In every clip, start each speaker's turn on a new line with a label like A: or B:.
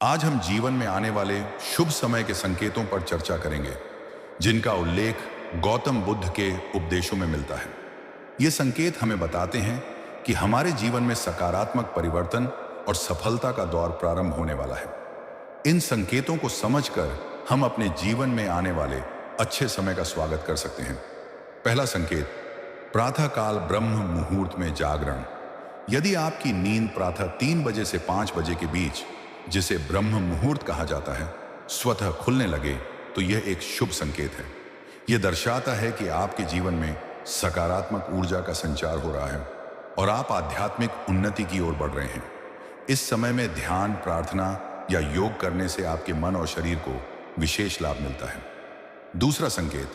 A: आज हम जीवन में आने वाले शुभ समय के संकेतों पर चर्चा करेंगे, जिनका उल्लेख गौतम बुद्ध के उपदेशों में मिलता है। ये संकेत हमें बताते हैं कि हमारे जीवन में सकारात्मक परिवर्तन और सफलता का दौर प्रारंभ होने वाला है। इन संकेतों को समझकर हम अपने जीवन में आने वाले अच्छे समय का स्वागत कर सकते हैं। पहला संकेत, प्रातःकाल ब्रह्म मुहूर्त में जागरण। यदि आपकी नींद प्रातः 3 बजे से 5 बजे के बीच, जिसे ब्रह्म मुहूर्त कहा जाता है, स्वतः खुलने लगे तो यह एक शुभ संकेत है। यह दर्शाता है कि आपके जीवन में सकारात्मक ऊर्जा का संचार हो रहा है और आप आध्यात्मिक उन्नति की ओर बढ़ रहे हैं। इस समय में ध्यान, प्रार्थना या योग करने से आपके मन और शरीर को विशेष लाभ मिलता है। दूसरा संकेत,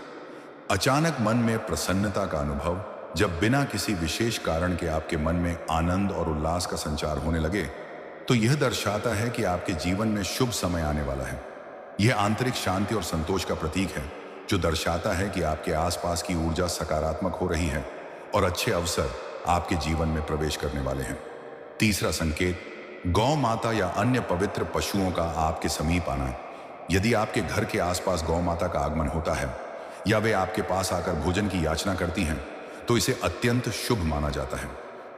A: अचानक मन में प्रसन्नता का अनुभव। जब बिना किसी विशेष कारण के आपके मन में आनंद और उल्लास का संचार होने लगे तो यह दर्शाता है कि आपके जीवन में शुभ समय आने वाला है। यह आंतरिक शांति और संतोष का प्रतीक है, जो दर्शाता है कि आपके आसपास की ऊर्जा सकारात्मक हो रही है और अच्छे अवसर आपके जीवन में प्रवेश करने वाले हैं। तीसरा संकेत, गौ माता या अन्य पवित्र पशुओं का आपके समीप आना। यदि आपके घर के आसपास गौ माता का आगमन होता है या वे आपके पास आकर भोजन की याचना करती हैं, तो इसे अत्यंत शुभ माना जाता है।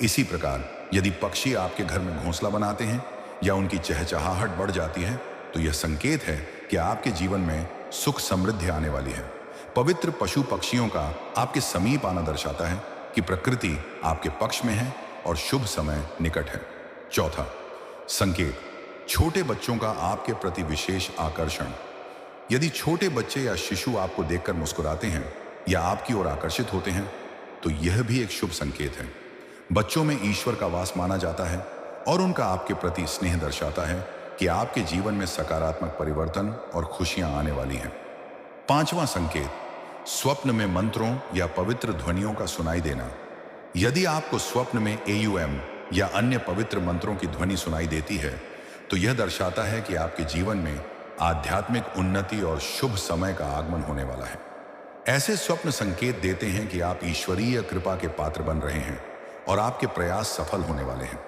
A: इसी प्रकार यदि पक्षी आपके घर में घोंसला बनाते हैं या उनकी चहचहाहट बढ़ जाती है, तो यह संकेत है कि आपके जीवन में सुख समृद्धि आने वाली है। पवित्र पशु पक्षियों का आपके समीप आना दर्शाता है कि प्रकृति आपके पक्ष में है और शुभ समय निकट है। चौथा संकेत, छोटे बच्चों का आपके प्रति विशेष आकर्षण। यदि छोटे बच्चे या शिशु आपको देखकर मुस्कुराते हैं या आपकी ओर आकर्षित होते हैं, तो यह भी एक शुभ संकेत है। बच्चों में ईश्वर का वास माना जाता है और उनका आपके प्रति स्नेह दर्शाता है कि आपके जीवन में सकारात्मक परिवर्तन और खुशियां आने वाली हैं। पांचवां संकेत, स्वप्न में मंत्रों या पवित्र ध्वनियों का सुनाई देना। यदि आपको स्वप्न में AUM या अन्य पवित्र मंत्रों की ध्वनि सुनाई देती है, तो यह दर्शाता है कि आपके जीवन में आध्यात्मिक उन्नति और शुभ समय का आगमन होने वाला है। ऐसे स्वप्न संकेत देते हैं कि आप ईश्वरीय कृपा के पात्र बन रहे हैं और आपके प्रयास सफल होने वाले हैं।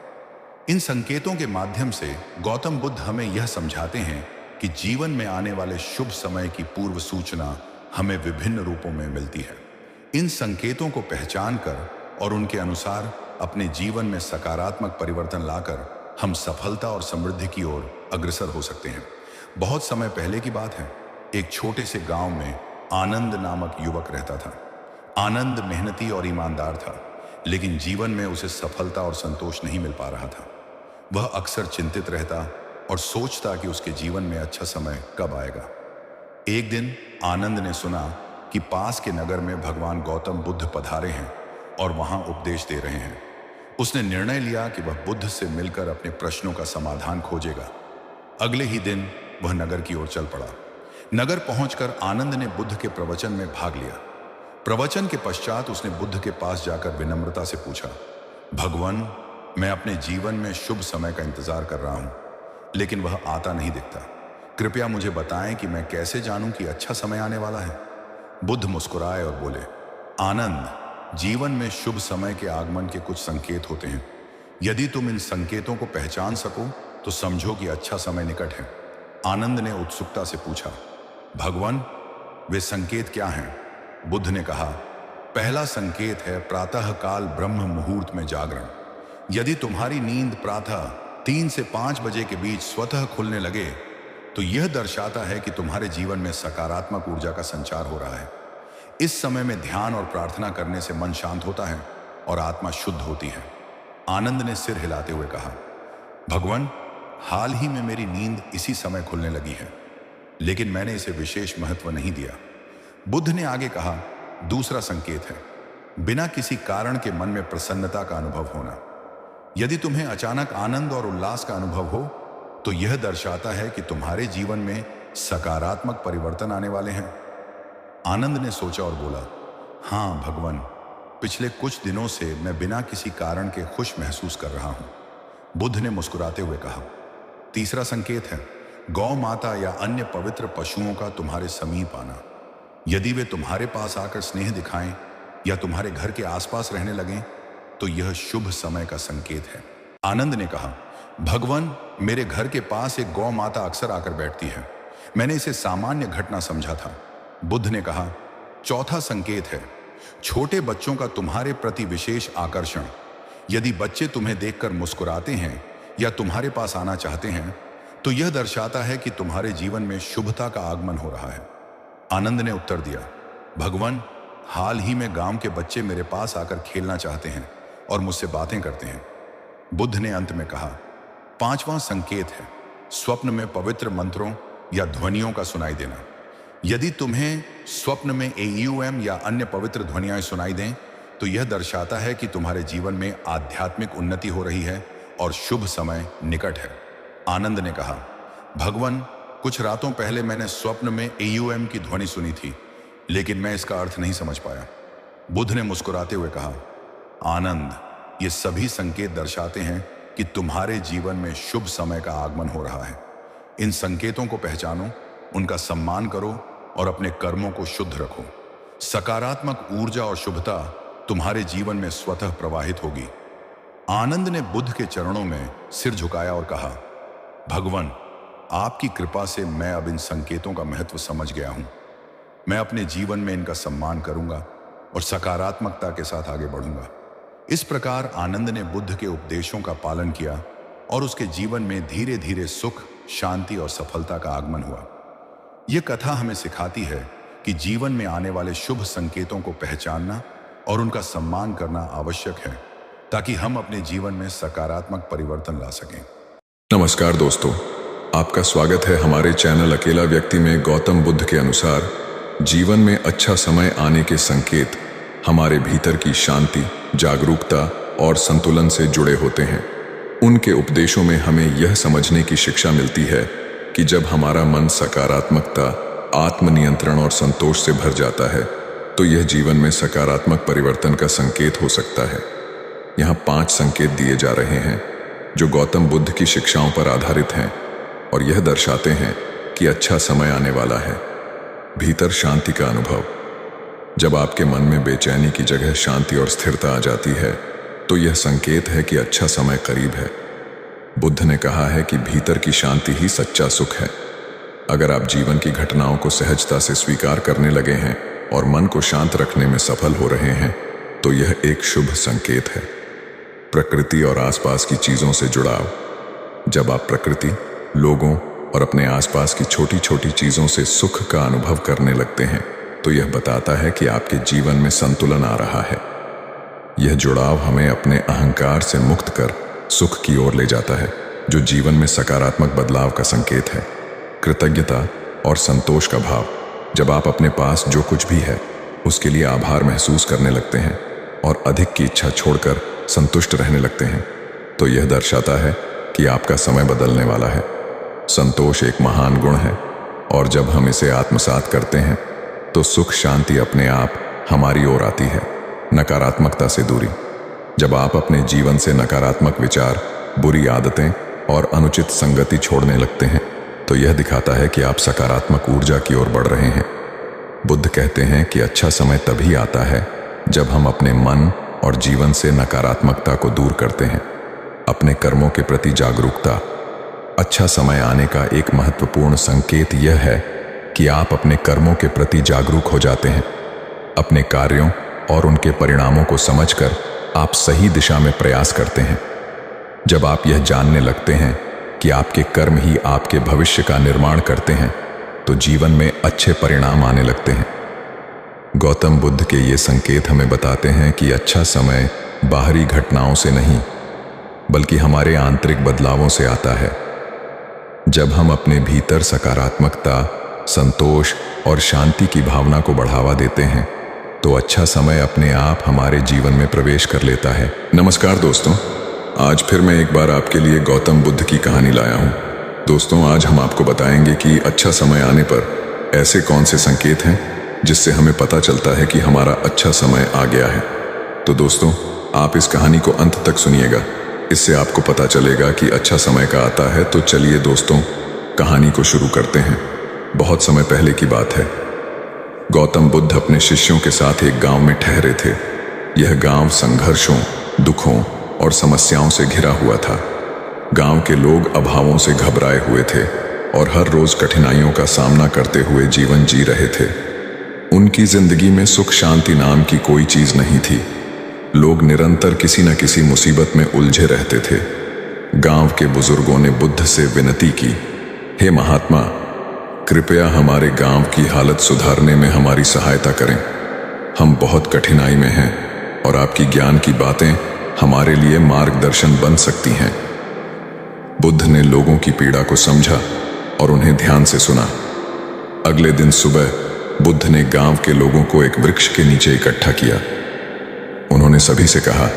A: इन संकेतों के माध्यम से गौतम बुद्ध हमें यह समझाते हैं कि जीवन में आने वाले शुभ समय की पूर्व सूचना हमें विभिन्न रूपों में मिलती है। इन संकेतों को पहचान कर और उनके अनुसार अपने जीवन में सकारात्मक परिवर्तन लाकर हम सफलता और समृद्धि की ओर अग्रसर हो सकते हैं। बहुत समय पहले की बात है, एक छोटे से गांव में आनंद नामक युवक रहता था। आनंद मेहनती और ईमानदार था, लेकिन जीवन में उसे सफलता और संतोष नहीं मिल पा रहा था। वह अक्सर चिंतित रहता और सोचता कि उसके जीवन में अच्छा समय कब आएगा। एक दिन आनंद ने सुना कि पास के नगर में भगवान गौतम बुद्ध पधारे हैं और वहां उपदेश दे रहे हैं। उसने निर्णय लिया कि वह बुद्ध से मिलकर अपने प्रश्नों का समाधान खोजेगा। अगले ही दिन वह नगर की ओर चल पड़ा। नगर पहुंचकर आनंद ने बुद्ध के प्रवचन में भाग लिया। प्रवचन के पश्चात उसने बुद्ध के पास जाकर विनम्रता से पूछा, भगवान, मैं अपने जीवन में शुभ समय का इंतजार कर रहा हूं, लेकिन वह आता नहीं दिखता। कृपया मुझे बताएं कि मैं कैसे जानूं कि अच्छा समय आने वाला है। बुद्ध मुस्कुराए और बोले, आनंद, जीवन में शुभ समय के आगमन के कुछ संकेत होते हैं। यदि तुम इन संकेतों को पहचान सको तो समझो कि अच्छा समय निकट है। आनंद ने उत्सुकता से पूछा, भगवान, वे संकेत क्या हैं? बुद्ध ने कहा, पहला संकेत है प्रातःकाल ब्रह्म मुहूर्त में जागरण। यदि तुम्हारी नींद प्रातः 3 से 5 बजे के बीच स्वतः खुलने लगे, तो यह दर्शाता है कि तुम्हारे जीवन में सकारात्मक ऊर्जा का संचार हो रहा है। इस समय में ध्यान और प्रार्थना करने से मन शांत होता है और आत्मा शुद्ध होती है। आनंद ने सिर हिलाते हुए कहा, भगवान, हाल ही में मेरी नींद इसी समय खुलने लगी है, लेकिन मैंने इसे विशेष महत्व नहीं दिया। बुद्ध ने आगे कहा, दूसरा संकेत है बिना किसी कारण के मन में प्रसन्नता का अनुभव होना। यदि तुम्हें अचानक आनंद और उल्लास का अनुभव हो, तो यह दर्शाता है कि तुम्हारे जीवन में सकारात्मक परिवर्तन आने वाले हैं। आनंद ने सोचा और बोला, हाँ भगवान, पिछले कुछ दिनों से मैं बिना किसी कारण के खुश महसूस कर रहा हूं। बुद्ध ने मुस्कुराते हुए कहा, तीसरा संकेत है गौ माता या अन्य पवित्र पशुओं का तुम्हारे समीप आना। यदि वे तुम्हारे पास आकर स्नेह दिखाएं या तुम्हारे घर के आसपास रहने लगें, तो यह शुभ समय का संकेत है। आनंद ने कहा, भगवान, मेरे घर के पास एक गौ माता अक्सर आकर बैठती है। मैंने इसे सामान्य घटना समझा था। बुद्ध ने कहा, चौथा संकेत है छोटे बच्चों का तुम्हारे प्रति विशेष आकर्षण। यदि बच्चे तुम्हें देखकर मुस्कुराते हैं या तुम्हारे पास आना चाहते हैं, तो यह दर्शाता है कि तुम्हारे जीवन में शुभता का आगमन हो रहा है। आनंद ने उत्तर दिया, भगवान, हाल ही में गांव के बच्चे मेरे पास आकर खेलना चाहते हैं और मुझसे बातें करते हैं। बुद्ध ने अंत में कहा, पांचवां संकेत है स्वप्न में पवित्र मंत्रों या ध्वनियों का सुनाई देना। यदि तुम्हें स्वप्न में एयूएम या अन्य पवित्र ध्वनियां सुनाई दें, तो यह दर्शाता है कि तुम्हारे जीवन में आध्यात्मिक उन्नति हो रही है और शुभ समय निकट है। आनंद ने कहा, भगवान, कुछ रातों पहले मैंने स्वप्न में एयूएम की ध्वनि सुनी थी, लेकिन मैं इसका अर्थ नहीं समझ पाया। बुद्ध ने मुस्कुराते हुए कहा, आनंद, ये सभी संकेत दर्शाते हैं कि तुम्हारे जीवन में शुभ समय का आगमन हो रहा है। इन संकेतों को पहचानो, उनका सम्मान करो और अपने कर्मों को शुद्ध रखो। सकारात्मक ऊर्जा और शुभता तुम्हारे जीवन में स्वतः प्रवाहित होगी। आनंद ने बुद्ध के चरणों में सिर झुकाया और कहा, भगवान, आपकी कृपा से मैं अब इन संकेतों का महत्व समझ गया हूं। मैं अपने जीवन में इनका सम्मान करूंगा और सकारात्मकता के साथ आगे बढ़ूंगा। इस प्रकार आनंद ने बुद्ध के उपदेशों का पालन किया और उसके जीवन में धीरे धीरे सुख, शांति और सफलता का आगमन हुआ। यह कथा हमें सिखाती है कि जीवन में आने वाले शुभ संकेतों को पहचानना और उनका सम्मान करना आवश्यक है, ताकि हम अपने जीवन में सकारात्मक परिवर्तन ला सकें।
B: नमस्कार दोस्तों, आपका स्वागत है हमारे चैनल अकेला व्यक्ति में। गौतम बुद्ध के अनुसार जीवन में अच्छा समय आने के संकेत हमारे भीतर की शांति, जागरूकता और संतुलन से जुड़े होते हैं। उनके उपदेशों में हमें यह समझने की शिक्षा मिलती है कि जब हमारा मन सकारात्मकता, आत्मनियंत्रण और संतोष से भर जाता है, तो यह जीवन में सकारात्मक परिवर्तन का संकेत हो सकता है। यहाँ 5 संकेत दिए जा रहे हैं जो गौतम बुद्ध की शिक्षाओं पर आधारित हैं और यह दर्शाते हैं कि अच्छा समय आने वाला है। भीतर शांति का अनुभव। जब आपके मन में बेचैनी की जगह शांति और स्थिरता आ जाती है, तो यह संकेत है कि अच्छा समय करीब है। बुद्ध ने कहा है कि भीतर की शांति ही सच्चा सुख है। अगर आप जीवन की घटनाओं को सहजता से स्वीकार करने लगे हैं और मन को शांत रखने में सफल हो रहे हैं, तो यह एक शुभ संकेत है। प्रकृति और आसपास की चीजों से जुड़ाव। जब आप प्रकृति, लोगों और अपने आसपास की छोटी छोटी चीजों से सुख का अनुभव करने लगते हैं, तो यह बताता है कि आपके जीवन में संतुलन आ रहा है। यह जुड़ाव हमें अपने अहंकार से मुक्त कर सुख की ओर ले जाता है, जो जीवन में सकारात्मक बदलाव का संकेत है। कृतज्ञता और संतोष का भाव। जब आप अपने पास जो कुछ भी है उसके लिए आभार महसूस करने लगते हैं और अधिक की इच्छा छोड़कर संतुष्ट रहने लगते हैं, तो यह दर्शाता है कि आपका समय बदलने वाला है। संतोष एक महान गुण है और जब हम इसे आत्मसात करते हैं, तो सुख, शांति अपने आप हमारी ओर आती है। नकारात्मकता से दूरी। जब आप अपने जीवन से नकारात्मक विचार, बुरी आदतें और अनुचित संगति छोड़ने लगते हैं, तो यह दिखाता है कि आप सकारात्मक ऊर्जा की ओर बढ़ रहे हैं। बुद्ध कहते हैं कि अच्छा समय तभी आता है जब हम अपने मन और जीवन से नकारात्मकता को दूर करते हैं। अपने कर्मों के प्रति जागरूकता। अच्छा समय आने का एक महत्वपूर्ण संकेत यह है कि आप अपने कर्मों के प्रति जागरूक हो जाते हैं। अपने कार्यों और उनके परिणामों को समझकर आप सही दिशा में प्रयास करते हैं। जब आप यह जानने लगते हैं कि आपके कर्म ही आपके भविष्य का निर्माण करते हैं, तो जीवन में अच्छे परिणाम आने लगते हैं। गौतम बुद्ध के ये संकेत हमें बताते हैं कि अच्छा समय बाहरी घटनाओं से नहीं, बल्कि हमारे आंतरिक बदलावों से आता है। जब हम अपने भीतर सकारात्मकता, संतोष और शांति की भावना को बढ़ावा देते हैं, तो अच्छा समय अपने आप हमारे जीवन में प्रवेश कर लेता है। नमस्कार दोस्तों, आज फिर मैं एक बार आपके लिए गौतम बुद्ध की कहानी लाया हूँ। दोस्तों, आज हम आपको बताएंगे कि अच्छा समय आने पर ऐसे कौन से संकेत हैं जिससे हमें पता चलता है कि हमारा अच्छा समय आ गया है। तो दोस्तों, आप इस कहानी को अंत तक सुनिएगा, इससे आपको पता चलेगा कि अच्छा समय का आता है। तो चलिए दोस्तों, कहानी को शुरू करते हैं। बहुत समय पहले की बात है। गौतम बुद्ध अपने शिष्यों के साथ एक गांव में ठहरे थे। यह गांव संघर्षों, दुखों और समस्याओं से घिरा हुआ था। गांव के लोग अभावों से घबराए हुए थे और हर रोज कठिनाइयों का सामना करते हुए जीवन जी रहे थे। उनकी जिंदगी में सुख शांति नाम की कोई चीज नहीं थी। लोग निरंतर किसी न किसी मुसीबत में उलझे रहते थे। गांव के बुजुर्गों ने बुद्ध से विनती की, हे महात्मा, कृपया हमारे गांव की हालत सुधारने में हमारी सहायता करें। हम बहुत कठिनाई में हैं और आपकी ज्ञान की बातें हमारे लिए मार्गदर्शन बन सकती हैं। बुद्ध ने लोगों की पीड़ा को समझा और उन्हें ध्यान से सुना। अगले दिन सुबह बुद्ध ने गांव के लोगों को एक वृक्ष के नीचे इकट्ठा किया। उन्होंने सभी से कहा,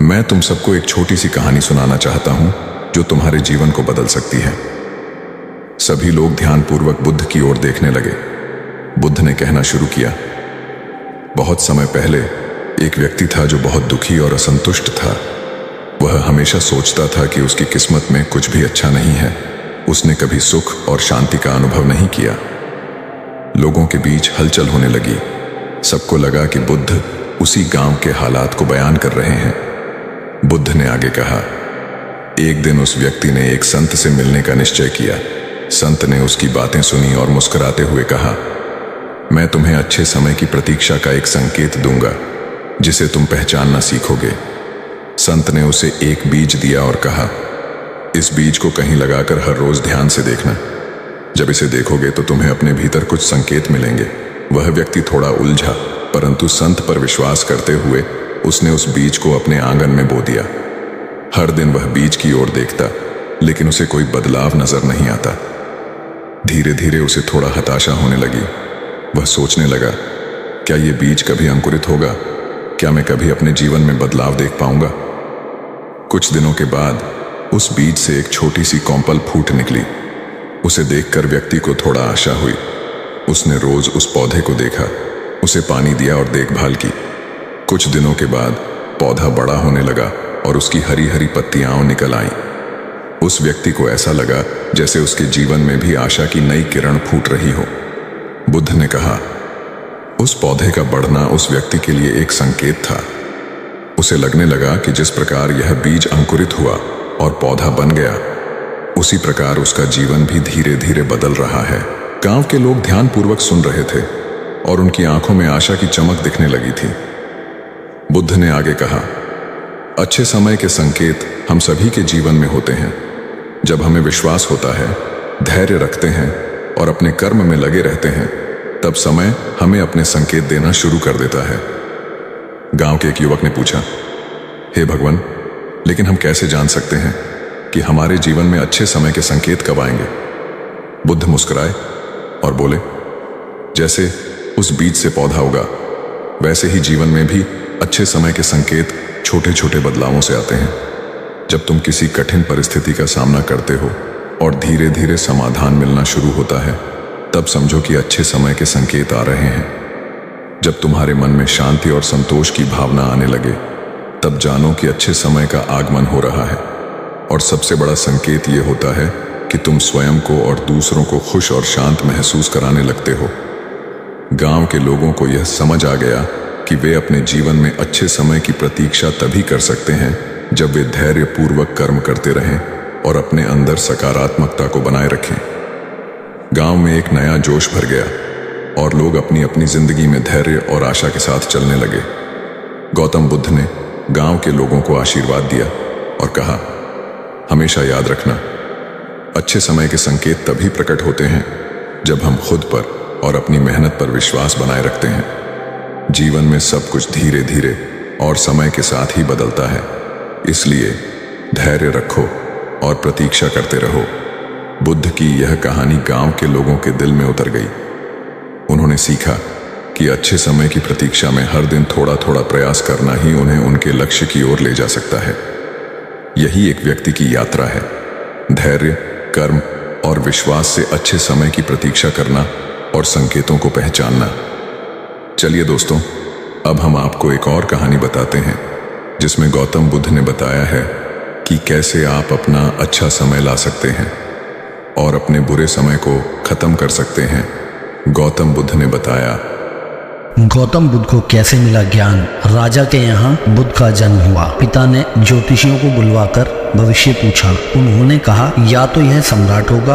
B: मैं तुम सबको एक छोटी सी कहानी सुनाना चाहता हूं जो तुम्हारे जीवन को बदल सकती है। सभी लोग ध्यानपूर्वक बुद्ध की ओर देखने लगे। बुद्ध ने कहना शुरू किया, बहुत समय पहले एक व्यक्ति था जो बहुत दुखी और असंतुष्ट था। वह हमेशा सोचता था कि उसकी किस्मत में कुछ भी अच्छा नहीं है। उसने कभी सुख और शांति का अनुभव नहीं किया। लोगों के बीच हलचल होने लगी। सबको लगा कि बुद्ध उसी गांव के हालात को बयान कर रहे हैं। बुद्ध ने आगे कहा, एक दिन उस व्यक्ति ने एक संत से मिलने का निश्चय किया। संत ने उसकी बातें सुनी और मुस्कुराते हुए कहा, मैं तुम्हें अच्छे समय की प्रतीक्षा का एक संकेत दूंगा जिसे तुम पहचानना सीखोगे। संत ने उसे एक बीज दिया और कहा, इस बीज को कहीं लगाकर हर रोज ध्यान से देखना। जब इसे देखोगे तो तुम्हें अपने भीतर कुछ संकेत मिलेंगे। वह व्यक्ति थोड़ा उलझा, परंतु संत पर विश्वास करते हुए उसने उस बीज को अपने आंगन में बो दिया। हर दिन वह बीज की ओर देखता, लेकिन उसे कोई बदलाव नजर नहीं आता। धीरे धीरे उसे थोड़ा हताशा होने लगी। वह सोचने लगा, क्या ये बीज कभी अंकुरित होगा? क्या मैं कभी अपने जीवन में बदलाव देख पाऊंगा? कुछ दिनों के बाद उस बीज से एक छोटी सी कौंपल फूट निकली। उसे देखकर व्यक्ति को थोड़ा आशा हुई। उसने रोज उस पौधे को देखा, उसे पानी दिया और देखभाल की। कुछ दिनों के बाद पौधा बड़ा होने लगा और उसकी हरी हरी पत्तियां निकल आईं। उस व्यक्ति को ऐसा लगा जैसे उसके जीवन में भी आशा की नई किरण फूट रही हो। बुद्ध ने कहा, उस पौधे का बढ़ना उस व्यक्ति के लिए एक संकेत था। उसे लगने लगा कि जिस प्रकार यह बीज अंकुरित हुआ और पौधा बन गया, उसी प्रकार उसका जीवन भी धीरे धीरे बदल रहा है। गांव के लोग ध्यानपूर्वक सुन रहे थे और उनकी आंखों में आशा की चमक दिखने लगी थी। बुद्ध ने आगे कहा, अच्छे समय के संकेत हम सभी के जीवन में होते हैं। जब हमें विश्वास होता है, धैर्य रखते हैं और अपने कर्म में लगे रहते हैं, तब समय हमें अपने संकेत देना शुरू कर देता है। गांव के एक युवक ने पूछा, हे भगवान, लेकिन हम कैसे जान सकते हैं कि हमारे जीवन में अच्छे समय के संकेत कब आएंगे? बुद्ध मुस्कुराए और बोले, जैसे उस बीज से पौधा उगा, वैसे ही जीवन में भी अच्छे समय के संकेत छोटे छोटे बदलावों से आते हैं। जब तुम किसी कठिन परिस्थिति का सामना करते हो और धीरे धीरे समाधान मिलना शुरू होता है, तब समझो कि अच्छे समय के संकेत आ रहे हैं। जब तुम्हारे मन में शांति और संतोष की भावना आने लगे, तब जानो कि अच्छे समय का आगमन हो रहा है। और सबसे बड़ा संकेत ये होता है कि तुम स्वयं को और दूसरों को खुश और शांत महसूस कराने लगते हो। गांव के लोगों को यह समझ आ गया कि वे अपने जीवन में अच्छे समय की प्रतीक्षा तभी कर सकते हैं जब वे धैर्य पूर्वक कर्म करते रहें और अपने अंदर सकारात्मकता को बनाए रखें। गांव में एक नया जोश भर गया और लोग अपनी अपनी जिंदगी में धैर्य और आशा के साथ चलने लगे। गौतम बुद्ध ने गांव के लोगों को आशीर्वाद दिया और कहा, हमेशा याद रखना, अच्छे समय के संकेत तभी प्रकट होते हैं जब हम खुद पर और अपनी मेहनत पर विश्वास बनाए रखते हैं। जीवन में सब कुछ धीरे धीरे और समय के साथ ही बदलता है, इसलिए धैर्य रखो और प्रतीक्षा करते रहो। बुद्ध की यह कहानी गांव के लोगों के दिल में उतर गई। उन्होंने सीखा कि अच्छे समय की प्रतीक्षा में हर दिन थोड़ा थोड़ा प्रयास करना ही उन्हें उनके लक्ष्य की ओर ले जा सकता है। यही एक व्यक्ति की यात्रा है, धैर्य, कर्म और विश्वास से अच्छे समय की प्रतीक्षा करना और संकेतों को पहचानना। चलिए दोस्तों, अब हम आपको एक और कहानी बताते हैं जिसमें गौतम बुद्ध ने बताया है कि कैसे आप अपना अच्छा समय ला सकते हैं और अपने बुरे समय को खत्म कर सकते हैं। गौतम बुद्ध ने बताया,
C: गौतम बुद्ध को कैसे मिला ज्ञान। राजा के यहाँ बुद्ध का जन्म हुआ। पिता ने ज्योतिषियों को बुलवाकर भविष्य पूछा। उन्होंने कहा, या तो यह सम्राट होगा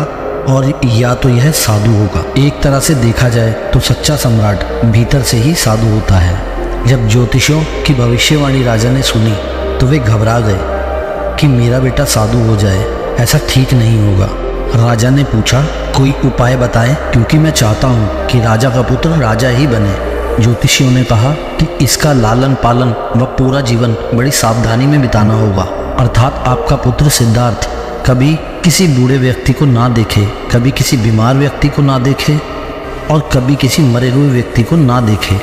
C: और या तो यह साधु होगा। एक तरह से देखा जाए तो सच्चा सम्राट भीतर से ही साधु होता है। जब ज्योतिषियों की भविष्यवाणी राजा ने सुनी तो वे घबरा गए कि मेरा बेटा साधु हो जाए, ऐसा ठीक नहीं होगा। राजा ने पूछा, कोई उपाय बताएं, क्योंकि मैं चाहता हूँ कि राजा का पुत्र राजा ही बने। ज्योतिषियों ने कहा कि इसका लालन पालन व पूरा जीवन बड़ी सावधानी में बिताना होगा, अर्थात आपका पुत्र सिद्धार्थ कभी किसी बूढ़े व्यक्ति को ना देखे, कभी किसी बीमार व्यक्ति को ना देखे और कभी किसी मरे हुए व्यक्ति को ना देखे।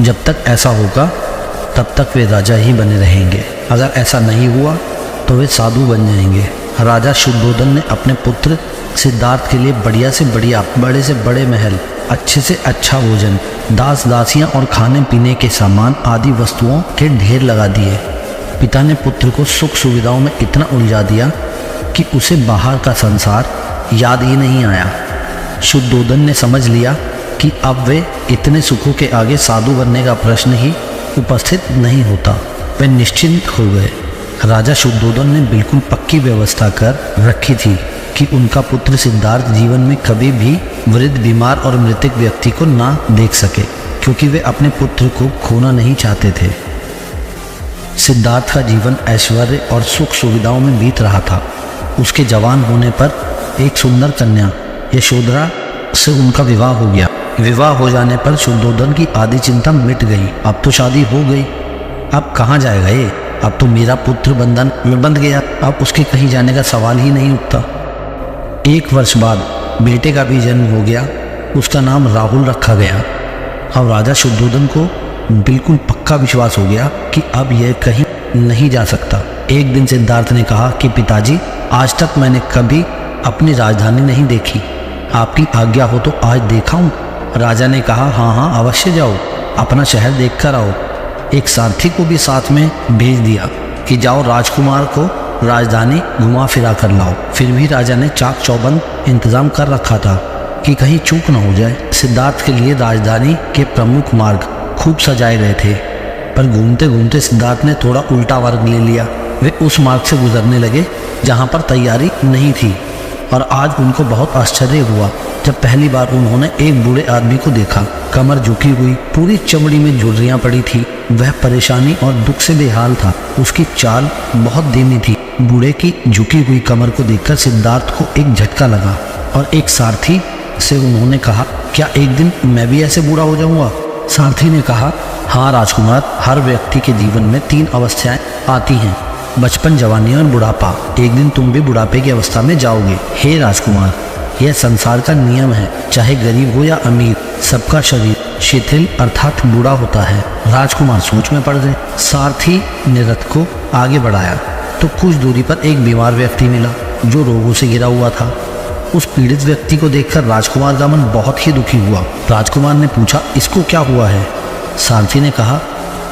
C: जब तक ऐसा होगा तब तक वे राजा ही बने रहेंगे। अगर ऐसा नहीं हुआ तो वे साधु बन जाएंगे। राजा शुद्धोधन ने अपने पुत्र सिद्धार्थ के लिए बढ़िया से बढ़िया, बड़े से बड़े महल, अच्छे से अच्छा भोजन, दास दासियां और खाने पीने के सामान आदि वस्तुओं के ढेर लगा दिए। पिता ने पुत्र को सुख सुविधाओं में इतना उलझा दिया कि उसे बाहर का संसार याद ही नहीं आया। शुद्धोधन ने समझ लिया कि अब वे इतने सुखों के आगे साधु बनने का प्रश्न ही उपस्थित नहीं होता। वे निश्चिंत हो गए। राजा शुद्धोधन ने बिल्कुल पक्की व्यवस्था कर रखी थी कि उनका पुत्र सिद्धार्थ जीवन में कभी भी वृद्ध, बीमार और मृतक व्यक्ति को ना देख सके, क्योंकि वे अपने पुत्र को खोना नहीं चाहते थे। सिद्धार्थ का जीवन ऐश्वर्य और सुख सुविधाओं में बीत रहा था। उसके जवान होने पर एक सुंदर कन्या यशोधरा से उनका विवाह हो गया। विवाह हो जाने पर शुद्धोधन की आधी चिंता मिट गई। अब तो शादी हो गई, अब कहाँ जाएगा ये? अब तो मेरा पुत्र बंधन में बंध गया, अब उसके कहीं जाने का सवाल ही नहीं उठता। 1 वर्ष बाद बेटे का भी जन्म हो गया। उसका नाम राहुल रखा गया। अब राजा शुद्धोधन को बिल्कुल पक्का विश्वास हो गया कि अब यह कहीं नहीं जा सकता। एक दिन सिद्धार्थ ने कहा कि पिताजी, आज तक मैंने कभी अपनी राजधानी नहीं देखी, आपकी आज्ञा हो तो आज दिखाऊं? राजा ने कहा, हाँ हाँ अवश्य जाओ, अपना शहर देख कर आओ। एक सारथी को भी साथ में भेज दिया कि जाओ राजकुमार को राजधानी घुमा फिरा कर लाओ। फिर भी राजा ने चाक चौबंद इंतजाम कर रखा था कि कहीं चूक न हो जाए। सिद्धार्थ के लिए राजधानी के प्रमुख मार्ग खूब सजाए गए थे, पर घूमते घूमते सिद्धार्थ ने थोड़ा उल्टा मार्ग ले लिया। वे उस मार्ग से गुजरने लगे जहाँ पर तैयारी नहीं थी, और आज उनको बहुत आश्चर्य हुआ जब पहली बार उन्होंने एक बूढ़े आदमी को देखा। कमर झुकी हुई, पूरी चमड़ी में झुर्रियाँ पड़ी थी। वह परेशानी और दुख से बेहाल था। उसकी चाल बहुत धीमी थी। बूढ़े की झुकी हुई कमर को देखकर सिद्धार्थ को एक झटका लगा और एक सारथी से उन्होंने कहा, क्या एक दिन मैं भी ऐसे बूढ़ा हो जाऊंगा? सारथी ने कहा, हाँ राजकुमार, हर व्यक्ति के जीवन में 3 अवस्थाएं आती हैं, बचपन, जवानी और बुढ़ापा। एक दिन तुम भी बुढ़ापे की अवस्था में जाओगे। हे राजकुमार, यह संसार का नियम है, चाहे गरीब हो या अमीर, सबका शरीर शिथिल अर्थात बूढ़ा होता है। राजकुमार सोच में पड़ गए। सारथी ने रथ को आगे बढ़ाया तो कुछ दूरी पर एक बीमार व्यक्ति मिला जो रोगों से घिरा हुआ था। उस पीड़ित व्यक्ति को देखकर राजकुमार का मन बहुत ही दुखी हुआ। राजकुमार ने पूछा, इसको क्या हुआ है? सारथी ने कहा,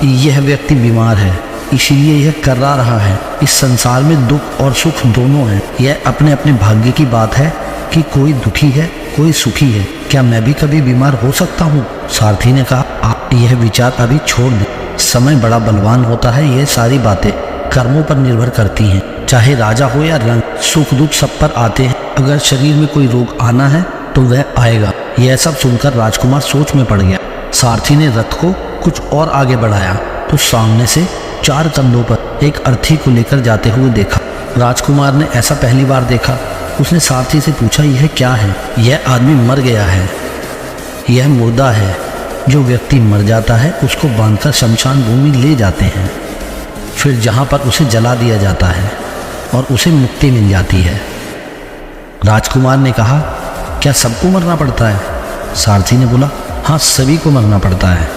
C: यह व्यक्ति बीमार है, इसीलिए यह कर्रा रहा है। इस संसार में दुख और सुख दोनों हैं। यह अपने अपने भाग्य की बात है कि कोई दुखी है, कोई सुखी है। क्या मैं भी कभी बीमार हो सकता हूँ? सारथी ने कहा, आप यह विचार अभी छोड़ दें। समय बड़ा बलवान होता है। यह सारी बातें कर्मों पर निर्भर करती हैं। चाहे राजा हो या रंग, सुख दुख सब पर आते हैं। अगर शरीर में कोई रोग आना है तो वह आएगा। यह सब सुनकर राजकुमार सोच में पड़ गया। सारथी ने रथ को कुछ और आगे बढ़ाया तो सामने से 4 कंधों पर एक अर्थी को लेकर जाते हुए देखा। राजकुमार ने ऐसा पहली बार देखा। उसने सारथी से पूछा, यह क्या है? यह आदमी मर गया है, यह मुर्दा है। जो व्यक्ति मर जाता है उसको बांधकर शमशान भूमि ले जाते हैं, फिर जहाँ पर उसे जला दिया जाता है और उसे मुक्ति मिल जाती है। राजकुमार ने कहा, क्या सबको मरना पड़ता है? सारथी ने बोला, हाँ सभी को मरना पड़ता है।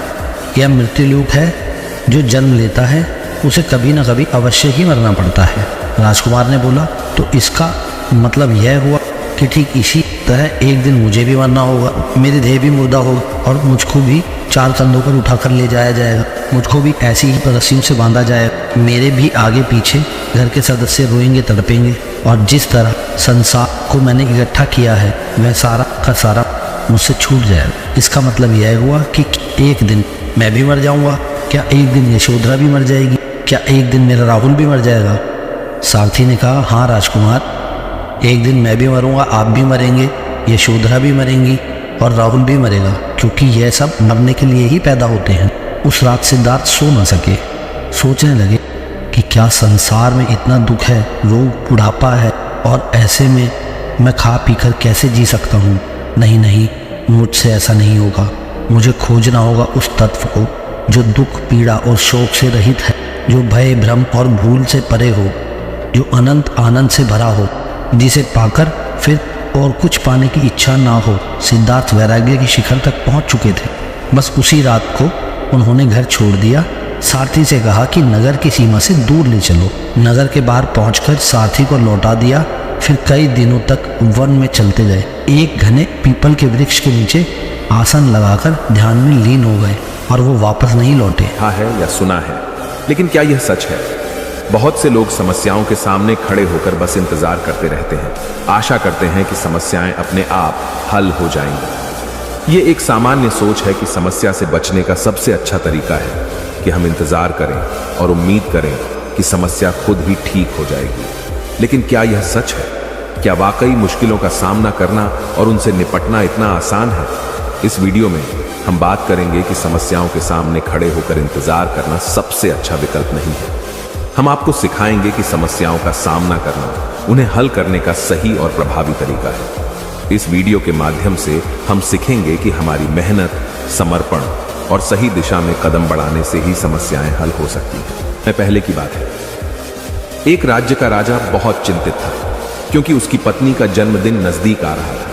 C: यह मृत्युलोक है। जो जन्म लेता है उसे कभी ना कभी अवश्य ही मरना पड़ता है। राजकुमार ने बोला, तो इसका मतलब यह हुआ कि ठीक इसी तरह एक दिन मुझे भी मरना होगा, मेरी देह भी मुर्दा होगा और मुझको भी 4 कंधों पर उठाकर ले जाया जाएगा। मुझको भी ऐसी ही रस्सियों से बांधा जाएगा। मेरे भी आगे पीछे घर के सदस्य रोएंगे, तड़पेंगे, और जिस तरह संसार को मैंने इकट्ठा किया है वह सारा का सारा मुझसे छूट जाएगा। इसका मतलब यह हुआ कि एक दिन मैं भी मर जाऊंगा। क्या एक दिन यशोधरा भी मर जाएगी? क्या एक दिन मेरा राहुल भी मर जाएगा? सारथी ने कहा, हाँ राजकुमार, एक दिन मैं भी मरूंगा, आप भी मरेंगे, यशोधरा भी मरेंगी और राहुल भी मरेगा, क्योंकि यह सब मरने के लिए ही पैदा होते हैं। उस रात सिद्धार्थ सो न सके। सोचने लगे कि क्या संसार में इतना दुख है, रोग, बुढ़ापा है, और ऐसे में मैं खा पीकर कैसे जी सकता हूँ। नहीं नहीं, मुझसे ऐसा नहीं होगा। मुझे खोजना होगा उस तत्व को जो दुख, पीड़ा और शोक से रहित है, जो भय, भ्रम और भूल से परे हो, जो अनंत आनंद से भरा हो, जिसे पाकर फिर और कुछ पाने की इच्छा ना हो। सिद्धार्थ वैराग्य की शिखर तक पहुंच चुके थे। बस उसी रात को उन्होंने घर छोड़ दिया। सारथी से कहा कि नगर की सीमा से दूर ले चलो। नगर के बाहर पहुंचकर सारथी को लौटा दिया। फिर कई दिनों तक वन में चलते गए। एक घने पीपल के वृक्ष के नीचे आसन लगाकर ध्यान में लीन हो गए और वो वापस नहीं लौटे।
D: देखा है या सुना है, लेकिन क्या यह सच है? बहुत से लोग समस्याओं के सामने खड़े होकर बस इंतजार करते रहते हैं, आशा करते हैं कि समस्याएं अपने आप हल हो जाएंगी। ये एक सामान्य सोच है कि समस्या से बचने का सबसे अच्छा तरीका है कि हम इंतजार करें और उम्मीद करें कि समस्या खुद ही ठीक हो जाएगी। लेकिन क्या यह सच है? क्या वाकई मुश्किलों का सामना करना और उनसे निपटना इतना आसान है? इस वीडियो में हम बात करेंगे कि समस्याओं के सामने खड़े होकर इंतजार करना सबसे अच्छा विकल्प नहीं है। हम आपको सिखाएंगे कि समस्याओं का सामना करना उन्हें हल करने का सही और प्रभावी तरीका है। इस वीडियो के माध्यम से हम सीखेंगे कि हमारी मेहनत, समर्पण और सही दिशा में कदम बढ़ाने से ही समस्याएं हल हो सकती हैं। पहले की बात है, एक राज्य का राजा बहुत चिंतित था क्योंकि उसकी पत्नी का जन्मदिन नजदीक आ रहा था।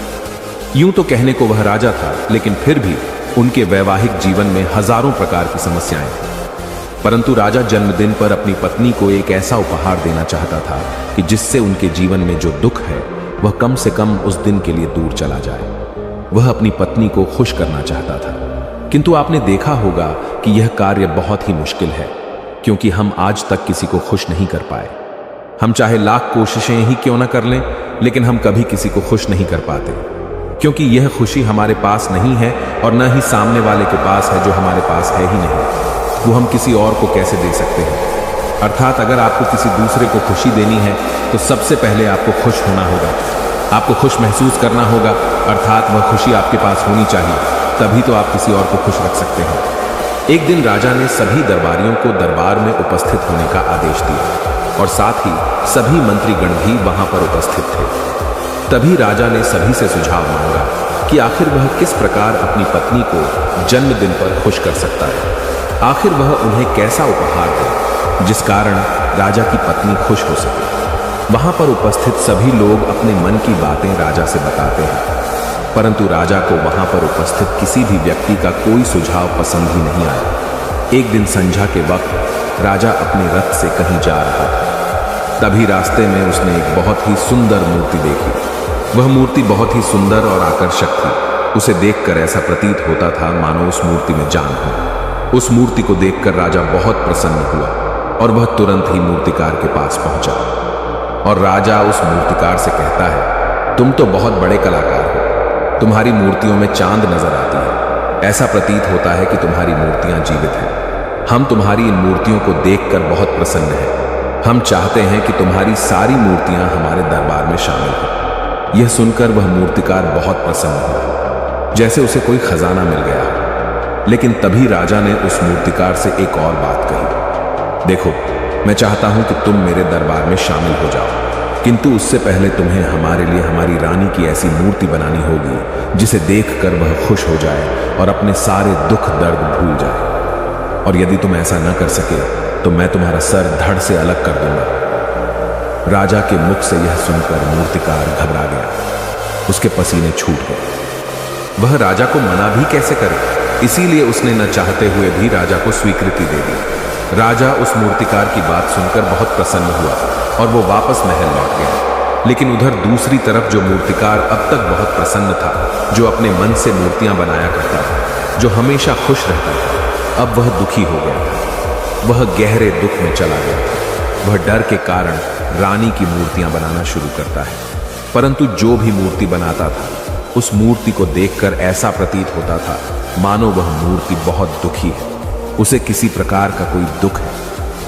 D: यूं तो कहने को वह राजा था, लेकिन फिर भी उनके वैवाहिक जीवन में हजारों प्रकार की समस्याएं थीं। परंतु राजा जन्मदिन पर अपनी पत्नी को एक ऐसा उपहार देना चाहता था कि जिससे उनके जीवन में जो दुख है वह कम से कम उस दिन के लिए दूर चला जाए। वह अपनी पत्नी को खुश करना चाहता था, किंतु आपने देखा होगा कि यह कार्य बहुत ही मुश्किल है, क्योंकि हम आज तक किसी को खुश नहीं कर पाए। हम चाहे लाख कोशिशें ही क्यों न कर लें, लेकिन हम कभी किसी को खुश नहीं कर पाते, क्योंकि यह खुशी हमारे पास नहीं है और न ही सामने वाले के पास है, जो हमारे पास है ही नहीं। वो हम किसी और को कैसे दे सकते हैं? अर्थात अगर आपको किसी दूसरे को खुशी देनी है तो सबसे पहले आपको खुश होना होगा, आपको खुश महसूस करना होगा, अर्थात वह खुशी आपके पास होनी चाहिए, तभी तो आप किसी और को खुश रख सकते हैं। एक दिन राजा ने सभी दरबारियों को दरबार में उपस्थित होने का आदेश दिया और साथ ही सभी मंत्रीगण भी वहां पर उपस्थित थे। तभी राजा ने सभी से सुझाव मांगा कि आखिर वह किस प्रकार अपनी पत्नी को जन्मदिन पर खुश कर सकता है। आखिर वह उन्हें कैसा उपहार दे जिस कारण राजा की पत्नी खुश हो सके। वहां पर उपस्थित सभी लोग अपने मन की बातें राजा से बताते हैं, परंतु राजा को वहां पर उपस्थित किसी भी व्यक्ति का कोई सुझाव पसंद ही नहीं आया। एक दिन संध्या के वक्त राजा अपने रथ से कहीं जा रहा था। तभी रास्ते में उसने एक बहुत ही सुंदर मूर्ति देखी। वह मूर्ति बहुत ही सुंदर और आकर्षक थी। उसे देखकर ऐसा प्रतीत होता था मानो उस मूर्ति में जान हो। उस मूर्ति को देखकर राजा बहुत प्रसन्न हुआ और वह तुरंत ही मूर्तिकार के पास पहुंचा और राजा उस मूर्तिकार से कहता है, तुम तो बहुत बड़े कलाकार हो, तुम्हारी मूर्तियों में चांद नजर आती है। ऐसा प्रतीत होता है कि तुम्हारी मूर्तियां जीवित हैं। हम तुम्हारी इन मूर्तियों को देखकर बहुत प्रसन्न हैं। हम चाहते हैं कि तुम्हारी सारी मूर्तियां हमारे दरबार में शामिल हो। यह सुनकर वह मूर्तिकार बहुत प्रसन्न हुआ, जैसे उसे कोई खजाना मिल गया। लेकिन तभी राजा ने उस मूर्तिकार से एक और बात कही, देखो, मैं चाहता हूं कि तुम मेरे दरबार में शामिल हो जाओ, किंतु उससे पहले तुम्हें हमारे लिए हमारी रानी की ऐसी मूर्ति बनानी होगी जिसे देखकर वह खुश हो जाए और अपने सारे दुख दर्द भूल जाए। और यदि तुम ऐसा न कर सके तो मैं तुम्हारा सर धड़ से अलग कर दूंगा। राजा के मुख से यह सुनकर मूर्तिकार घबरा गया, उसके पसीने छूट गए। वह राजा को मना भी कैसे करे, इसीलिए उसने न चाहते हुए भी राजा को स्वीकृति दे दी। राजा उस मूर्तिकार की बात सुनकर बहुत प्रसन्न हुआ और वो वापस महल लौट गया। लेकिन उधर दूसरी तरफ जो मूर्तिकार अब तक बहुत प्रसन्न था, जो अपने मन से मूर्तियां बनाया करता था, जो हमेशा खुश रहता था, अब वह दुखी हो गया था। वह गहरे दुख में चला गया था। वह डर के कारण रानी की मूर्तियां बनाना शुरू करता है, परंतु जो भी मूर्ति बनाता था उस मूर्ति को देखकर ऐसा प्रतीत होता था मानो वह मूर्ति बहुत दुखी है, उसे किसी प्रकार का कोई दुख है।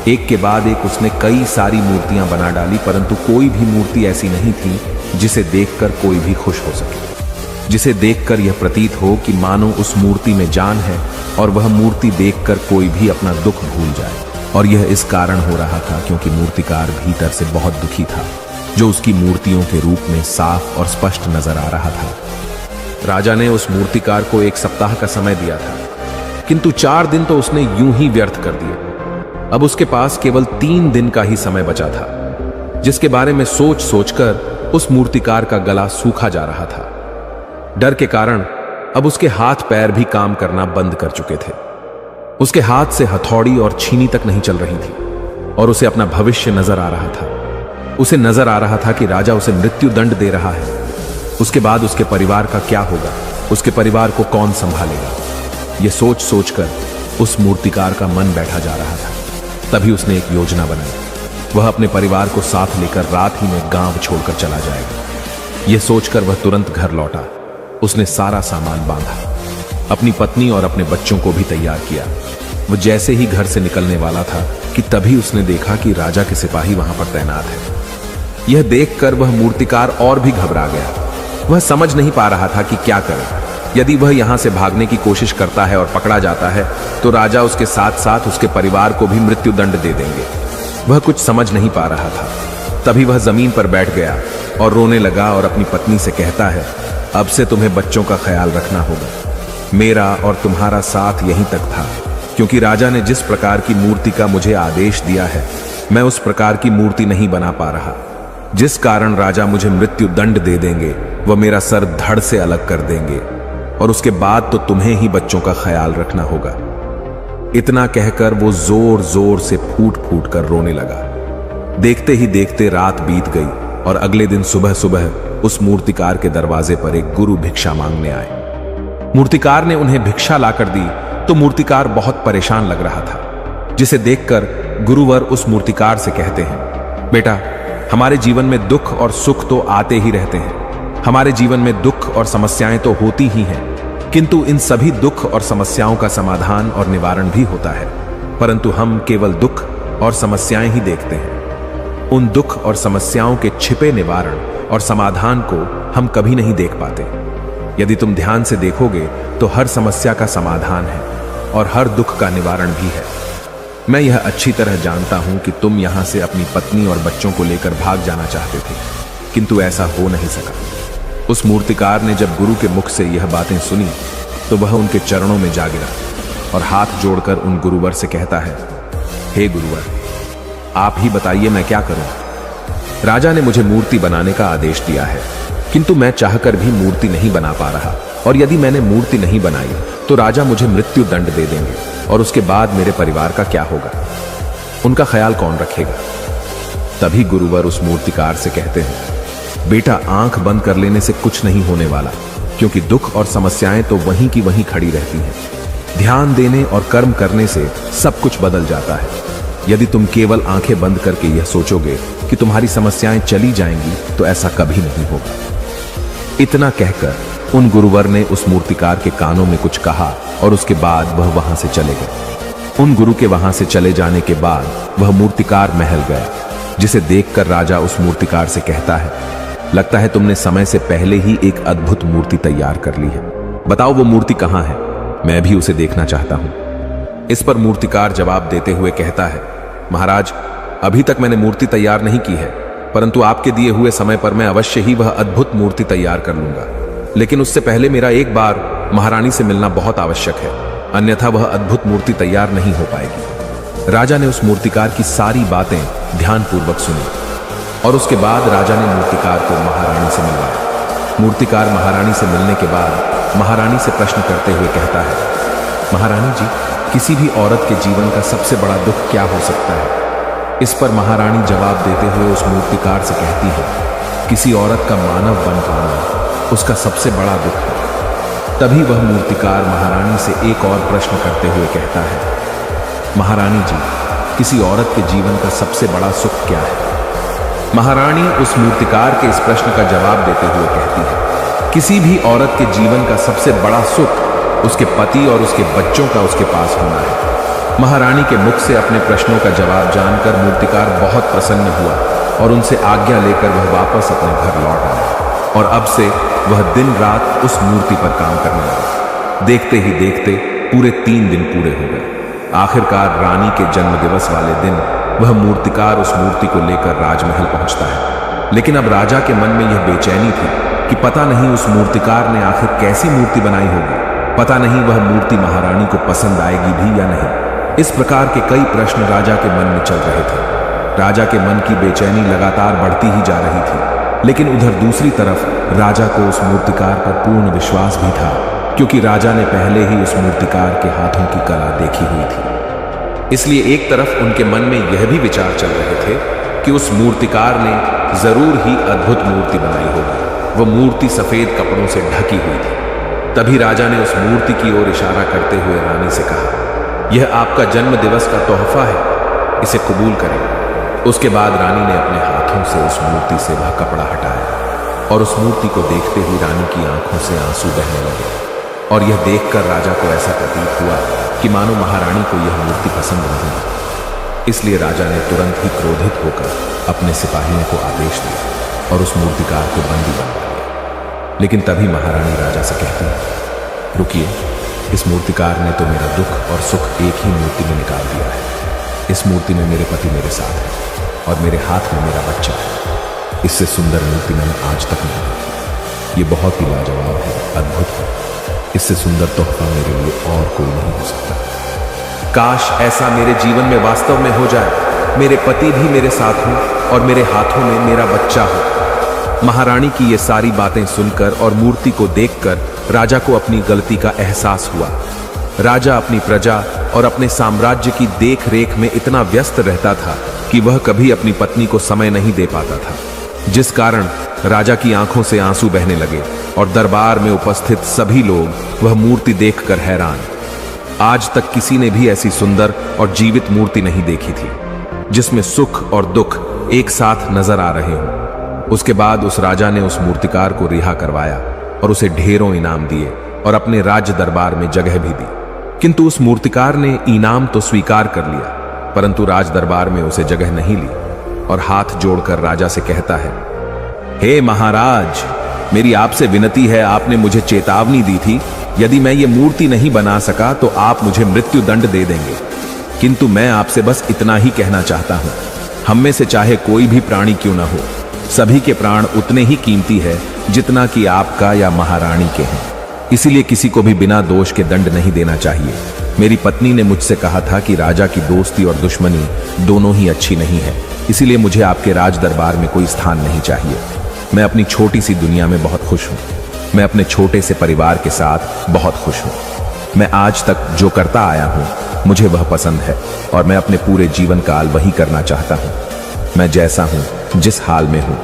D: एक के बाद एक उसने कई सारी मूर्तियां बना डाली, परंतु कोई भी मूर्ति ऐसी नहीं थी जिसे देखकर कोई भी खुश हो सके, जिसे देखकर यह प्रतीत हो कि मानो उस मूर्ति में जान है और वह मूर्ति देखकर कोई भी अपना दुख भूल जाए। और यह इस कारण हो रहा था क्योंकि मूर्तिकार भीतर से बहुत दुखी था, जो उसकी मूर्तियों के रूप में साफ और स्पष्ट नजर आ रहा था। राजा ने उस मूर्तिकार को 1 सप्ताह का समय दिया था, किंतु 4 दिन तो उसने यूं ही व्यर्थ कर दिए। अब उसके पास केवल 3 दिन का ही समय बचा था, जिसके बारे में सोच सोचकर उस मूर्तिकार का गला सूखा जा रहा था। डर के कारण अब उसके हाथ पैर भी काम करना बंद कर चुके थे। उसके हाथ से हथौड़ी और छीनी तक नहीं चल रही थी और उसे अपना भविष्य नजर आ रहा था। उसे नजर आ रहा था कि राजा उसे मृत्यु दंड दे रहा है। उसके बाद उसके परिवार का क्या होगा, उसके परिवार को कौन संभालेगा। यह सोच सोचकर उस मूर्तिकार का मन बैठा जा रहा था। तभी उसने एक योजना बनाई। वह अपने परिवार को साथ लेकर रात ही में गांव छोड़कर चला जाएगा। यह सोचकर वह तुरंत घर लौटा। उसने सारा सामान बांधा, अपनी पत्नी और अपने बच्चों को भी तैयार किया। वह जैसे ही घर से निकलने वाला था कि तभी उसने देखा कि राजा के सिपाही वहां पर तैनात है। यह देखकर वह मूर्तिकार और भी घबरा गया। वह समझ नहीं पा रहा था कि क्या करे। यदि वह यहां से भागने की कोशिश करता है और पकड़ा जाता है तो राजा उसके साथ साथ उसके परिवार को भी मृत्यु दंड दे देंगे। वह कुछ समझ नहीं पा रहा था। तभी वह जमीन पर बैठ गया और रोने लगा और अपनी पत्नी से कहता है, अब से तुम्हें बच्चों का ख्याल रखना होगा। मेरा और तुम्हारा साथ यहीं तक था, क्योंकि राजा ने जिस प्रकार की मूर्ति का मुझे आदेश दिया है, मैं उस प्रकार की मूर्ति नहीं बना पा रहा। जिस कारण राजा मुझे मृत्यु दंड दे देंगे, वह मेरा सर धड़ से अलग कर देंगे और उसके बाद तो तुम्हें ही बच्चों का ख्याल रखना होगा। इतना कहकर वो जोर जोर से फूट फूट कर रोने लगा। देखते ही देखते रात बीत गई और अगले दिन सुबह सुबह उस मूर्तिकार के दरवाजे पर एक गुरु भिक्षा मांगने आए। मूर्तिकार ने उन्हें भिक्षा लाकर दी तो मूर्तिकार बहुत परेशान लग रहा था, जिसे देखकर गुरुवर उस मूर्तिकार से कहते हैं, बेटा, हमारे जीवन में दुख और सुख तो आते ही रहते हैं। हमारे जीवन में दुख और समस्याएं तो होती ही हैं, किंतु इन सभी दुख और समस्याओं का समाधान और निवारण भी होता है, परंतु हम केवल दुख और समस्याएं ही देखते हैं। उन दुख और समस्याओं के छिपे निवारण और समाधान को हम कभी नहीं देख पाते। यदि तुम ध्यान से देखोगे तो हर समस्या का समाधान है और हर दुख का निवारण भी है। मैं यह अच्छी तरह जानता हूं कि तुम यहां से अपनी पत्नी और बच्चों को लेकर भाग जाना चाहते थे, किंतु ऐसा हो नहीं सका। उस मूर्तिकार ने जब गुरु के मुख से यह बातें सुनी तो वह उनके चरणों में जा गिरा और हाथ जोड़कर उन गुरुवर से कहता है, हे गुरुवर, आप ही बताइए मैं क्या करूं। राजा ने मुझे मूर्ति बनाने का आदेश दिया है, किंतु मैं चाहकर भी मूर्ति नहीं बना पा रहा, और यदि मैंने मूर्ति नहीं बनाई तो राजा मुझे मृत्यु दंड दे देंगे और उसके बाद मेरे परिवार का क्या होगा, उनका ख्याल कौन रखेगा। तभी गुरुवर उस मूर्तिकार से कहते हैं, बेटा, आंख बंद कर लेने से कुछ नहीं होने वाला, क्योंकि दुख और समस्याएं तो वहीं की वहीं खड़ी रहती हैं। ध्यान देने और कर्म करने से सब कुछ बदल जाता है। यदि तुम केवल आंखें बंद करके यह सोचोगे कि तुम्हारी समस्याएं चली जाएंगी तो ऐसा कभी नहीं होगा। इतना कहकर उन गुरुवर ने उस मूर्तिकार के कानों में कुछ कहा और उसके बाद वह वहां से चले गए। उन गुरु के वहां से चले जाने के बाद वह मूर्तिकार महल गया, जिसे देखकर राजा उस मूर्तिकार से कहता है, लगता है तुमने समय से पहले ही एक अद्भुत मूर्ति तैयार कर ली है। बताओ वो मूर्ति कहां है, मैं भी उसे देखना चाहता हूं। इस पर मूर्तिकार जवाब देते हुए कहता है, महाराज, अभी तक मैंने मूर्ति तैयार नहीं की है, परंतु आपके दिए हुए समय पर मैं अवश्य ही वह अद्भुत मूर्ति तैयार कर लूंगा। लेकिन उससे पहले मेरा एक बार महारानी से मिलना बहुत आवश्यक है, अन्यथा वह अद्भुत मूर्ति तैयार नहीं हो पाएगी। राजा ने उस मूर्तिकार की सारी बातें ध्यानपूर्वक सुनी और उसके बाद राजा ने मूर्तिकार को महारानी से मिलवाया। मूर्तिकार महारानी से मिलने के बाद महारानी से प्रश्न करते हुए कहता है, महारानी जी, किसी भी औरत के जीवन का सबसे बड़ा दुख क्या हो सकता है। इस पर महारानी जवाब देते हुए उस मूर्तिकार से कहती है, किसी औरत का मानव बन पाना उसका सबसे बड़ा दुख है। तभी वह मूर्तिकार महारानी से एक और प्रश्न करते हुए कहता है, महारानी जी, किसी औरत के जीवन का सबसे बड़ा सुख क्या है। महारानी उस मूर्तिकार के इस प्रश्न का जवाब देते हुए कहती है, किसी भी औरत के जीवन का सबसे बड़ा सुख उसके पति और उसके बच्चों का उसके पास होना है। महारानी के मुख से अपने प्रश्नों का जवाब जानकर मूर्तिकार बहुत प्रसन्न हुआ और उनसे आज्ञा लेकर वह वापस अपने घर लौट आया और अब से वह दिन रात उस मूर्ति पर काम करने लगा। देखते ही देखते पूरे 3 दिन पूरे हो गए। आखिरकार रानी के जन्मदिवस वाले दिन वह मूर्तिकार उस मूर्ति को लेकर राजमहल पहुंचता है। लेकिन अब राजा के मन में यह बेचैनी थी कि पता नहीं उस मूर्तिकार ने आखिर कैसी मूर्ति बनाई होगी, पता नहीं वह मूर्ति महारानी को पसंद आएगी भी या नहीं। इस प्रकार के कई प्रश्न राजा के मन में चल रहे थे। राजा के मन की बेचैनी लगातार बढ़ती ही जा रही थी, लेकिन उधर दूसरी तरफ राजा को उस मूर्तिकार पर पूर्ण विश्वास भी था, क्योंकि राजा ने पहले ही उस मूर्तिकार के हाथों की कला देखी हुई थी। इसलिए एक तरफ उनके मन में यह भी विचार चल रहे थे कि उस मूर्तिकार ने जरूर ही अद्भुत मूर्ति बनाई होगी। वह मूर्ति सफेद कपड़ों से ढकी हुई थी। तभी राजा ने उस मूर्ति की ओर इशारा करते हुए रानी से कहा, यह आपका जन्म दिवस का तोहफा है, इसे कबूल करें। उसके बाद रानी ने अपने हाथों से उस मूर्ति से वह कपड़ा हटाया और उस मूर्ति को देखते ही रानी की आंखों से आंसू बहने लगे और यह देखकर राजा को ऐसा प्रतीत हुआ कि मानो महारानी को यह मूर्ति पसंद नहीं है। इसलिए राजा ने तुरंत ही क्रोधित होकर अपने सिपाहियों को आदेश दिया और उस मूर्तिकार को बंदी बनवा लिया। लेकिन तभी महारानी राजा से कहती है, रुकिए, इस मूर्तिकार ने तो मेरा दुख और सुख एक ही मूर्ति में निकाल दिया है। इस मूर्ति में मेरे पति मेरे साथ है और मेरे हाथ में मेरा बच्चा है। इससे सुंदर मूर्ति मैंने आज तक नहीं देखी। ये बहुत ही लाजवाब है, अद्भुत है। इससे सुंदर तोहफा मेरे लिए और कोई नहीं हो सकता। काश ऐसा मेरे जीवन में वास्तव में हो जाए, मेरे पति भी मेरे साथ हों और मेरे हाथों में मेरा बच्चा हो। महारानी की ये सारी बातें सुनकर और मूर्ति को देखकर राजा को अपनी गलती का एहसास हुआ। राजा अपनी प्रजा और अपने साम्राज्य की देख रेख में इतना व्यस्त रहता था कि वह कभी अपनी पत्नी को समय नहीं दे पाता था, जिस कारण राजा की आंखों से आंसू बहने लगे और दरबार में उपस्थित सभी लोग वह मूर्ति देखकर हैरान। आज तक किसी ने भी ऐसी सुंदर और जीवित मूर्ति नहीं देखी थी, जिसमें सुख और दुख एक साथ नजर आ रहे हों। उसके बाद उस राजा ने उस मूर्तिकार को रिहा करवाया और उसे ढेरों इनाम दिए और अपने राज्य दरबार में जगह भी दी। किंतु उस मूर्तिकार ने इनाम तो स्वीकार कर लिया, परंतु राज दरबार में उसे जगह नहीं ली और हाथ जोड़कर राजा से कहता है, हे महाराज, मेरी आपसे विनती है, आपने मुझे चेतावनी दी थी, यदि मैं ये मूर्ति नहीं बना सका तो आप मुझे मृत्यु दंड दे देंगे। किंतु मैं आपसे बस इतना ही कहना चाहता हूं, हम में से चाहे कोई भी प्राणी क्यों ना हो, सभी के प्राण उतने ही कीमती है जितना कि आपका या महारानी के हैं। इसीलिए किसी को भी बिना दोष के दंड नहीं देना चाहिए। मेरी पत्नी ने मुझसे कहा था कि राजा की दोस्ती और दुश्मनी दोनों ही अच्छी नहीं है, इसीलिए मुझे आपके राज दरबार में कोई स्थान नहीं चाहिए। मैं अपनी छोटी सी दुनिया में बहुत खुश हूँ। मैं अपने छोटे से परिवार के साथ बहुत खुश हूँ। मैं आज तक जो करता आया हूँ मुझे वह पसंद है और मैं अपने पूरे जीवन काल वही करना चाहता हूँ। मैं जैसा हूँ, जिस हाल में हूँ,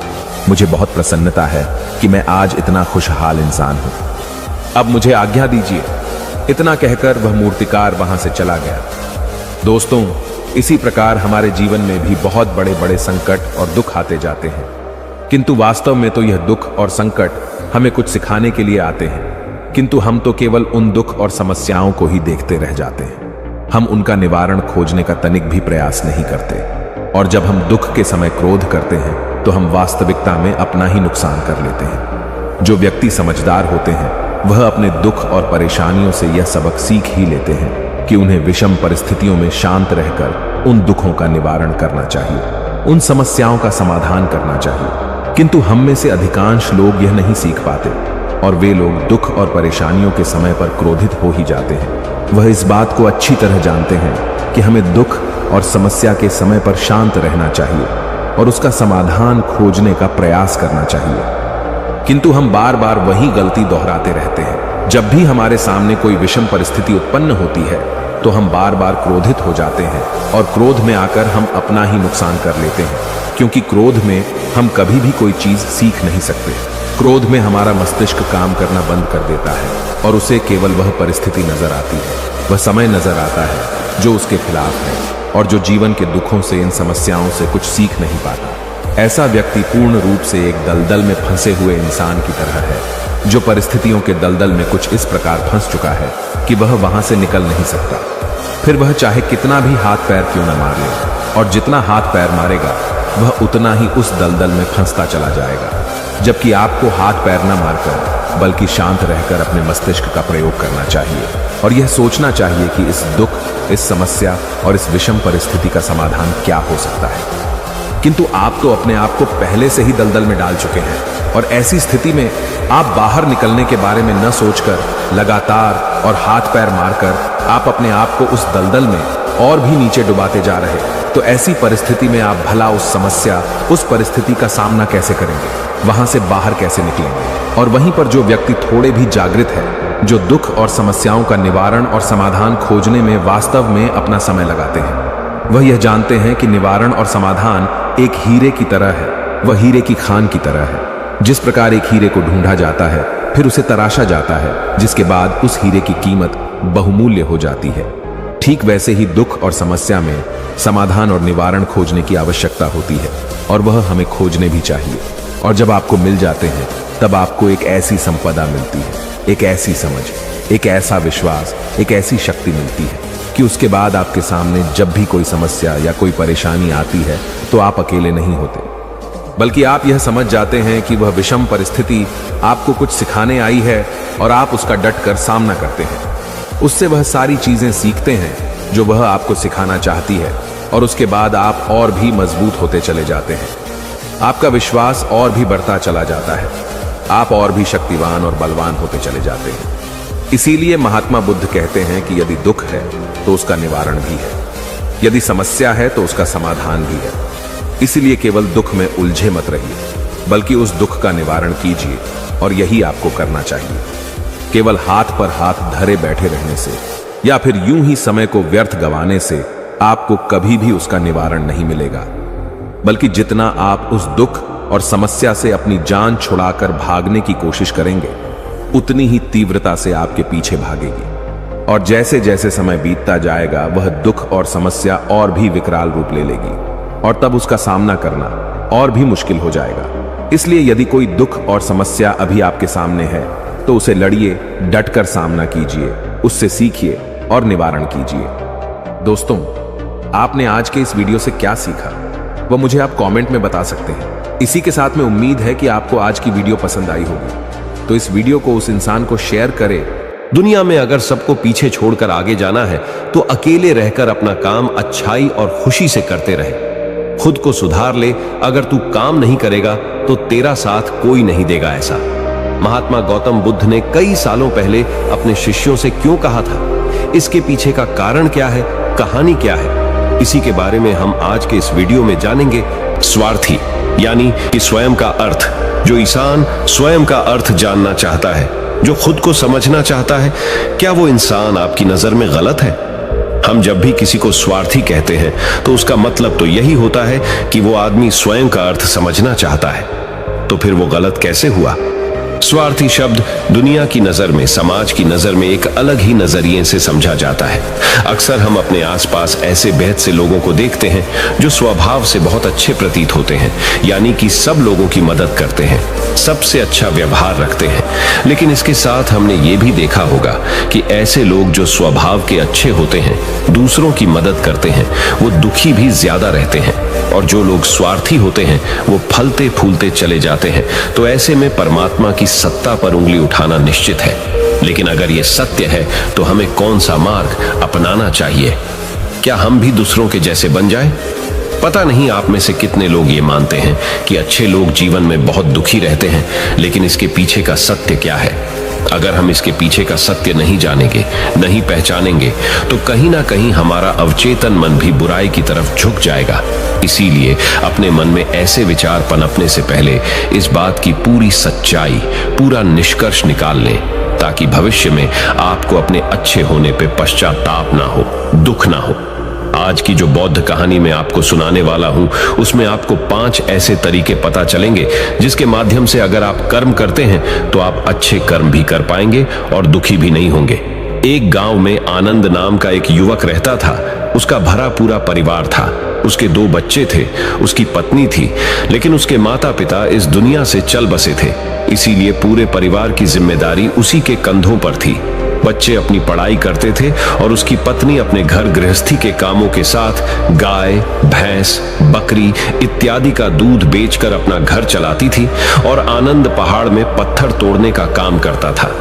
D: मुझे बहुत प्रसन्नता है कि मैं आज इतना खुशहाल इंसान हूँ। अब मुझे आज्ञा दीजिए। इतना कहकर वह मूर्तिकार वहां से चला गया। दोस्तों, इसी प्रकार हमारे जीवन में भी बहुत बड़े बड़े संकट और दुख आते जाते हैं, किंतु वास्तव में तो यह दुख और संकट हमें कुछ सिखाने के लिए आते हैं, किंतु हम तो केवल उन दुख और समस्याओं को ही देखते रह जाते हैं। हम उनका निवारण खोजने का तनिक भी प्रयास नहीं करते और जब हम दुख के समय क्रोध करते हैं तो हम वास्तविकता में अपना ही नुकसान कर लेते हैं। जो व्यक्ति समझदार होते हैं वह अपने दुख और परेशानियों से यह सबक सीख ही लेते हैं कि उन्हें विषम परिस्थितियों में शांत रहकर उन दुखों का निवारण करना चाहिए, उन समस्याओं का समाधान करना चाहिए। किंतु हम में से अधिकांश लोग यह नहीं सीख पाते और वे लोग दुख और परेशानियों के समय पर क्रोधित हो ही जाते हैं। वह इस बात को अच्छी तरह जानते हैं कि हमें दुख और समस्या के समय पर शांत रहना चाहिए और उसका समाधान खोजने का प्रयास करना चाहिए, किंतु हम बार बार वही गलती दोहराते रहते हैं। जब भी हमारे सामने कोई विषम परिस्थिति उत्पन्न होती है तो हम बार बार क्रोधित हो जाते हैं और क्रोध में आकर हम अपना ही नुकसान कर लेते हैं, क्योंकि क्रोध में हम कभी भी कोई चीज सीख नहीं सकते। क्रोध में हमारा मस्तिष्क काम करना बंद कर देता है और उसे केवल वह परिस्थिति नजर आती है, वह समय नजर आता है जो उसके खिलाफ है और जो जीवन के दुखों से, इन समस्याओं से कुछ सीख नहीं पाता। ऐसा व्यक्ति पूर्ण रूप से एक दलदल में फंसे हुए इंसान की तरह है, जो परिस्थितियों के दलदल में कुछ इस प्रकार फंस चुका है कि वह वहां से निकल नहीं सकता। फिर वह चाहे कितना भी हाथ पैर क्यों न मार ले, और जितना हाथ पैर मारेगा वह उतना ही उस दलदल में फंसता चला जाएगा। जबकि आपको हाथ पैर न मारकर बल्कि शांत रहकर अपने मस्तिष्क का प्रयोग करना चाहिए और यह सोचना चाहिए कि इस दुख, इस समस्या और इस विषम परिस्थिति का समाधान क्या हो सकता है। किंतु आप तो अपने आप को पहले से ही दलदल में डाल चुके हैं और ऐसी स्थिति में आप बाहर निकलने के बारे में न सोचकर लगातार और हाथ पैर मारकर आप अपने आप को उस दलदल में और भी नीचे डुबाते जा रहे। तो ऐसी परिस्थिति में आप भला उस समस्या, उस परिस्थिति का सामना कैसे करेंगे, वहां से बाहर कैसे निकलेंगे। और वहीं पर जो व्यक्ति थोड़े भी जागृत है, जो दुख और समस्याओं का निवारण और समाधान खोजने में वास्तव में अपना समय लगाते हैं, वह यह जानते हैं कि निवारण और समाधान एक हीरे की तरह है। वह हीरे की खान की तरह है। जिस प्रकार एक हीरे को ढूंढा जाता है, फिर उसे तराशा जाता है, जिसके बाद उस हीरे की कीमत बहुमूल्य हो जाती है, ठीक वैसे ही दुख और समस्या में समाधान और निवारण खोजने की आवश्यकता होती है और वह हमें खोजने भी चाहिए। और जब आपको मिल जाते हैं, तब आपको एक ऐसी संपदा मिलती है, एक ऐसी समझ, एक ऐसा विश्वास, एक ऐसी शक्ति मिलती है कि उसके बाद आपके सामने जब भी कोई समस्या या कोई परेशानी आती है तो आप अकेले नहीं होते, बल्कि आप यह समझ जाते हैं कि वह विषम परिस्थिति आपको कुछ सिखाने आई है और आप उसका डटकर सामना करते हैं। उससे वह सारी चीजें सीखते हैं जो वह आपको सिखाना चाहती है और उसके बाद आप और भी मजबूत होते चले जाते हैं। आपका विश्वास और भी बढ़ता चला जाता है, आप और भी शक्तिवान और बलवान होते चले जाते हैं। इसीलिए महात्मा बुद्ध कहते हैं कि यदि दुख है तो उसका निवारण भी है, यदि समस्या है तो उसका समाधान भी है। इसलिए केवल दुख में उलझे मत रहिए, बल्कि उस दुख का निवारण कीजिए और यही आपको करना चाहिए। केवल हाथ पर हाथ धरे बैठे रहने से या फिर यूं ही समय को व्यर्थ गंवाने से आपको कभी भी उसका निवारण नहीं मिलेगा, बल्कि जितना आप उस दुख और समस्या से अपनी जान छुड़ाकर भागने की कोशिश करेंगे, उतनी ही तीव्रता से आपके पीछे भागेगी। और जैसे जैसे समय बीतता जाएगा, वह दुख और समस्या और भी विकराल रूप ले लेगी और तब उसका सामना करना और भी मुश्किल हो जाएगा। इसलिए यदि कोई दुख और समस्या अभी आपके सामने है तो उसे लड़िए, डटकर सामना कीजिए, उससे सीखिए और निवारण कीजिए। दोस्तों, आपने आज के इस वीडियो से क्या सीखा वह मुझे आप कमेंट में बता सकते हैं। इसी के साथ में उम्मीद है कि आपको आज की वीडियो पसंद आई होगी, तो इस वीडियो को उस इंसान को शेयर करें।
E: दुनिया में अगर सबको पीछे छोड़कर आगे जाना है तो अकेले रहकर अपना काम अच्छाई और खुशी से करते रहे। खुद को सुधार ले। अगर तू काम नहीं करेगा तो तेरा साथ कोई नहीं देगा। ऐसा महात्मा गौतम बुद्ध ने कई सालों पहले अपने शिष्यों से क्यों कहा था? इसके पीछे का कारण क्या है, कहानी क्या है, इसी के बारे में हम आज के इस वीडियो में जानेंगे। स्वार्थी यानी कि स्वयं का अर्थ। जो इंसान स्वयं का अर्थ जानना चाहता है, जो खुद को समझना चाहता है, क्या वो इंसान आपकी नजर में गलत है? हम जब भी किसी को स्वार्थी कहते हैं तो उसका मतलब तो यही होता है कि वो आदमी स्वयं का अर्थ समझना चाहता है। तो फिर वो गलत कैसे हुआ? स्वार्थी शब्द दुनिया की नजर में, समाज की नजर में एक अलग ही नजरिए से समझा जाता है। अक्सर हम अपने आसपास ऐसे बेहद से लोगों को देखते हैं जो स्वभाव से बहुत अच्छे प्रतीत होते हैं, यानी कि सब लोगों की मदद करते हैं, सबसे अच्छा व्यवहार रखते हैं। लेकिन इसके साथ हमने ये भी देखा होगा कि ऐसे लोग जो स्वभाव के अच्छे होते हैं, दूसरों की मदद करते हैं, वो दुखी भी ज्यादा रहते हैं। और जो लोग स्वार्थी होते हैं वो फलते फूलते चले जाते हैं। तो ऐसे में परमात्मा की सत्ता पर उंगली उठाना निश्चित है। लेकिन अगर ये सत्य है तो हमें कौन सा मार्ग अपनाना चाहिए? क्या हम भी दूसरों के जैसे बन जाएं? पता नहीं आप में से कितने लोग ये मानते हैं कि अच्छे लोग जीवन में बहुत दुखी रहते हैं, लेकिन इसके पीछे का सत्य क्या है? अगर हम इसके पीछे का सत्य नहीं जानेंगे, नहीं पहचानेंगे, तो कहीं ना कहीं हमारा अवचेतन मन भी बुराई की तरफ झुक जाएगा। इसीलिए अपने मन में ऐसे विचार पनपने से पहले इस बात की पूरी सच्चाई, पूरा निष्कर्ष निकाल लें, ताकि भविष्य में आपको अपने अच्छे होने पे पश्चाताप ना हो, दुख ना हो। आज की जो बौद्ध कहानी मैं आपको सुनाने वाला हूं, उसमें आपको 5 ऐसे तरीके पता चलेंगे जिसके माध्यम से अगर आप कर्म करते हैं तो आप अच्छे कर्म भी कर पाएंगे और दुखी भी नहीं होंगे। एक गांव में आनंद नाम का एक युवक रहता था। उसका भरा पूरा परिवार था। उसके 2 बच्चे थे, उसकी पत्नी थी, लेकिन उसके माता पिता इस दुनिया से चल बसे थे। इसीलिए पूरे परिवार की जिम्मेदारी उसी के कंधों पर थी। बच्चे अपनी पढ़ाई करते थे और उसकी पत्नी अपने घर गृहस्थी के कामों के साथ गाय, भैंस, बकरी इत्यादि का दूध बेचकर अपना घर चलाती थी और आनंद पहाड़ में पत्थर तोड़ने का काम करता था।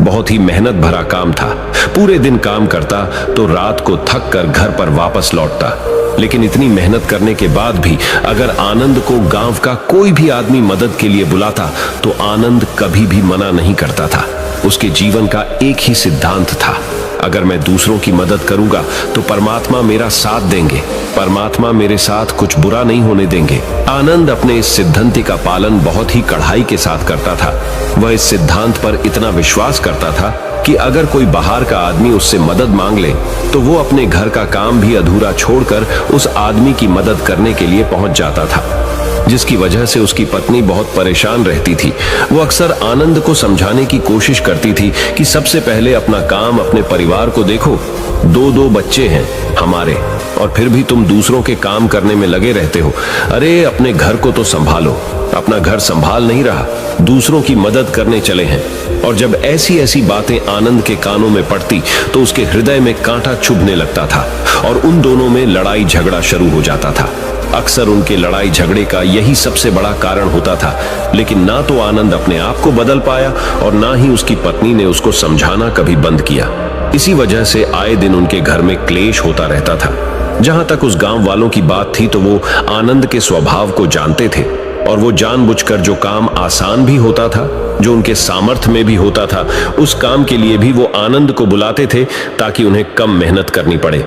E: बहुत ही मेहनत भरा काम था। पूरे दिन काम करता तो रात को थक कर घर पर वापस लौटता। लेकिन इतनी मेहनत करने के बाद भी अगर आनंद को गांव का कोई भी आदमी मदद के लिए बुलाता तो आनंद कभी भी मना नहीं करता था। उसके जीवन का एक ही सिद्धांत था, अगर मैं दूसरों की मदद करूंगा तो परमात्मा मेरा साथ देंगे, परमात्मा मेरे साथ कुछ बुरा नहीं होने देंगे। आनंद अपने इस सिद्धांत का पालन बहुत ही कड़ाई के साथ करता था। वह इस सिद्धांत पर इतना विश्वास करता था कि अगर कोई बाहर का आदमी उससे मदद मांग ले तो वो अपने घर का काम भी अधूरा छोड़कर उस आदमी की मदद करने के लिए पहुंच जाता था, जिसकी वजह से उसकी पत्नी बहुत परेशान रहती थी। वो अक्सर आनंद को समझाने की कोशिश करती थी कि सबसे पहले अपना काम, अपने परिवार को देखो। 2 बच्चे हैं हमारे और फिर भी तुम दूसरों के काम करने में लगे रहते हो। अरे अपने घर को तो संभालो। अपना घर संभाल नहीं रहा, दूसरों की मदद करने चले हैं। और जब ऐसी ऐसी बातें आनंद के कानों में पड़ती तो उसके हृदय में कांटा चुभने लगता था और उन दोनों में लड़ाई झगड़ा शुरू हो जाता था। अक्सर उनके लड़ाई झगड़े का यही सबसे बड़ा कारण होता था। लेकिन ना तो आनंद अपने आप को बदल पाया और ना ही उसकी पत्नी ने उसको समझाना कभी बंद किया। इसी वजह से आए दिन उनके घर में क्लेश होता रहता था। जहां तक उस गांव वालों की बात थी तो वो आनंद के स्वभाव को जानते थे और वो जानबूझकर जो काम आसान भी होता था, जो उनके सामर्थ्य में भी होता था, उस काम के लिए भी वो आनंद को बुलाते थे ताकि उन्हें कम मेहनत करनी पड़े।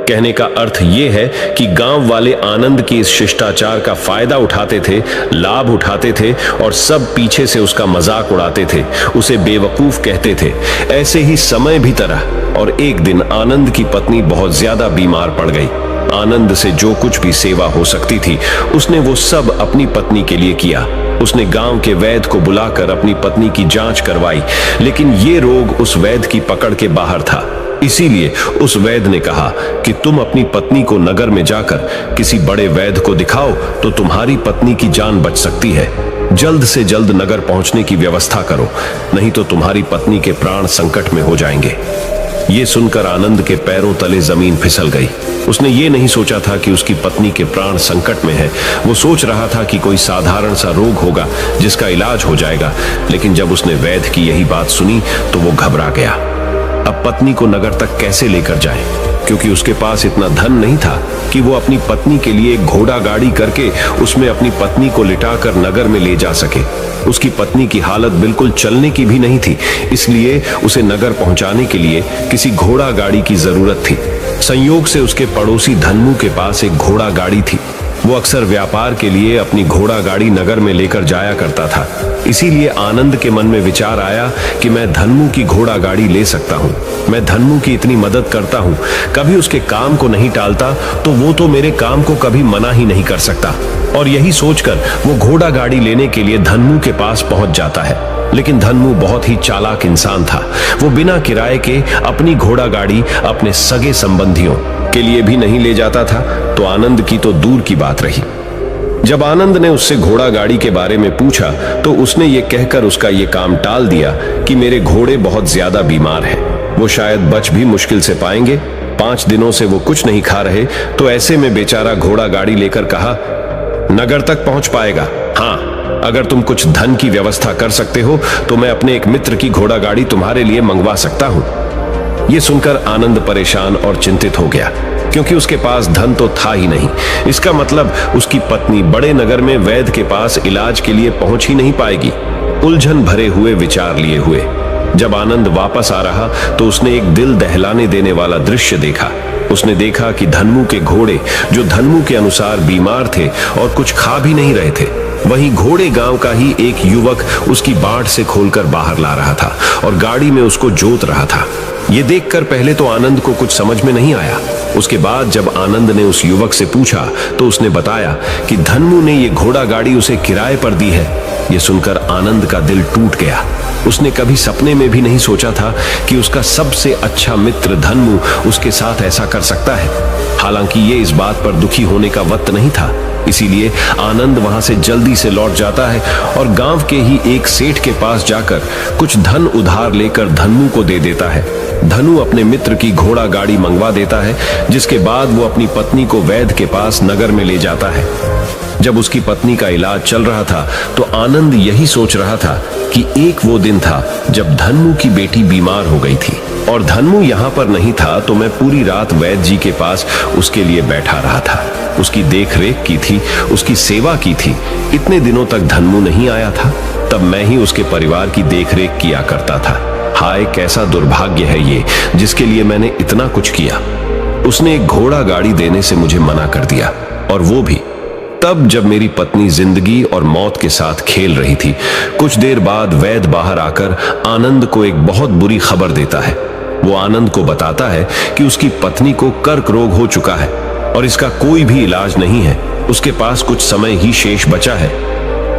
E: कहने का अर्थ ये है कि गांव वाले आनंद की इस शिष्टाचार का फायदा उठाते थे, लाभ उठाते थे और सब पीछे से उसका मजाक उड़ाते थे, उसे बेवकूफ कहते थे। ऐसे ही समय भी तरह और एक दिन आनंद की पत्नी बहुत ज्यादा बीमार पड़ गई। आनंद से जो कुछ भी सेवा हो सकती थी उसने वो सब अपनी पत्नी के लिए किया। उसने गांव के वैद्य को बुलाकर अपनी पत्नी की जांच करवाई, लेकिन ये रोग उस वैद्य की पकड़ के बाहर था। इसीलिए उस वैद्य ने कहा कि तुम अपनी पत्नी को नगर में जाकर किसी बड़े वैद्य को दिखाओ तो तुम्हारी पत्नी की जान बच सकती है। जल्द से जल्द नगर पहुंचने की व्यवस्था करो, नहीं तो तुम्हारी पत्नी के प्राण संकट में हो जाएंगे। ये सुनकर आनंद के पैरों तले जमीन फिसल गई। उसने ये नहीं सोचा था कि उसकी पत्नी के प्राण संकट में है। वो सोच रहा था कि कोई साधारण सा रोग होगा जिसका इलाज हो जाएगा। लेकिन जब उसने वैद्य की यही बात सुनी तो वो घबरा गया। अब पत्नी को नगर तक कैसे लेकर जाए, क्योंकि उसके पास इतना धन नहीं था कि वो अपनी पत्नी के लिए एक घोड़ा गाड़ी करके उसमें अपनी पत्नी को लिटाकर नगर में ले जा सके। उसकी पत्नी की हालत बिल्कुल चलने की भी नहीं थी, इसलिए उसे नगर पहुंचाने के लिए किसी घोड़ा गाड़ी की जरूरत थी। संयोग से उसके पड़ोसी धन्मू के पास एक घोड़ा गाड़ी थी। वो अक्सर व्यापार के लिए अपनी घोड़ा गाड़ी नगर में लेकर जाया करता था। इसीलिए आनंद के मन में विचार आया कि मैं धन्मू की घोड़ा गाड़ी ले सकता हूँ। मैं धन्मू की इतनी मदद करता हूँ, कभी उसके काम को नहीं टालता, तो वो तो मेरे काम को कभी मना ही नहीं कर सकता। और यही सोचकर वो घोड़ा गाड़ी लेने के लिए धन्मू के पास पहुंच जाता है। लेकिन धन्मू बहुत ही चालाक इंसान था। वो बिना किराए के अपनी घोड़ा गाड़ी अपने सगे संबंधियों के लिए भी नहीं ले जाता था, तो आनंद की तो दूर की बात रही। जब आनंद ने उससे घोड़ा गाड़ी के बारे में पूछा तो उसने ये कहकर उसका ये काम टाल दिया कि मेरे घोड़े बहुत ज्यादा बीमार हैं, वो शायद बच भी मुश्किल से पाएंगे। 5 दिनों से वो कुछ नहीं खा रहे। तो ऐसे में बेचारा घोड़ा गाड़ी लेकर कहा, नगर तक पहुंच पाएगा। हाँ, अगर तुम कुछ धन की व्यवस्था कर सकते हो तो मैं अपने एक मित्र की घोड़ा गाड़ी तुम्हारे लिए मंगवा सकता हूं। यह सुनकर आनंद परेशान और चिंतित हो गया, क्योंकि उसके पास धन तो था ही नहीं। इसका मतलब उसकी पत्नी बड़े नगर में वैद्य के पास इलाज के लिए पहुंच ही नहीं पाएगी। उलझन भरे हुए विचार लिए हुए जब आनंद वापस आ रहा तो उसने एक दिल दहलाने देने वाला दृश्य देखा। उसने देखा कि धन्मू के घोड़े, जो धन्मू के अनुसार बीमार थे और कुछ खा भी नहीं रहे थे, वहीं घोड़े गांव का ही एक युवक उसकी बाट से खोलकर बाहर ला रहा था और गाड़ी में उसको जोत रहा था। ये देखकर पहले तो आनंद को कुछ समझ में नहीं आया। उसके बाद जब आनंद ने उस युवक से पूछा तो उसने बताया कि धन्मू ने ये घोड़ा गाड़ी उसे किराए पर दी है। ये सुनकर आनंद का दिल टूट गया। उसने कभी सपने में भी नहीं सोचा था कि उसका सबसे अच्छा मित्र धन्मू उसके साथ ऐसा कर सकता है। हालांकि ये इस बात पर दुखी होने का वक्त नहीं था। इसीलिए आनंद वहां से जल्दी से लौट जाता है और गांव के ही एक सेठ के पास जाकर कुछ धन उधार लेकर धन्नू को दे देता है। धनु अपने मित्र की घोड़ा गाड़ी मंगवा देता है, जिसके बाद वो अपनी पत्नी को वैद्य के पास नगर में ले जाता है। जब उसकी पत्नी का इलाज चल रहा था तो आनंद यही सोच रहा था कि एक वो दिन था जब धन्नू की बेटी बीमार हो गई थी और धन्नू यहाँ पर नहीं था, तो मैं पूरी रात वैद्य जी के पास उसके लिए बैठा रहा था, उसकी देख रेख की थी, उसकी सेवा की थी। इतने दिनों तक धन्नू नहीं आया था, तब मैं ही उसके परिवार की देख रेख किया करता था। हाय कैसा दुर्भाग्य है ये, जिसके लिए मैंने इतना कुछ किया। उसने एक घोड़ा गाड़ी देने से मुझे मना कर दिया, और वो भी तब जब मेरी पत्नी जिंदगी और मौत के साथ खेल रही थी। कुछ देर बाद वैद्य बाहर आकर आनंद को एक बहुत बुरी खबर देता है। वो आनंद को बताता है कि उसकी पत्नी को कर्क रोग हो चुका है और इसका कोई भी इलाज नहीं है, उसके पास कुछ समय ही शेष बचा है।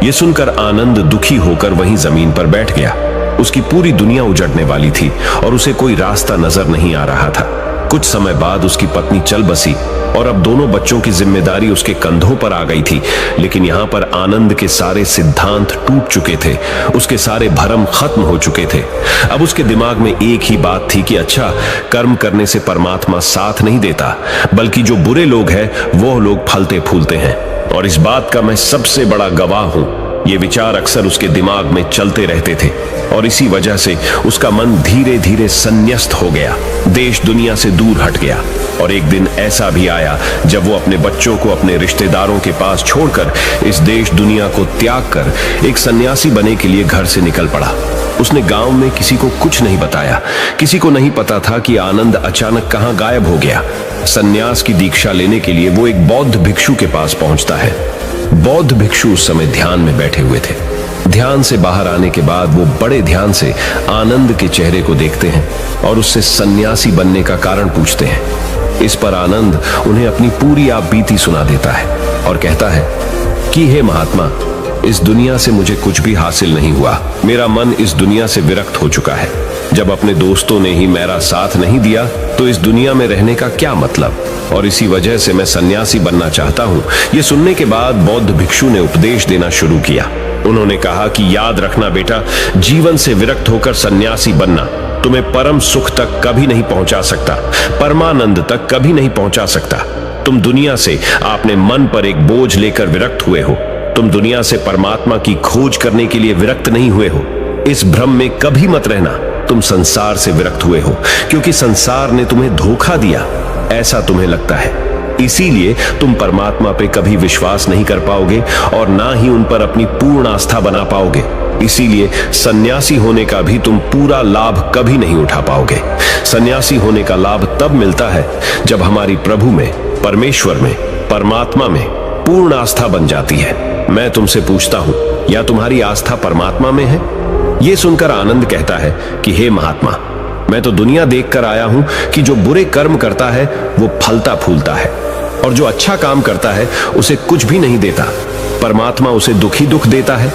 E: ये सुनकर आनंद दुखी होकर वहीं जमीन पर बैठ गया। उसकी पूरी दुनिया उजड़ने वाली थी और उसे कोई रास्ता नजर नहीं आ रहा था। कुछ समय बाद उसकी पत्नी चल बसी और अब दोनों बच्चों की जिम्मेदारी उसके कंधों पर आ गई थी। लेकिन यहाँ पर आनंद के सारे सिद्धांत टूट चुके थे, उसके सारे भरम खत्म हो चुके थे। अब उसके दिमाग में एक ही बात थी कि अच्छा, कर्म करने से परमात्मा साथ नहीं देता, बल्कि जो बुरे लोग हैं वो लोग फलते फूलते हैं, और इस बात का मैं सबसे बड़ा गवाह हूं। ये विचार अक्सर उसके दिमाग में चलते रहते थे और इसी वजह से उसका मन धीरे धीरे संन्यस्त हो गया, देश दुनिया से दूर हट गया। और एक दिन ऐसा भी आया जब वो अपने बच्चों को अपने रिश्तेदारों के पास छोड़कर इस देश दुनिया को त्याग कर एक सन्यासी बने के लिए घर से निकल पड़ा। उसने गांव में किसी को कुछ नहीं बताया, किसी को नहीं पता था कि आनंद अचानक कहां गायब हो गया। सन्यास की दीक्षा लेने के लिए वो एक बौद्ध भिक्षु के पास पहुंचता है। बौद्ध भिक्षु उस समय ध्यान में बैठे हुए थे। ध्यान से बाहर आने के बाद वो बड़े ध्यान से आनंद के चेहरे को देखते हैं और उससे सन्यासी बनने का कारण पूछते हैं। इस पर आनंद उन्हें अपनी पूरी आप बीती सुना देता है और कहता है कि हे महात्मा, इस दुनिया से मुझे कुछ भी हासिल नहीं हुआ। मेरा मन इस दुनिया से विरक्त हो चुका है। जब अपने दोस्तों ने ही मेरा साथ नहीं दिया तो इस दुनिया में रहने का क्या मतलब, और इसी वजह से मैं सन्यासी बनना चाहता हूँ। ये सुनने के बाद बौद्ध भिक्षु ने उपदेश देना शुरू किया। उन्होंने कहा कि याद रखना बेटा, जीवन से विरक्त होकर सन्यासी बनना तुम्हें परम सुख तक कभी नहीं पहुंचा सकता, परमानंद तक कभी नहीं पहुंचा सकता। तुम दुनिया से अपने मन पर एक बोझ लेकर विरक्त हुए हो। तुम दुनिया से परमात्मा की खोज करने के लिए विरक्त नहीं हुए हो। इस भ्रम में कभी मत रहना। तुम संसार से विरक्त हुए हो क्योंकि संसार ने तुम्हें धोखा दिया, ऐसा तुम्हें लगता है। इसीलिए तुम परमात्मा पे कभी विश्वास नहीं कर पाओगे और ना ही उन पर अपनी पूर्ण आस्था बना पाओगे। इसीलिए सन्यासी होने का भी तुम पूरा लाभ कभी नहीं उठा पाओगे। सन्यासी होने का लाभ तब मिलता है जब हमारी प्रभु में, परमेश्वर में, परमात्मा में पूर्ण आस्था बन जाती है। मैं तुमसे पूछता हूं, या तुम्हारी आस्था परमात्मा में है? यह सुनकर आनंद कहता है कि हे महात्मा, मैं तो दुनिया देखकर आया हूं कि जो बुरे कर्म करता है वो फलता फूलता है, और जो अच्छा काम करता है उसे कुछ भी नहीं देता। परमात्मा उसे दुख ही दुख देता है।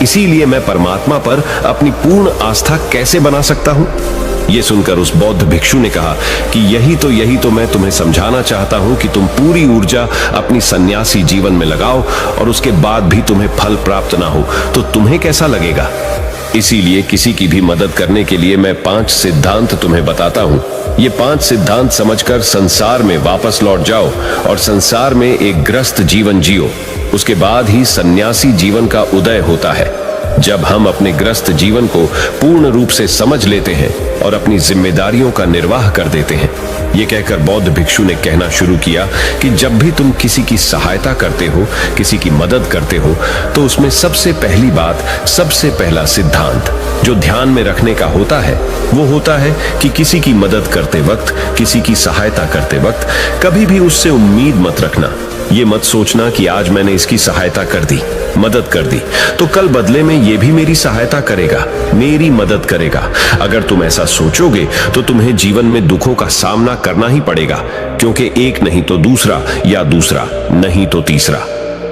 E: इसीलिए मैं परमात्मा पर अपनी पूर्ण आस्था कैसे बना सकता हूं? यह सुनकर उस बौद्ध भिक्षु ने कहा कि यही तो मैं तुम्हें समझाना चाहता हूं कि तुम पूरी ऊर्जा अपनी सन्यासी जीवन में लगाओ और उसके बाद भी तुम्हें फल प्राप्त ना हो तो तुम्हें कैसा लगेगा। इसीलिए किसी की भी मदद करने के लिए मैं 5 सिद्धांत तुम्हें बताता हूं। ये 5 सिद्धांत समझकर संसार में वापस लौट जाओ और संसार में एक ग्रस्त जीवन जियो। उसके बाद ही सन्यासी जीवन का उदय होता है। जब हम अपने ग्रस्त जीवन को पूर्ण रूप से समझ लेते हैं और अपनी जिम्मेदारियों का निर्वाह कर देते हैं। ये कहकर बौद्ध भिक्षु ने कहना शुरू किया कि जब भी तुम किसी की सहायता करते हो, किसी की मदद करते हो, तो उसमें सबसे पहली बात, सबसे पहला सिद्धांत जो ध्यान में रखने का होता है वो होता है कि किसी की मदद करते वक्त, किसी की सहायता करते वक्त कभी भी उससे उम्मीद मत रखना। ये मत सोचना कि आज मैंने इसकी सहायता कर दी, मदद कर दी, तो कल बदले में ये भी मेरी सहायता करेगा, मेरी मदद करेगा। अगर तुम ऐसा सोचोगे तो तुम्हें जीवन में दुखों का सामना करना ही पड़ेगा, क्योंकि एक नहीं तो दूसरा, या दूसरा नहीं तो तीसरा,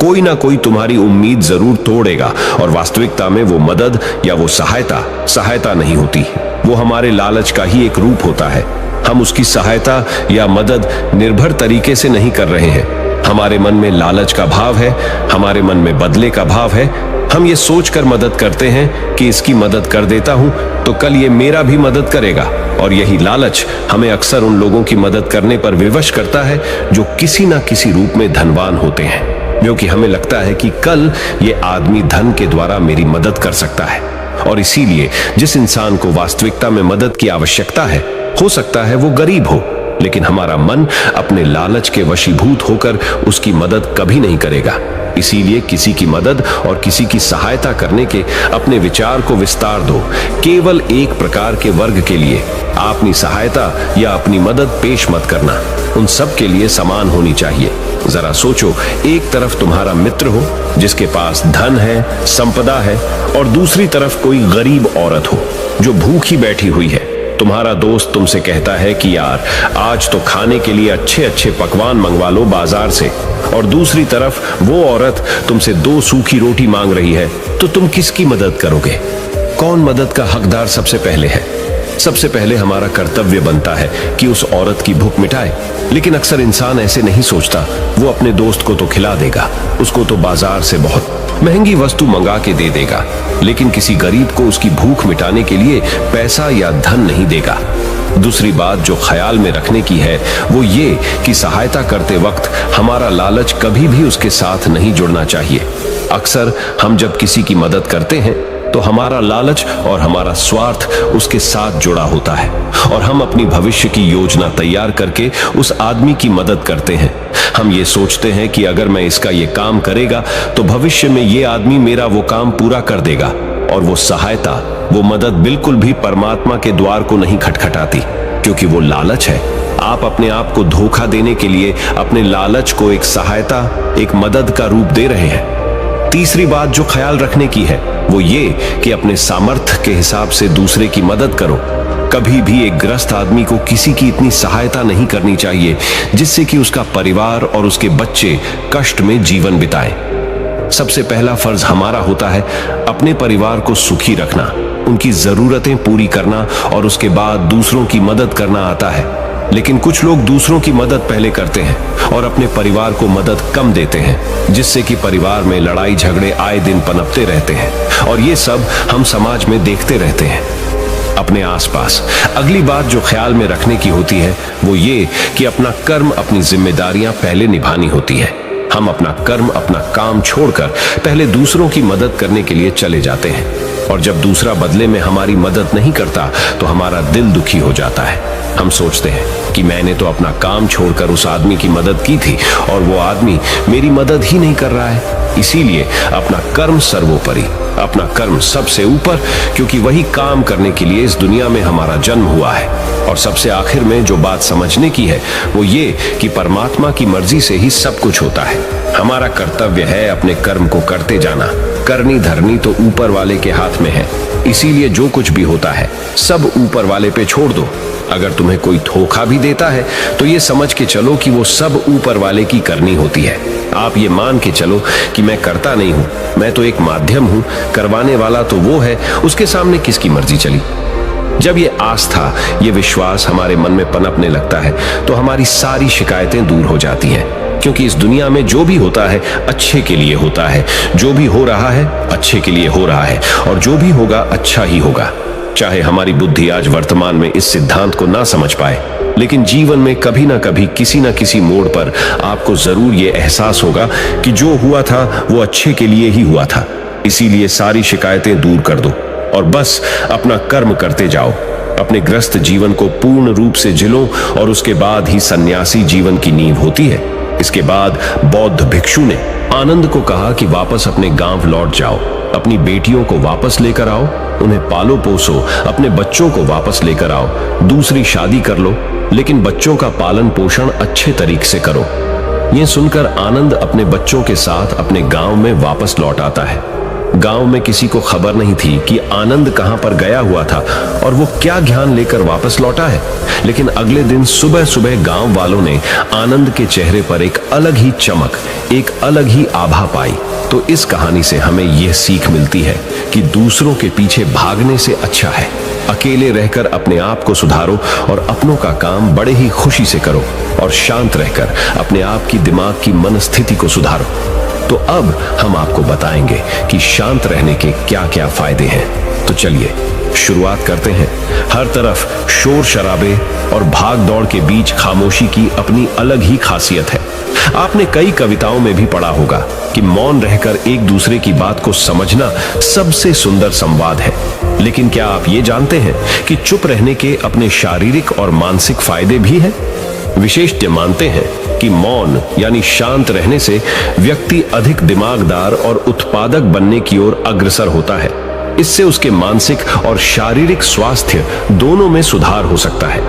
E: कोई ना कोई तुम्हारी उम्मीद जरूर तोड़ेगा। और वास्तविकता में वो मदद या वो सहायता नहीं होती, वो हमारे लालच का ही एक रूप होता है। हम उसकी सहायता या मदद निर्भर तरीके से नहीं कर रहे हैं, हमारे मन में लालच का भाव है, हमारे मन में बदले का भाव है। हम ये सोचकर मदद करते हैं कि इसकी मदद कर देता हूं तो कल ये मेरा भी मदद करेगा, और यही लालच हमें अक्सर उन लोगों की मदद करने पर विवश करता है जो किसी ना किसी रूप में धनवान होते हैं, क्योंकि हमें लगता है कि कल ये आदमी धन के द्वारा मेरी मदद कर सकता है। और इसीलिए जिस इंसान को वास्तविकता में मदद की आवश्यकता है, हो सकता है वो गरीब हो, लेकिन हमारा मन अपने लालच के वशीभूत होकर उसकी मदद कभी नहीं करेगा। इसीलिए किसी की मदद और किसी की सहायता करने के अपने विचार को विस्तार दो। केवल एक प्रकार के वर्ग के लिए अपनी सहायता या अपनी मदद पेश मत करना, उन सब के लिए समान होनी चाहिए। जरा सोचो, एक तरफ तुम्हारा मित्र हो जिसके पास धन है, संपदा है, और दूसरी तरफ कोई गरीब औरत हो जो भूखी बैठी हुई है। तुम्हारा दोस्त तुमसे कहता है कि यार आज तो खाने के लिए अच्छे अच्छे पकवान मंगवा लो बाजार से, और दूसरी तरफ वो औरत तुमसे 2 सूखी रोटी मांग रही है, तो तुम किसकी मदद करोगे? कौन मदद का हकदार सबसे पहले है? सबसे पहले हमारा कर्तव्य बनता है कि उस औरत की भूख मिटाए, लेकिन अक्सर इंसान ऐसे नहीं सोचता। वो अपने दोस्त को तो खिला देगा, उसको तो बाजार से बहुत महंगी वस्तु मंगा के दे देगा, लेकिन किसी गरीब को उसकी भूख मिटाने के लिए पैसा या धन नहीं देगा। दूसरी बात जो ख्याल में रखने की है वो ये कि सहायता करते वक्त हमारा लालच कभी भी उसके साथ नहीं जुड़ना चाहिए। अक्सर हम जब किसी की मदद करते हैं तो हमारा लालच और हमारा स्वार्थ उसके साथ जुड़ा होता है, और हम अपनी भविष्य की योजना तैयार करके उस आदमी की मदद करते हैं। हम ये सोचते हैं कि अगर मैं इसका ये काम करेगा तो भविष्य में ये आदमी मेरा वो काम पूरा कर देगा, और वो सहायता, वो मदद बिल्कुल भी परमात्मा के द्वार को नहीं खटखटाती, क्योंकि वो लालच है। आप अपने आप को धोखा देने के लिए अपने लालच को एक सहायता, एक मदद का रूप दे रहे हैं। तीसरी बात जो ख्याल रखने की है वो ये कि अपने सामर्थ्य के हिसाब से दूसरे की मदद करो। कभी भी एक ग्रस्त आदमी को किसी की इतनी सहायता नहीं करनी चाहिए जिससे कि उसका परिवार और उसके बच्चे कष्ट में जीवन बिताएं। सबसे पहला फर्ज हमारा होता है अपने परिवार को सुखी रखना, उनकी जरूरतें पूरी करना, और उसके बाद दूसरों की मदद करना आता है। लेकिन कुछ लोग दूसरों की मदद पहले करते हैं और अपने परिवार को मदद कम देते हैं, जिससे कि परिवार में लड़ाई झगड़े आए दिन पनपते रहते हैं, और ये सब हम समाज में देखते रहते हैं अपने आसपास। अगली बात जो ख्याल में रखने की होती है वो ये कि अपना कर्म, अपनी जिम्मेदारियां पहले निभानी होती है। हम अपना कर्म, अपना काम छोड़कर पहले दूसरों की मदद करने के लिए चले जाते हैं, और जब दूसरा बदले में हमारी मदद नहीं करता तो हमारा दिल दुखी हो जाता है। हम सोचते हैं कि मैंने तो अपना काम छोड़कर उस आदमी की मदद की थी और वो आदमी मेरी मदद ही नहीं कर रहा है। इसीलिए अपना कर्म सर्वोपरि, अपना कर्म सबसे ऊपर, क्योंकि वही काम करने के लिए इस दुनिया में हमारा जन्म हुआ है। और सबसे आखिर में जो बात समझने की है वो ये कि परमात्मा की मर्जी से ही सब कुछ होता है। हमारा कर्तव्य है अपने कर्म को करते जाना। करनी धरनी तो ऊपर वाले के हाथ में है, इसीलिए जो कुछ भी होता है सब ऊपर वाले पे छोड़ दो। अगर तुम्हें कोई धोखा भी देता है तो ये समझ के चलो कि वो सब ऊपर वाले की करनी होती है। आप ये मान के चलो कि मैं करता नहीं हूं, मैं तो एक माध्यम हूं, करवाने वाला तो वो है, उसके सामने किसकी मर्जी चली। जब ये आस्था, ये विश्वास हमारे मन में पनपने लगता है तो हमारी सारी शिकायतें दूर हो जाती हैं, क्योंकि इस दुनिया में जो भी होता है अच्छे के लिए होता है, जो भी हो रहा है अच्छे के लिए हो रहा है, और जो भी होगा अच्छा ही होगा। चाहे हमारी बुद्धि आज वर्तमान में इस सिद्धांत को ना समझ पाए, लेकिन जीवन में कभी ना कभी किसी ना किसी मोड़ पर आपको जरूर ये एहसास होगा कि जो हुआ था वो अच्छे के लिए ही हुआ था। इसीलिए सारी शिकायतें दूर कर दो और बस अपना कर्म करते जाओ। अपने ग्रस्त जीवन को पूर्ण रूप से जिलो, और उसके बाद ही सन्यासी जीवन की नींव होती है। इसके बाद बौद्ध भिक्षु ने आनंद को कहा कि वापस अपने गांव लौट जाओ, अपनी बेटियों को वापस लेकर आओ, उन्हें पालो पोसो, अपने बच्चों को वापस लेकर आओ, दूसरी शादी कर लो, लेकिन बच्चों का पालन पोषण अच्छे तरीके से करो। यह सुनकर आनंद अपने बच्चों के साथ अपने गांव में वापस लौट आता है। गांव में किसी को खबर नहीं थी कि आनंद कहां पर गया हुआ था और वो क्या ज्ञान लेकर वापस लौटा है, लेकिन अगले दिन सुबह सुबह गांव वालों ने आनंद के चेहरे पर एक अलग ही चमक, एक अलग ही आभा पाई। तो इस कहानी से हमें यह सीख मिलती है कि दूसरों के पीछे भागने से अच्छा है अकेले रहकर अपने आप को सुधारो और अपनों का काम बड़े ही खुशी से करो और शांत रहकर अपने आप की दिमाग की मनस्थिति को सुधारो। तो अब हम आपको बताएंगे कि शांत रहने के क्या क्या फायदे हैं। तो चलिए शुरुआत करते हैं। हर तरफ शोर शराबे और भाग दौड़ के बीच खामोशी की अपनी अलग ही खासियत है। आपने कई कविताओं में भी पढ़ा होगा कि मौन रहकर एक दूसरे की बात को समझना सबसे सुंदर संवाद है। लेकिन क्या आप ये जानते हैं कि चुप रहने के अपने शारीरिक और मानसिक फायदे भी हैं? विशेषज्ञ मानते हैं कि मौन यानी शांत रहने से व्यक्ति अधिक दिमागदार और उत्पादक बनने की ओर अग्रसर होता है। इससे उसके मानसिक और शारीरिक स्वास्थ्य दोनों में सुधार हो सकता है।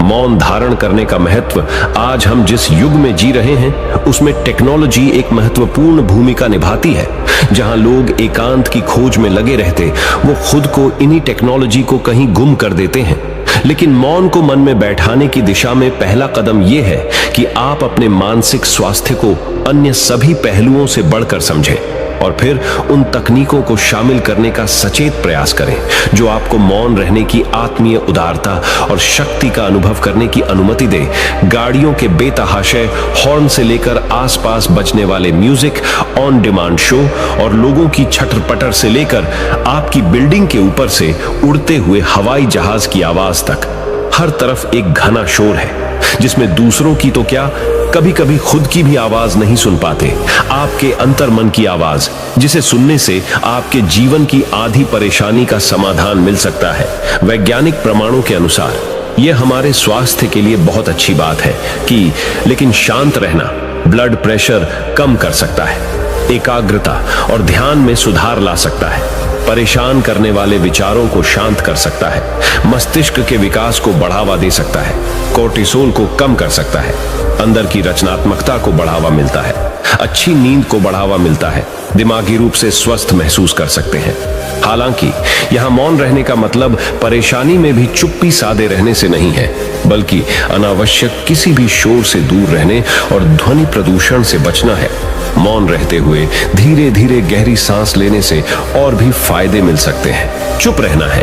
E: मौन धारण करने का महत्व आज हम जिस युग में जी रहे हैं उसमें टेक्नोलॉजी एक महत्वपूर्ण भूमिका निभाती है। जहां लोग एकांत की खोज में लगे रहते वो खुद को इन्हीं टेक्नोलॉजी को कहीं गुम कर देते हैं। लेकिन मौन को मन में बैठाने की दिशा में पहला कदम यह है कि आप अपने मानसिक स्वास्थ्य को अन्य सभी पहलुओं से बढ़कर समझें और फिर उन तकनीकों को शामिल करने का सचेत प्रयास करें जो आपको मौन रहने की आत्मीय उदारता और शक्ति का अनुभव करने की अनुमति दे। गाड़ियों के बेतहाशा हॉर्न से लेकर आसपास बजने वाले म्यूजिक, ऑन डिमांड शो और लोगों की छटर-पटर से लेकर आपकी बिल्डिंग के ऊपर से उड़ते हुए हवाई जहाज की आवाज तक, हर तरफ एक घना शोर है जिसमें दूसरों की तो क्या, कभी कभी खुद की भी आवाज नहीं सुन पाते। आपके अंतर्मन की आवाज जिसे सुनने से आपके जीवन की आधी परेशानी का समाधान मिल सकता है। वैज्ञानिक प्रमाणों के अनुसार यह हमारे स्वास्थ्य के लिए बहुत अच्छी बात है कि लेकिन शांत रहना ब्लड प्रेशर कम कर सकता है, एकाग्रता और ध्यान में सुधार ला सकता है, परेशान करने वाले विचारों को शांत कर सकता है, मस्तिष्क के विकास को बढ़ावा दे सकता है, कोर्टिसोल को कम कर सकता है, अंदर की रचनात्मकता को बढ़ावा मिलता है, अच्छी नींद को बढ़ावा मिलता है, दिमागी रूप से स्वस्थ महसूस कर सकते हैं। हालांकि यहां मौन रहने का मतलब परेशानी में भी चुप्पी साधे रहने से नहीं है, बल्कि अनावश्यक किसी भी शोर से दूर रहने और ध्वनि प्रदूषण से बचना है। मौन रहते हुए धीरे धीरे गहरी सांस लेने से और भी फायदे मिल सकते हैं। चुप रहना है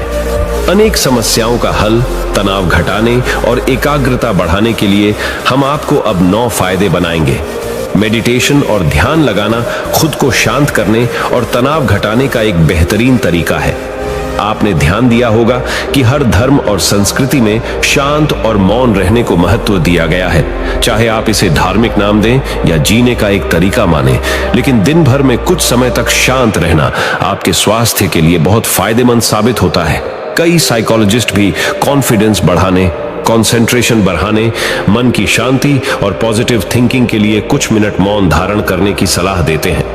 E: अनेक समस्याओं का हल, तनाव घटाने और एकाग्रता बढ़ाने के लिए हम आपको अब 9 फायदे बनाएंगे। मेडिटेशन और ध्यान लगाना खुद को शांत करने और तनाव घटाने का एक बेहतरीन तरीका है। आपने ध्यान दिया होगा कि हर धर्म और संस्कृति में शांत और मौन रहने को महत्व दिया गया है। चाहे आप इसे धार्मिक नाम दें या जीने का एक तरीका माने, लेकिन दिन भर में कुछ समय तक शांत रहना आपके स्वास्थ्य के लिए बहुत फायदेमंद साबित होता है। कई साइकोलॉजिस्ट भी कॉन्फिडेंस बढ़ाने, कंसंट्रेशन बढ़ाने, मन की शांति और पॉजिटिव थिंकिंग के लिए कुछ मिनट मौन धारण करने की सलाह देते हैं।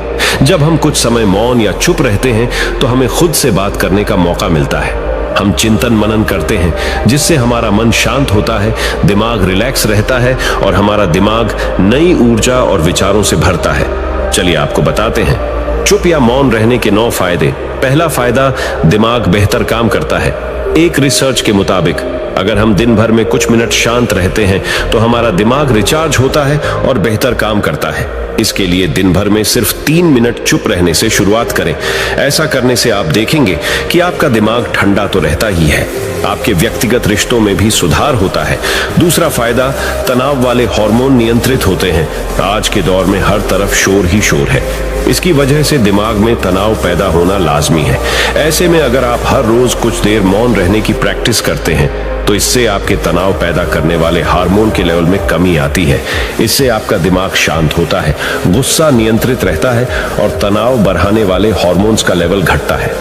E: जब हम कुछ समय मौन या चुप रहते हैं तो हमें खुद से बात करने का मौका मिलता है। हम चिंतन मनन करते हैं जिससे हमारा मन शांत होता है, दिमाग रिलैक्स रहता है और हमारा दिमाग नई ऊर्जा और विचारों से भरता है। चलिए आपको बताते हैं चुप या मौन रहने के 9 फायदे। पहला फायदा, दिमाग बेहतर काम करता है। एक रिसर्च के मुताबिक अगर हम दिन भर में कुछ मिनट शांत रहते हैं तो हमारा दिमाग रिचार्ज होता है और बेहतर काम करता है। इसके लिए दिन भर में सिर्फ 3 मिनट चुप रहने से शुरुआत करें। ऐसा करने से आप देखेंगे कि आपका दिमाग ठंडा तो रहता ही है, आपके व्यक्तिगत रिश्तों में भी सुधार होता है। दूसरा फायदा, तनाव वाले हार्मोन नियंत्रित होते हैं। आज के दौर में हर तरफ शोर ही शोर है, इसकी वजह से दिमाग में तनाव पैदा होना लाजमी है। ऐसे में अगर आप हर रोज कुछ देर मौन रहने की प्रैक्टिस करते हैं तो इससे आपके तनाव पैदा करने वाले हार्मोन के लेवल में कमी आती है। इससे आपका दिमाग शांत होता है, गुस्सा नियंत्रित रहता है और तनाव बढ़ाने वाले हार्मोन्स का लेवल घटता है।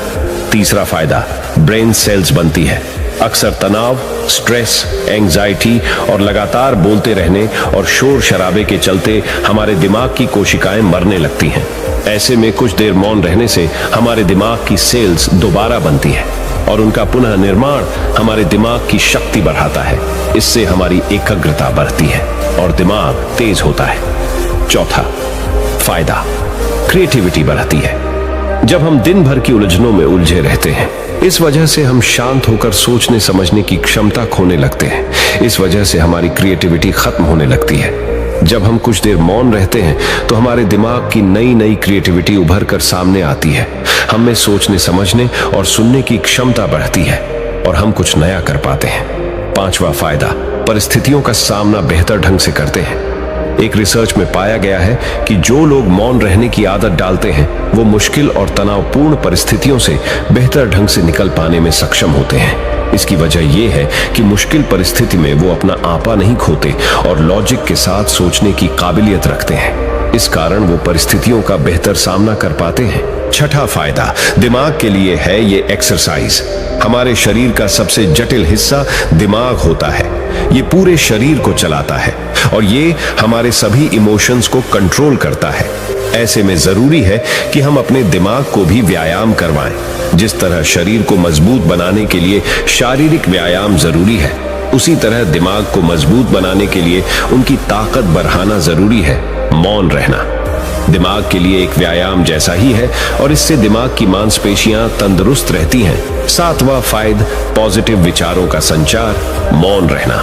E: तीसरा फायदा, ब्रेन सेल्स बनती है। अक्सर तनाव, स्ट्रेस, एंजाइटी और लगातार बोलते रहने और शोर शराबे के चलते हमारे दिमाग की कोशिकाएं मरने लगती हैं। ऐसे में कुछ देर मौन रहने से हमारे दिमाग की सेल्स दोबारा बनती है और उनका पुनः निर्माण हमारे दिमाग की शक्ति बढ़ाता है। इससे हमारी एकाग्रता बढ़ती है और दिमाग तेज होता है। चौथा फायदा, क्रिएटिविटी बढ़ती है। जब हम दिन भर की उलझनों में उलझे रहते हैं, इस वजह से हम शांत होकर सोचने समझने की क्षमता खोने लगते हैं। इस वजह से हमारी क्रिएटिविटी खत्म होने लगती है। जब हम कुछ देर मौन रहते हैं तो हमारे दिमाग की नई नई क्रिएटिविटी उभर कर सामने आती है। हमें सोचने समझने और सुनने की क्षमता बढ़ती है। और हम कुछ नया कर पाते हैं। 5वां फायदा, परिस्थितियों का सामना बेहतर ढंग से करते हैं। एक रिसर्च में पाया गया है कि जो लोग मौन रहने की आदत डालते हैं वो मुश्किल और तनावपूर्ण परिस्थितियों से बेहतर ढंग से निकल पाने में सक्षम होते हैं। इसकी वजह यह है कि मुश्किल परिस्थिति में वो अपना आपा नहीं खोते और लॉजिक के साथ सोचने की काबिलियत रखते हैं। इस कारण वो परिस्थितियों का बेहतर सामना कर पाते हैं। 6ठा फायदा दिमाग के लिए है ये एक्सरसाइज। हमारे शरीर का सबसे जटिल हिस्सा दिमाग होता है। ये पूरे शरीर को चलाता है और ये हमारे सभी इमोशंस को कंट्रोल करता है। ऐसे में जरूरी है कि हम अपने दिमाग को भी व्यायाम करवाएं। जिस तरह शरीर को मजबूत बनाने के लिए शारीरिक व्यायाम जरूरी है, उसी तरह दिमाग को मजबूत बनाने के लिए उनकी ताकत बढ़ाना जरूरी है। मौन रहना दिमाग के लिए एक व्यायाम जैसा ही है और इससे दिमाग की मांसपेशियां तंदुरुस्त रहती हैं। 7वां फायदा, पॉजिटिव विचारों का संचार। मौन रहना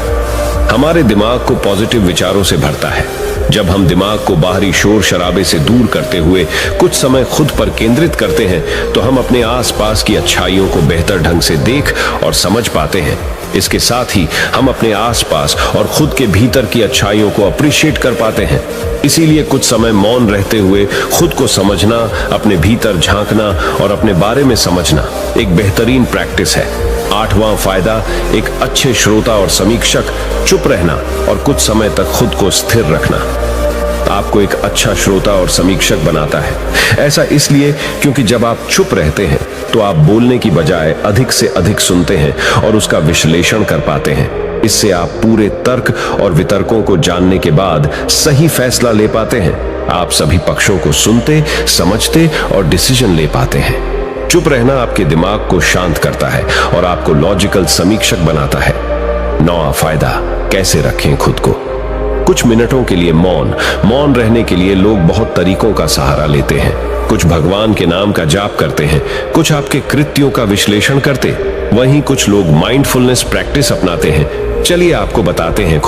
E: हमारे दिमाग को पॉजिटिव विचारों से भरता है। जब हम दिमाग को बाहरी शोर शराबे से दूर करते हुए कुछ समय खुद पर केंद्रित करते हैं तो हम अपने आसपास की अच्छाइयों को बेहतर ढंग से देख और समझ पाते हैं। इसके साथ ही हम अपने आसपास और खुद के भीतर की अच्छाइयों को अप्रिशिएट कर पाते हैं। इसीलिए कुछ समय मौन रहते हुए खुद को समझना, अपने भीतर झांकना और अपने बारे में समझना एक बेहतरीन प्रैक्टिस है। 8वां फायदा, एक अच्छे श्रोता और समीक्षक। चुप रहना और कुछ समय तक खुद को स्थिर रखना आपको एक अच्छा श्रोता और समीक्षक बनाता है। ऐसा इसलिए क्योंकि जब आप चुप रहते हैं तो आप बोलने की बजाय अधिक से अधिक सुनते हैं और उसका विश्लेषण कर पाते हैं। इससे आप पूरे तर्क और वितर्कों को जानने के बाद सही फैसला ले पाते हैं। आप सभी पक्षों को सुनते, समझते और डिसीजन ले पाते हैं। चुप रहना आपके दिमाग को शांत करता है और आपको लॉजिकल समीक्षक बनाता है। 9वां फायदा, कैसे रखें खुद को। कुछ मिनटों के लिए मौन रहने के लिए लोग बहुत तरीकों का सहारा लेते हैं। कुछ भगवान के नाम का जाप करते हैं, कुछ आपके कृत्यों का विश्लेषण करते, वहीं कुछ लोग माइंडफुलनेस प्रैक्टिस अपनाते हैं। चलिए आपको बताते हैं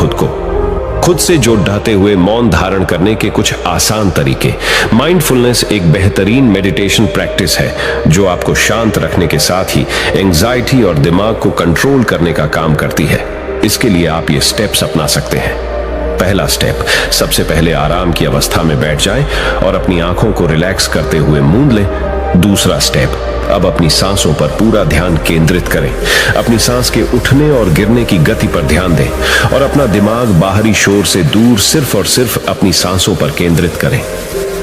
E: खुद से जोड़ते हुए मौन धारण करने के कुछ आसान तरीके। माइंडफुलनेस एक बेहतरीन मेडिटेशन प्रैक्टिस है जो आपको शांत रखने के साथ ही एंजाइटी और दिमाग को कंट्रोल करने का काम करती है। इसके लिए आप ये स्टेप्स अपना सकते हैं। पहला स्टेप, सबसे पहले आराम की अवस्था में बैठ जाएं और अपनी आंखों को रिलैक्स करते हुए मूंद लें। दूसरा स्टेप, अब अपनी सांसों पर पूरा ध्यान केंद्रित करें। अपनी सांस के उठने और गिरने की गति पर ध्यान दें और अपना दिमाग बाहरी शोर से दूर सिर्फ और सिर्फ अपनी सांसों पर केंद्रित करें।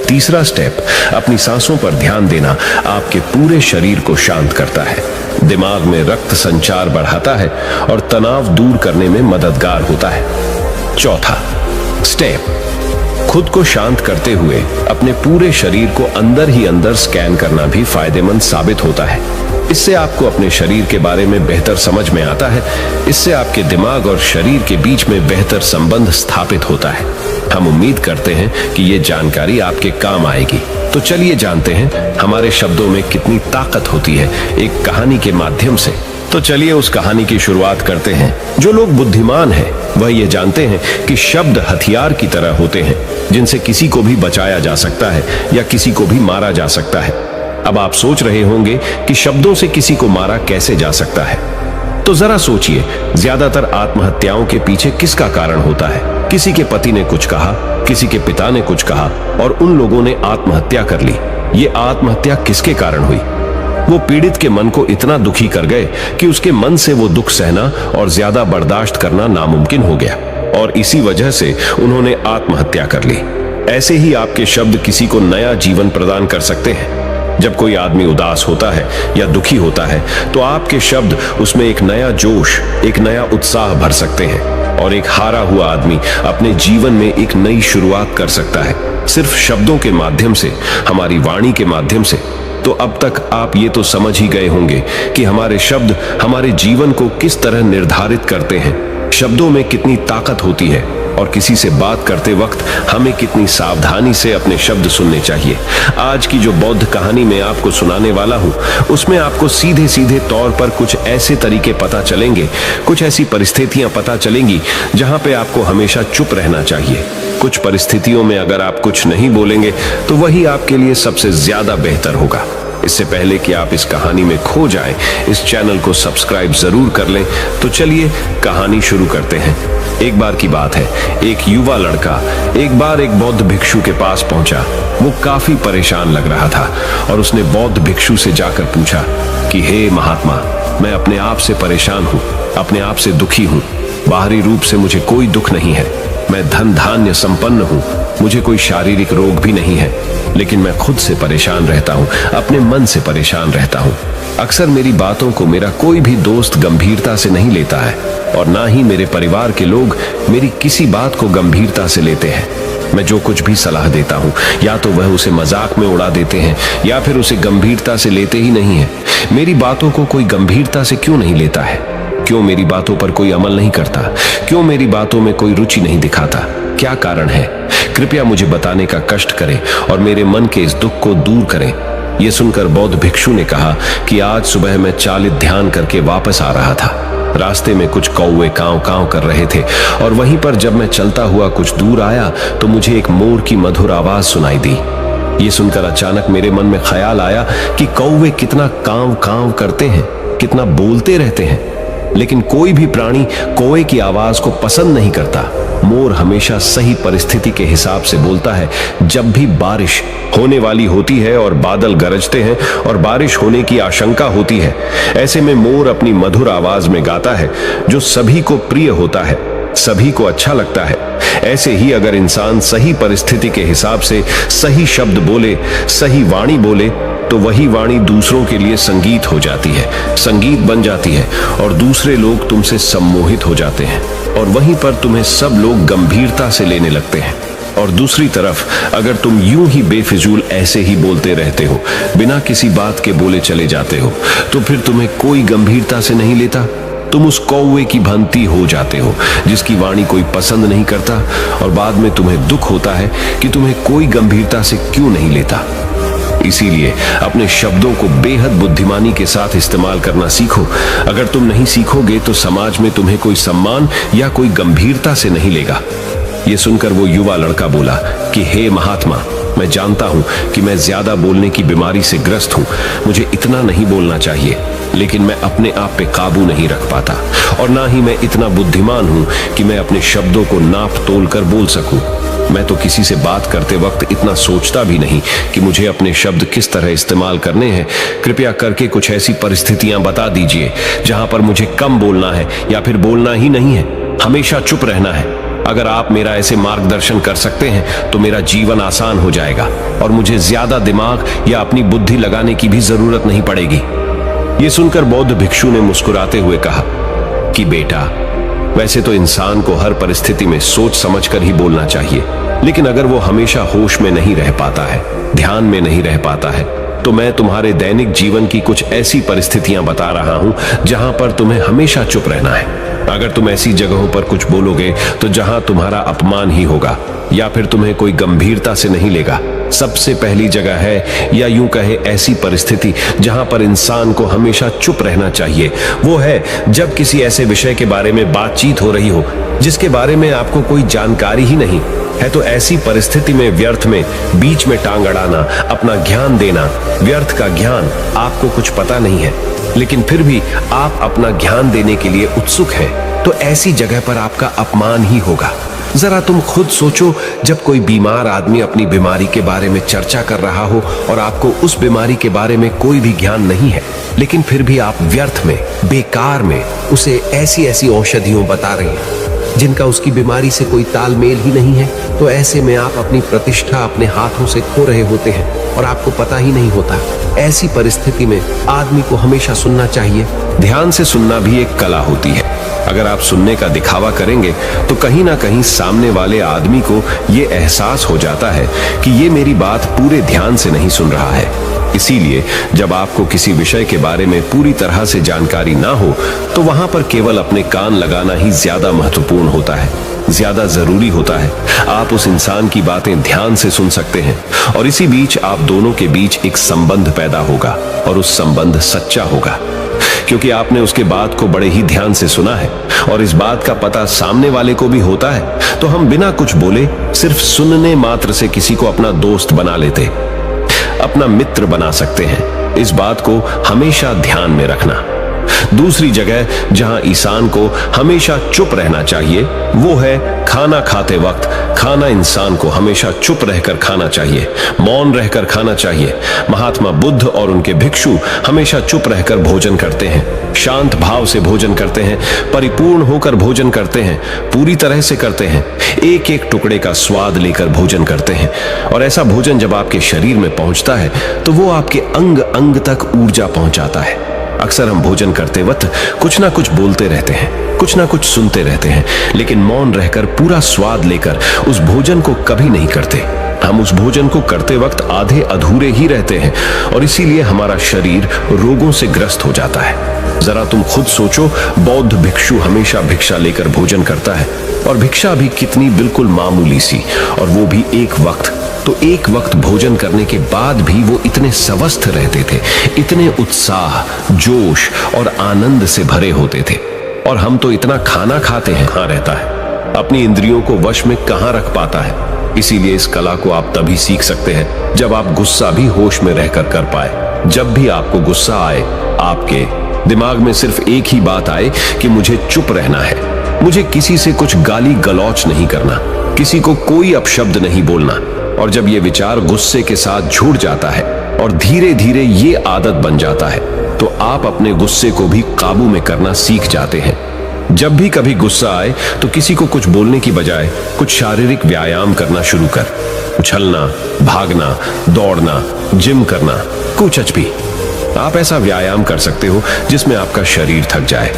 E: तीसरा स्टेप, अपनी सांसों पर ध्यान देना आपके पूरे शरीर को शांत करता है, दिमाग में रक्त संचार बढ़ाता है और तनाव दूर करने में मददगार होता है। चौथा स्टेप, खुद को शांत करते हुए अपने पूरे शरीर को अंदर ही अंदर स्कैन करना भी फायदेमंद साबित होता है। इससे आपको अपने शरीर के बारे में बेहतर समझ में आता है। इससे आपके दिमाग और शरीर के बीच में बेहतर संबंध स्थापित होता है। हम उम्मीद करते हैं कि ये जानकारी आपके काम आएगी। तो चलिए जानते हैं हमारे शब्दों में कितनी ताकत होती है एक कहानी के माध्यम से। तो चलिए उस कहानी की शुरुआत करते हैं। जो लोग बुद्धिमान हैं वह ये जानते हैं कि शब्द हथियार की तरह होते हैं जिनसे किसी को भी बचाया जा सकता है या किसी को भी मारा जा सकता है। अब आप सोच रहे होंगे कि शब्दों से किसी को मारा कैसे जा सकता है। तो जरा सोचिए, ज्यादातर आत्महत्याओं के पीछे किसका कारण होता है? किसी के पति ने कुछ कहा, किसी के पिता ने कुछ कहा और उन लोगों ने आत्महत्या कर ली। ये आत्महत्या किसके कारण हुई? वो पीड़ित के मन को इतना दुखी कर गए कि उसके मन से वो दुख सहना और ज्यादा बर्दाश्त करना नामुमकिन हो गया और इसी वजह से उन्होंने आत्महत्या कर ली। ऐसे ही आपके शब्द किसी को नया जीवन प्रदान कर सकते हैं। जब कोई आदमी उदास होता है या दुखी होता है तो आपके शब्द उसमें एक नया जोश, एक नया उत्साह भर सकते हैं और एक हारा हुआ आदमी अपने जीवन में एक नई शुरुआत कर सकता है, सिर्फ शब्दों के माध्यम से, हमारी वाणी के माध्यम से। तो अब तक आप ये तो समझ ही गए होंगे कि हमारे शब्द हमारे जीवन को किस तरह निर्धारित करते हैं। शब्दों में कितनी ताकत होती है और किसी से बात करते वक्त हमें कितनी सावधानी से अपने शब्द सुनने चाहिए। आज की जो बौद्ध कहानी मैं आपको सुनाने वाला हूँ उसमें आपको सीधे सीधे तौर पर कुछ ऐसे तरीके पता चलेंगे, कुछ ऐसी परिस्थितियां पता चलेंगी जहां पे आपको हमेशा चुप रहना चाहिए। कुछ परिस्थितियों में अगर आप कुछ नहीं बोलेंगे तो वही आपके लिए सबसे ज्यादा बेहतर होगा। इससे पहले कि आप इस कहानी में खो जाएं, इस चैनल को सब्सक्राइब जरूर कर लें। तो चलिए कहानी शुरू करते हैं। एक बार की बात है, एक युवा लड़का एक बार एक बौद्ध भिक्षु के पास पहुंचा। वो काफी परेशान लग रहा था और उसने बौद्ध भिक्षु से जाकर पूछा कि हे महात्मा, मैं अपने आप से परेशान हूँ, अपने आप से दुखी हूँ। बाहरी रूप से मुझे कोई दुख नहीं है, मैं धन धान्य संपन्न हूँ, मुझे कोई शारीरिक रोग भी नहीं है, लेकिन मैं खुद से परेशान रहता हूँ, अपने मन से परेशान रहता हूँ। अक्सर मेरी बातों को मेरा कोई भी दोस्त गंभीरता से नहीं लेता है और ना ही मेरे परिवार के लोग मेरी किसी बात को गंभीरता से लेते हैं। मैं जो कुछ भी सलाह देता हूँ, या तो वह उसे मजाक में उड़ा देते हैं या फिर उसे गंभीरता से लेते ही नहीं है। मेरी बातों को कोई गंभीरता से क्यों नहीं लेता है? क्यों मेरी बातों पर कोई अमल नहीं करता? क्यों मेरी बातों में कोई रुचि नहीं दिखाता? क्या कारण है? कृपया मुझे बताने का कष्ट करें और मेरे मन के इस दुख को दूर करें। यह सुनकर बौद्ध भिक्षु ने कहा कि आज सुबह मैं चालित ध्यान करके वापस आ रहा था। रास्ते में कुछ कौवे कांव कांव कर रहे थे और वहीं पर जब मैं चलता हुआ कुछ दूर आया तो मुझे एक मोर की मधुर आवाज सुनाई दी। ये सुनकर अचानक मेरे मन में ख्याल आया कि कौवे कितना कांव कांव करते हैं, कितना बोलते रहते हैं, लेकिन कोई भी प्राणी कौवे की आवाज को पसंद नहीं करता। मोर हमेशा सही परिस्थिति के हिसाब से बोलता है। जब भी बारिश होने वाली होती है और बादल गरजते हैं और बारिश होने की आशंका होती है, ऐसे में मोर अपनी मधुर आवाज में गाता है जो सभी को प्रिय होता है, सभी को अच्छा लगता है। ऐसे ही अगर इंसान सही परिस्थिति के हिसाब से सही शब्द बोले, सही वाणी बोले, तो वही वाणी दूसरों के लिए संगीत हो जाती है, संगीत बन जाती है और दूसरे लोग तुमसे सम्मोहित हो जाते हैं और वहीं पर तुम्हें सब लोग गंभीरता से लेने लगते हैं। और दूसरी तरफ अगर तुम यूं ही बेफिजूल ऐसे ही बोलते रहते हो, बिना किसी बात के बोले चले जाते हो, तो फिर तुम्हें कोई गंभीरता से नहीं लेता। तुम उस कौवे की भांति हो जाते हो जिसकी वाणी कोई पसंद नहीं करता और बाद में तुम्हें दुख होता है कि तुम्हें कोई गंभीरता से क्यों नहीं लेता। इसीलिए अपने शब्दों को बेहद बुद्धिमानी के साथ इस्तेमाल करना सीखो। अगर तुम नहीं सीखोगे तो समाज में तुम्हें कोई सम्मान या कोई गंभीरता से नहीं लेगा। यह सुनकर वो युवा लड़का बोला कि हे महात्मा, मैं जानता हूं कि मैं ज्यादा बोलने की बीमारी से ग्रस्त हूं, मुझे इतना नहीं बोलना चाहिए, लेकिन मैं अपने आप पे काबू नहीं रख पाता और ना ही मैं इतना बुद्धिमान हूं कि मैं अपने शब्दों को नाप तोल कर बोल सकूं। मैं तो किसी से बात करते वक्त इतना सोचता भी नहीं कि मुझे अपने शब्द किस तरह इस्तेमाल करने हैं। कृपया करके कुछ ऐसी परिस्थितियां बता दीजिए जहां पर मुझे कम बोलना है या फिर बोलना ही नहीं है, हमेशा चुप रहना है। अगर आप मेरा ऐसे मार्गदर्शन कर सकते हैं तो मेरा जीवन आसान हो जाएगा और मुझे ज्यादा दिमाग या अपनी बुद्धि लगाने की भी जरूरत नहीं पड़ेगी। यह सुनकर बौद्ध भिक्षु ने मुस्कुराते हुए कहा कि बेटा, वैसे तो इंसान को हर परिस्थिति में सोच समझकर ही बोलना चाहिए, लेकिन अगर वो हमेशा होश में नहीं रह पाता है, ध्यान में नहीं रह पाता है, तो मैं तुम्हारे दैनिक जीवन की कुछ ऐसी परिस्थितियां बता रहा हूं जहां पर तुम्हें हमेशा चुप रहना है। अगर तुम ऐसी जगहों पर कुछ बोलोगे तो जहां तुम्हारा अपमान ही होगा या फिर तुम्हें कोई गंभीरता से नहीं लेगा। सबसे पहली जगह है, या यूं कहे ऐसी परिस्थिति जहां पर इंसान को हमेशा चुप रहना चाहिए, वो है जब किसी ऐसे विषय के बारे में बातचीत हो रही हो जिसके बारे में आपको कोई जानकारी ही नहीं है। तो ऐसी परिस्थिति में व्यर्थ में बीच में टांग अड़ाना, अपना ज्ञान देना, व्यर्थ का ज्ञान, आपको कुछ पता नहीं है लेकिन फिर भी आप अपना ज्ञान देने के लिए उत्सुक हैं, तो ऐसी जगह पर आपका अपमान ही होगा। जरा तुम खुद सोचो, जब कोई बीमार आदमी अपनी बीमारी के बारे में चर्चा कर रहा हो और आपको उस बीमारी के बारे में कोई भी ज्ञान नहीं है, लेकिन फिर भी आप व्यर्थ में, बेकार में उसे ऐसी ऐसी औषधियों बता रहे हैं जिनका उसकी बीमारी से कोई तालमेल ही नहीं है, तो ऐसे में आप अपनी प्रतिष्ठा अपने हाथों से खो रहे होते हैं और आपको पता ही नहीं होता। ऐसी परिस्थिति में आदमी को हमेशा सुनना चाहिए। ध्यान से सुनना भी एक कला होती है। अगर आप सुनने का दिखावा करेंगे तो कहीं ना कहीं सामने वाले आदमी को यह एहसास हो जाता है कि ये मेरी बात पूरे ध्यान से नहीं सुन रहा है। इसीलिए जब आपको किसी विषय के बारे में पूरी तरह से जानकारी ना हो तो वहां पर केवल अपने कान लगाना ही ज्यादा महत्वपूर्ण होता है, ज्यादा जरूरी होता है। आप उस इंसान की बातें ध्यान से सुन सकते हैं और इसी बीच आप दोनों के बीच एक संबंध पैदा होगा और उस संबंध सच्चा होगा, क्योंकि आपने उसके बात को बड़े ही ध्यान से सुना है और इस बात का पता सामने वाले को भी होता है। तो हम बिना कुछ बोले सिर्फ सुनने मात्र से किसी को अपना दोस्त बना लेते, अपना मित्र बना सकते हैं। इस बात को हमेशा ध्यान में रखना। दूसरी जगह जहां इंसान को हमेशा चुप रहना चाहिए वो है खाना खाते वक्त। खाना इंसान को हमेशा चुप रहकर खाना चाहिए, मौन रहकर खाना चाहिए। महात्मा बुद्ध और उनके भिक्षु हमेशा चुप रहकर भोजन करते हैं, शांत भाव से भोजन करते हैं, परिपूर्ण होकर भोजन करते हैं, पूरी तरह से करते हैं, एक एक टुकड़े का स्वाद लेकर भोजन करते हैं। और ऐसा भोजन जब आपके शरीर में पहुंचता है तो वो आपके अंग अंग तक ऊर्जा पहुंचाता है। अक्सर हम भोजन करते वक्त कुछ ना कुछ बोलते रहते हैं, कुछ ना कुछ सुनते रहते हैं, लेकिन मौन रहकर पूरा स्वाद लेकर उस भोजन को कभी नहीं करते। हम उस भोजन को करते वक्त आधे अधूरे ही रहते हैं और इसीलिए हमारा शरीर रोगों से ग्रस्त हो जाता है। जरा तुम खुद सोचो, बौद्ध भिक्षु हमेशा भिक्षा लेकर भोजन करता है और भिक्षा भी कितनी बिल्कुल मामूली सी, और वो भी एक वक्त। तो एक वक्त भोजन करने के बाद भी वो इतने स्वस्थ रहते थे, इतने उत्साह, जोश और आनंद से भरे होते थे। और हम तो इतना खाना खाते हैं, कहाँ रहता है, अपनी इंद्रियों को वश में कहाँ रख पाता है। इसीलिए इस कला को आप तभी सीख सकते हैं जब आप गुस्सा भी होश में रहकर कर पाए। जब भी आपको गुस्सा आए, आपके दिमाग में सिर्फ एक ही बात आए कि मुझे चुप रहना है, मुझे किसी से कुछ गाली गलौच नहीं करना, किसी को कोई अपशब्द नहीं बोलना। और जब ये विचार गुस्से के साथ जुड़ जाता है और धीरे धीरे ये आदत बन जाता है तो आप अपने गुस्से को भी काबू में करना सीख जाते हैं। जब भी कभी गुस्सा आए तो किसी को कुछ बोलने की बजाय कुछ शारीरिक व्यायाम करना शुरू कर, उछलना, भागना, दौड़ना, जिम करना, कुछ भी। आप ऐसा व्यायाम कर सकते हो जिसमें आपका शरीर थक जाए।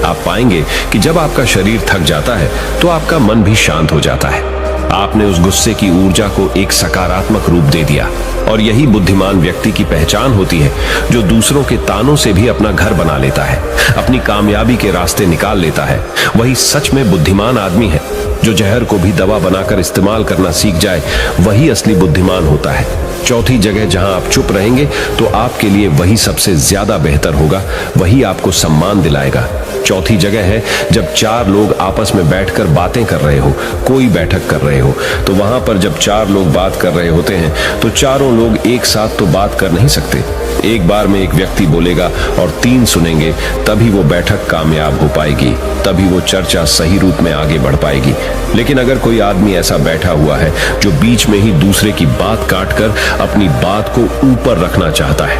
E: आप पाएंगे कि जब आपका शरीर थक जाता है तो आपका मन भी शांत हो जाता है। आपने उस गुस्से की ऊर्जा को एक सकारात्मक रूप दे दिया। और यही बुद्धिमान व्यक्ति की पहचान होती है, जो दूसरों के तानों से भी अपना घर बना लेता है, अपनी कामयाबी के रास्ते निकाल लेता है। वही सच में बुद्धिमान आदमी है। जो जहर को भी दवा बनाकर इस्तेमाल करना सीख जाए, वही असली बुद्धिमान होता है। चौथी जगह जहां आप चुप रहेंगे तो आपके लिए वही सबसे ज्यादा बेहतर होगा, वही आपको सम्मान दिलाएगा। चौथी जगह है जब चार लोग आपस में बैठकर बातें कर रहे हो, कोई बैठक कर रहे हो, तो वहां पर जब चार लोग बात कर रहे होते हैं तो चारों लोग एक साथ तो बात कर नहीं सकते। एक बार में एक व्यक्ति बोलेगा और तीन सुनेंगे, तभी वो बैठक कामयाब हो पाएगी, तभी वो चर्चा सही रूप में आगे बढ़ पाएगी। लेकिन अगर कोई आदमी ऐसा बैठा हुआ है जो बीच में ही दूसरे की बात काटकर अपनी बात को ऊपर रखना चाहता है,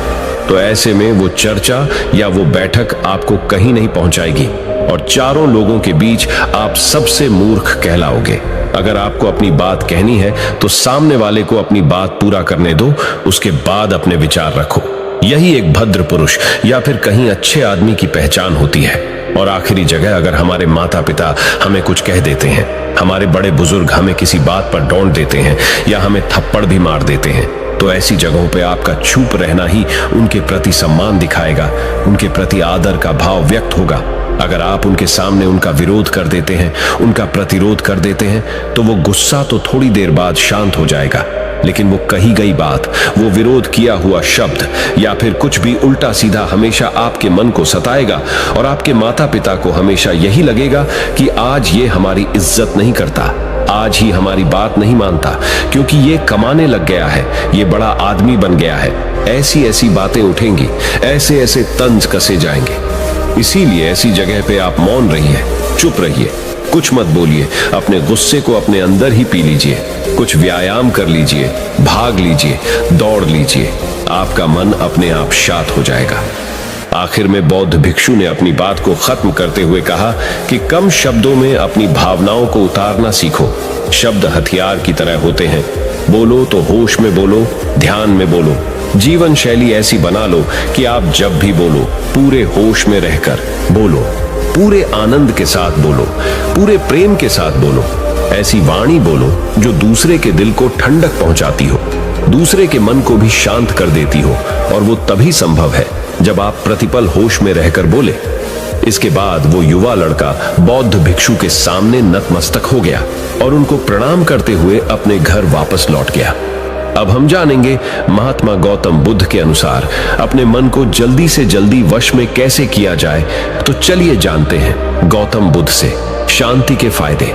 E: तो ऐसे में वो चर्चा या वो बैठक आपको कहीं नहीं पहुंचाएगी और चारों लोगों के बीच आप सबसे मूर्ख कहलाओगे। अगर आपको अपनी बात कहनी है तो सामने वाले को अपनी बात पूरा करने दो, उसके बाद अपने विचार रखो। यही एक भद्र पुरुष या फिर कहीं अच्छे आदमी की पहचान होती है। और आखिरी जगह, अगर हमारे माता पिता हमें कुछ कह देते हैं, हमारे बड़े बुजुर्ग हमें किसी बात पर डांट देते हैं या हमें थप्पड़ भी मार देते हैं, तो ऐसी जगहों पे आपका चुप रहना ही उनके प्रति सम्मान दिखाएगा, उनके प्रति आदर का भाव व्यक्त होगा। अगर आप उनके सामने उनका विरोध कर देते हैं, उनका प्रतिरोध कर देते हैं, तो वो गुस्सा तो थोड़ी देर बाद शांत हो जाएगा, लेकिन वो कही गई बात, वो विरोध किया हुआ शब्द या फिर कुछ भी उल्टा सीधा हमेशा आपके मन को सताएगा और आपके माता पिता को हमेशा यही लगेगा कि आज ये हमारी इज्जत नहीं करता, आज ही हमारी बात नहीं मानता, क्योंकि ये कमाने लग गया है, ये बड़ा आदमी बन गया है। ऐसी ऐसी बातें उठेंगी, ऐसे ऐसे तंज कसे जाएंगे। इसीलिए ऐसी जगह पे आप मौन रहिए, चुप रहिए, कुछ मत बोलिए, अपने गुस्से को अपने अंदर ही पी लीजिए, कुछ व्यायाम कर लीजिए, भाग लीजिए, दौड़ लीजिए, आपका मन अपने आप शांत हो जाएगा। आखिर में बौद्ध भिक्षु ने अपनी बात को खत्म करते हुए कहा कि कम शब्दों में अपनी भावनाओं को उतारना सीखो। शब्द हथियार की तरह होते हैं, बोलो तो होश में बोलो, ध्यान में बोलो। जीवन शैली ऐसी बना लो कि आप जब भी बोलो पूरे होश में रहकर बोलो, पूरे आनंद के साथ बोलो, पूरे प्रेम के साथ बोलो। ऐसी वाणी बोलो जो दूसरे के दिल को ठंडक पहुंचाती हो, दूसरे के मन को भी शांत कर देती हो, और वो तभी संभव है जब आप प्रतिपल होश में रहकर बोले। इसके बाद वो युवा लड़का बौद्ध भिक्षु के सामने नतमस्तक हो गया और उनको प्रणाम करते हुए अपने घर वापस लौट गया। अब हम जानेंगे महात्मा गौतम बुद्ध के अनुसार अपने मन को जल्दी से जल्दी वश में कैसे किया जाए। तो चलिए जानते हैं गौतम बुद्ध से शांति के फायदे।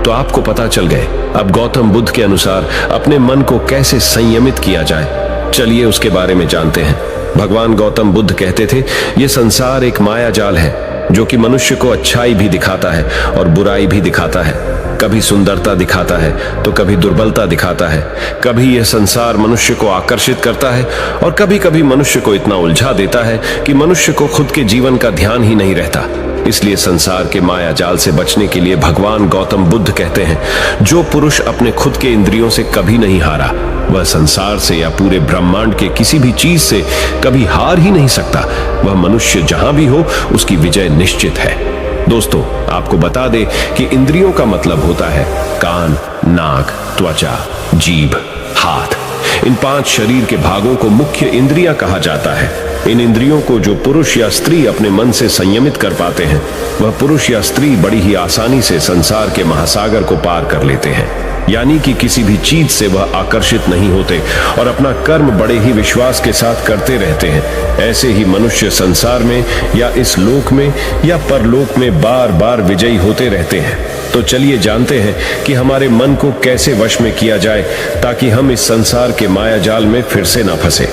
E: तो आपको पता चल गए अब गौतम बुद्ध के अनुसार अपने मन को कैसे संयमित किया जाए। चलिए उसके बारे में जानते हैं। भगवान गौतम बुद्ध कहते थे, ये संसार एक माया जाल है जो कि मनुष्य को अच्छाई भी दिखाता है और बुराई भी दिखाता है। कभी सुंदरता दिखाता है तो कभी दुर्बलता दिखाता है। कभी यह संसार मनुष्य को आकर्षित करता है और कभी कभी मनुष्य को इतना उलझा देता है कि मनुष्य को खुद के जीवन का ध्यान ही नहीं रहता। इसलिए संसार के माया जाल से बचने के लिए भगवान गौतम बुद्ध कहते हैं, जो पुरुष अपने खुद के इंद्रियों से कभी नहीं हारा, वह संसार से या पूरे ब्रह्मांड के किसी भी चीज से कभी हार ही नहीं सकता। वह मनुष्य जहां भी हो, उसकी विजय निश्चित है। दोस्तों, आपको बता दे कि इंद्रियों का मतलब होता है कान, नाक, त्वचा, जीभ, हाथ। इन 5 शरीर के भागों को मुख्य इंद्रियां कहा जाता है। इन इंद्रियों को जो पुरुष या स्त्री अपने मन से संयमित कर पाते हैं, वह पुरुष या स्त्री बड़ी ही आसानी से संसार के महासागर को पार कर लेते हैं। यानी कि किसी भी चीज से वह आकर्षित नहीं होते और अपना कर्म बड़े ही विश्वास के साथ करते रहते हैं। ऐसे ही मनुष्य संसार में या इस लोक में या परलोक में बार बार विजयी होते रहते हैं। तो चलिए जानते हैं कि हमारे मन को कैसे वश में किया जाए ताकि हम इस संसार के माया जाल में फिर से ना फंसे।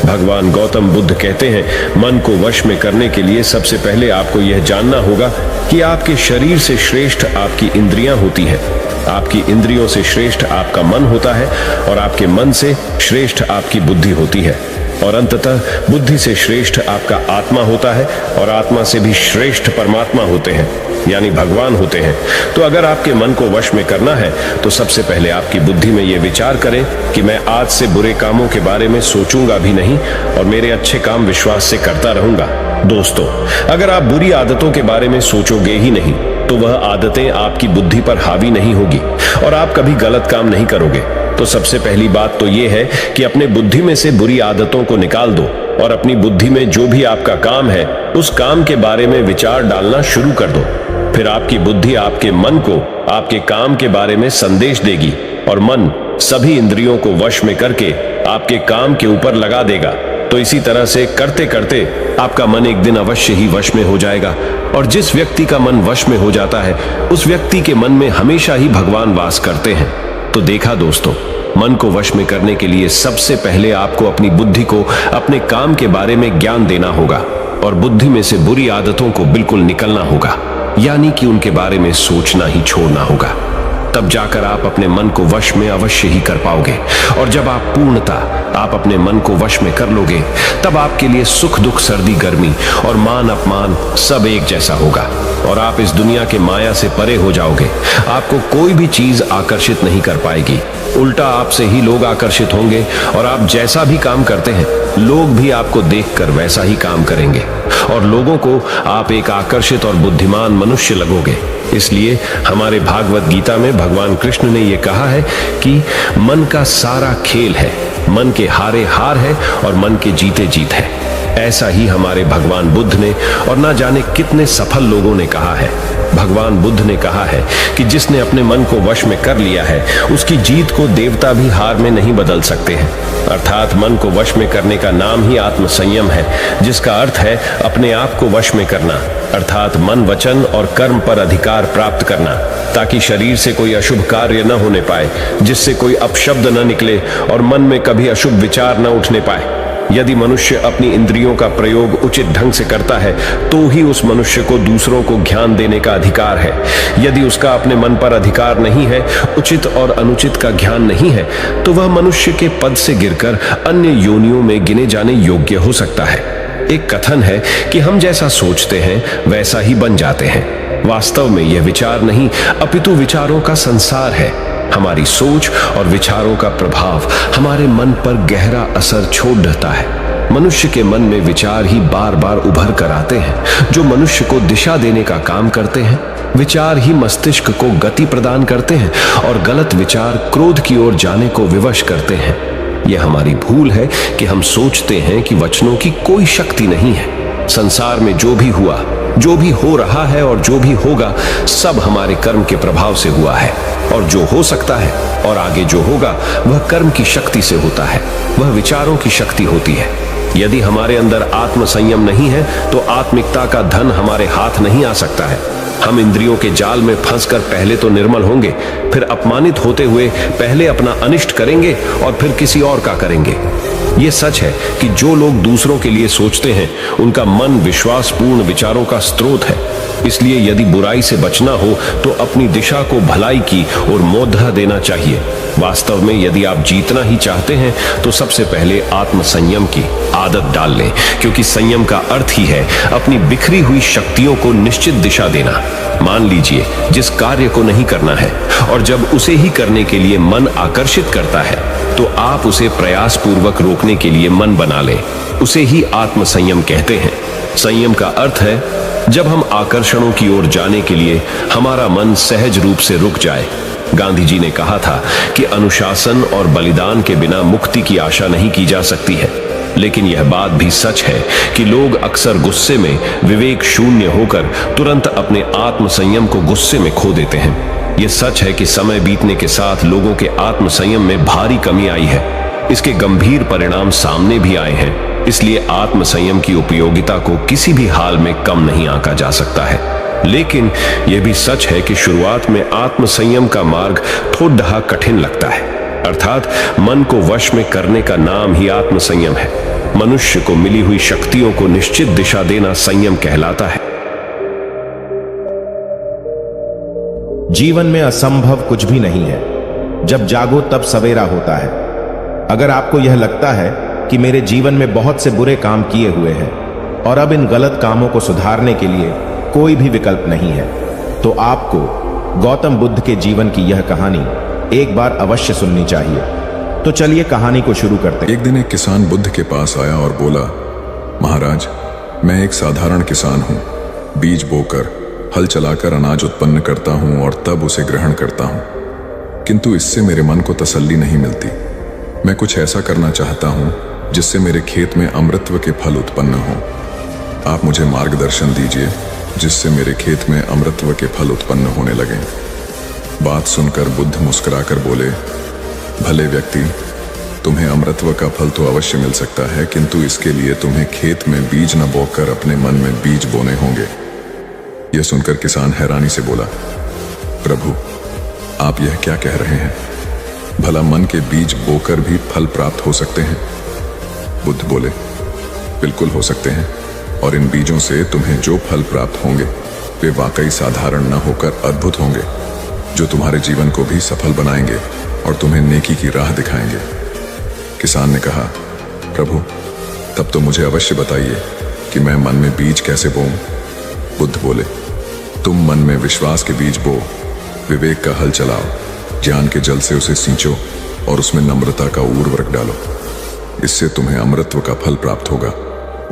E: भगवान गौतम बुद्ध कहते हैं, मन को वश में करने के लिए सबसे पहले आपको यह जानना होगा कि आपके शरीर से श्रेष्ठ आपकी इंद्रियां होती हैं। आपकी इंद्रियों से श्रेष्ठ आपका मन होता है और आपके मन से श्रेष्ठ आपकी बुद्धि होती है और अंततः बुद्धि से श्रेष्ठ आपका आत्मा होता है और आत्मा से भी श्रेष्ठ परमात्मा होते हैं, यानी भगवान होते हैं। तो अगर आपके मन को वश में करना है तो सबसे पहले आपकी बुद्धि में यह विचार करें कि मैं आज से बुरे कामों के बारे में सोचूंगा भी नहीं और मेरे अच्छे काम विश्वास से करता रहूंगा। दोस्तों, अगर आप बुरी आदतों के बारे में सोचोगे ही नहीं तो वह आदतें आपकी बुद्धि पर हावी नहीं होगी और आप कभी गलत काम नहीं करोगे। तो सबसे पहली बात तो यह है कि अपने बुद्धि में से बुरी आदतों को निकाल दो और अपनी बुद्धि में जो भी आपका काम है उस काम के बारे में विचार डालना शुरू कर दो। फिर आपकी बुद्धि आपके मन को आपके काम के बारे में संदेश देगी और मन सभी इंद्रियों को वश में करके आपके काम के ऊपर लगा देगा। तो इसी तरह से करते करते आपका मन एक दिन अवश्य ही वश में हो जाएगा और जिस व्यक्ति का मन वश में हो जाता है उस व्यक्ति के मन में हमेशा ही भगवान वास करते हैं। तो देखा दोस्तों, मन को वश में करने के लिए सबसे पहले आपको अपनी बुद्धि को अपने काम के बारे में ज्ञान देना होगा और बुद्धि में से बुरी आदतों को बिल्कुल निकलना होगा, यानी कि उनके बारे में सोचना ही छोड़ना होगा। तब जाकर आप अपने मन को वश में अवश्य ही कर पाओगे और जब आप पूर्णतः आप अपने मन को वश में कर लोगे तब आपके लिए सुख दुख, सर्दी गर्मी और मान अपमान सब एक जैसा होगा और आप इस दुनिया के माया से परे हो जाओगे। आपको कोई भी चीज आकर्षित नहीं कर पाएगी, उल्टा आपसे ही लोग आकर्षित होंगे और आप जैसा भी काम करते हैं लोग भी आपको देखकर वैसा ही काम करेंगे और लोगों को आप एक आकर्षित और बुद्धिमान मनुष्य लगोगे। इसलिए हमारे भागवत गीता में भगवान कृष्ण ने यह कहा है कि मन का सारा खेल है, मन के हारे हार है और मन के जीते जीत है। ऐसा ही हमारे भगवान बुद्ध ने और ना जाने कितने सफल लोगों ने कहा है। भगवान बुद्ध ने कहा है कि जिसने अपने मन को वश में कर लिया है उसकी जीत को देवता भी हार में नहीं बदल सकते हैं। अर्थात मन को वश में करने का नाम ही आत्म संयम है, जिसका अर्थ है अपने आप को वश में करना, अर्थात मन, वचन और कर्म पर अधिकार प्राप्त करना ताकि शरीर से कोई अशुभ कार्य न होने पाए, जिससे कोई अपशब्द न निकले और मन में कभी अशुभ विचार न उठने पाए। यदि मनुष्य अपनी इंद्रियों का प्रयोग उचित ढंग से करता है तो ही उस मनुष्य को दूसरों को ज्ञान देने का अधिकार है। यदि उसका अपने मन पर अधिकार नहीं है, उचित और अनुचित का ज्ञान नहीं है, तो वह मनुष्य के पद से गिरकर अन्य योनियों में गिने जाने योग्य हो सकता है। एक कथन है कि हम जैसा सोचते हैं वैसा ही बन जाते हैं। वास्तव में यह विचार नहीं अपितु विचारों का संसार है। हमारी सोच और विचारों का प्रभाव हमारे मन पर गहरा असर छोड़ देता है। मनुष्य के मन में विचार ही बार बार उभर कर आते हैं जो मनुष्य को दिशा देने का काम करते हैं। विचार ही मस्तिष्क को गति प्रदान करते हैं और गलत विचार क्रोध की ओर जाने को विवश करते हैं। यह हमारी भूल है कि हम सोचते हैं कि वचनों की कोई शक्ति नहीं है। संसार में जो भी हुआ, जो भी हो रहा है और जो भी होगा, सब हमारे कर्म के प्रभाव से हुआ है और जो हो सकता है और आगे जो होगा वह कर्म की शक्ति से होता है, वह विचारों की शक्ति होती है। यदि हमारे अंदर आत्म संयम नहीं है तो आत्मिकता का धन हमारे हाथ नहीं आ सकता है। हम इंद्रियों के जाल में फंसकर पहले तो निर्मल होंगे, फिर अपमानित होते हुए पहले अपना अनिष्ट करेंगे और फिर किसी और का करेंगे। यह सच है कि जो लोग दूसरों के लिए सोचते हैं उनका मन विश्वासपूर्ण विचारों का स्रोत है। इसलिए यदि बुराई से बचना हो तो अपनी दिशा को भलाई की ओर मोद्रा देना चाहिए। वास्तव में यदि आप जीतना ही चाहते हैं तो सबसे पहले आत्म संयम की आदत डाल लें, क्योंकि संयम का अर्थ ही है अपनी बिखरी हुई शक्तियों को निश्चित दिशा देना। मान लीजिए जिस कार्य को नहीं करना है और जब उसे ही करने के लिए मन आकर्षित करता है तो आप उसे प्रयास पूर्वक रोकने के लिए मन बना लें। उसे ही आत्म संयम कहते हैं। संयम का अर्थ है जब हम आकर्षणों की ओर जाने के लिए हमारा मन सहज रूप से रुक जाए। गांधी जी ने कहा था कि अनुशासन और बलिदान के बिना मुक्ति की आशा नहीं की जा सकती है। लेकिन यह बात भी सच है कि लोग अक्सर गुस्से में विवेक शून्य होकर तुरंत अपने आत्म संयम को गुस्से में खो देते हैं। यह सच है कि समय बीतने के साथ लोगों के आत्म संयम में भारी कमी आई है। इसके गंभीर परिणाम सामने भी आए हैं। इसलिए आत्म संयम की उपयोगिता को किसी भी हाल में कम नहीं आंका जा सकता है। लेकिन यह भी सच है कि शुरुआत में आत्म संयम का मार्ग थोड़ा कठिन लगता है। अर्थात मन को वश में करने का नाम ही आत्म संयम है। मनुष्य को मिली हुई शक्तियों को निश्चित दिशा देना संयम कहलाता है।
F: जीवन में असंभव कुछ भी नहीं है। जब जागो तब सवेरा होता है। अगर आपको यह लगता है कि मेरे जीवन में बहुत से बुरे काम किए हुए हैं और अब इन गलत कामों को सुधारने के लिए कोई भी विकल्प नहीं है, तो आपको गौतम बुद्ध के जीवन की यह कहानी एक बार अवश्य सुननी चाहिए। तो चलिए कहानी को शुरू करते हैं।
B: एक दिन एक किसान बुद्ध के पास आया और बोला, महाराज, मैं एक साधारण किसान हूँ। बीज बोकर हल चलाकर अनाज उत्पन्न करता हूँ और तब उसे ग्रहण करता हूँ, किंतु इससे मेरे मन को तसल्ली नहीं मिलती। मैं कुछ ऐसा करना चाहता हूँ जिससे मेरे खेत में अमृतत्व के फल उत्पन्न हो। आप मुझे मार्गदर्शन दीजिए जिससे मेरे खेत में अमृतत्व के फल उत्पन्न होने लगें। बात सुनकर बुद्ध मुस्कुराकर बोले, भले व्यक्ति, तुम्हें अमृतत्व का फल तो अवश्य मिल सकता है, किंतु इसके लिए तुम्हें खेत में बीज न बोकर अपने मन में बीज बोने होंगे। यह सुनकर किसान हैरानी से बोला, प्रभु, आप यह क्या कह रहे हैं? भला मन के बीज बोकर भी फल प्राप्त हो सकते हैं? बुद्ध बोले, बिल्कुल हो सकते हैं, और इन बीजों से तुम्हें जो फल प्राप्त होंगे वे वाकई साधारण न होकर अद्भुत होंगे, जो तुम्हारे जीवन को भी सफल बनाएंगे और तुम्हें नेकी की राह दिखाएंगे। किसान ने कहा, प्रभु, तब तो मुझे अवश्य बताइए कि मैं मन में बीज कैसे बोऊं? बुद्ध बोले, तुम मन में विश्वास के बीज बो, विवेक का हल चलाओ, ज्ञान के जल से उसे सींचो और उसमें नम्रता का उर्वरक डालो। इससे तुम्हें अमृतत्व का फल प्राप्त होगा।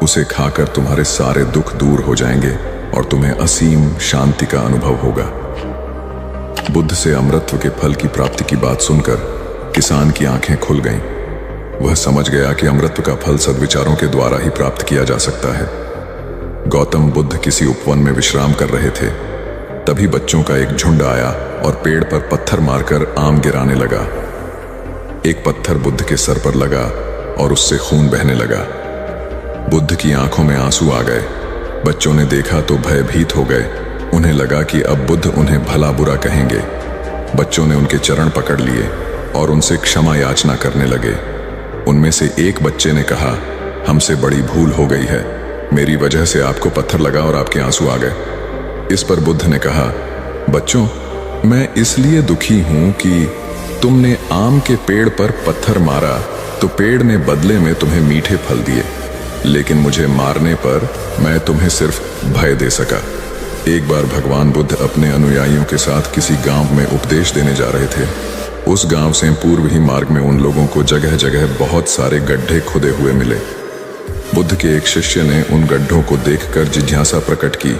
B: उसे खाकर तुम्हारे सारे दुख दूर हो जाएंगे और तुम्हें असीम शांति का अनुभव होगा। बुद्ध से अमृतत्व के फल की प्राप्ति की बात सुनकर किसान की आंखें खुल गईं। वह समझ गया कि अमृतत्व का फल सद्विचारों के द्वारा ही प्राप्त किया जा सकता है। गौतम बुद्ध किसी उपवन में विश्राम कर रहे थे। तभी बच्चों का एक झुंड आया और पेड़ पर पत्थर मारकर आम गिराने लगा। एक पत्थर बुद्ध के सर पर लगा और उससे खून बहने लगा। बुद्ध की आंखों में आंसू आ गए। बच्चों ने देखा तो भयभीत हो गए। उन्हें लगा कि अब बुद्ध उन्हें भला बुरा कहेंगे। बच्चों ने उनके चरण पकड़ लिए और उनसे क्षमा याचना करने लगे। उनमें से एक बच्चे ने कहा, हमसे बड़ी भूल हो गई है, मेरी वजह से आपको पत्थर लगा और आपके आंसू आ गए। इस पर बुद्ध ने कहा, बच्चों, मैं इसलिए दुखी हूं कि तुमने आम के पेड़ पर पत्थर मारा तो पेड़ ने बदले में तुम्हें मीठे फल दिए, लेकिन मुझे मारने पर मैं तुम्हें सिर्फ भय दे सका। एक बार भगवान बुद्ध अपने अनुयायियों के साथ किसी गांव में उपदेश देने जा रहे थे। उस गांव से पूर्व ही मार्ग में उन लोगों को जगह जगह बहुत सारे गड्ढे खुदे हुए मिले। बुद्ध के एक शिष्य ने उन गड्ढों को देखकर जिज्ञासा प्रकट की,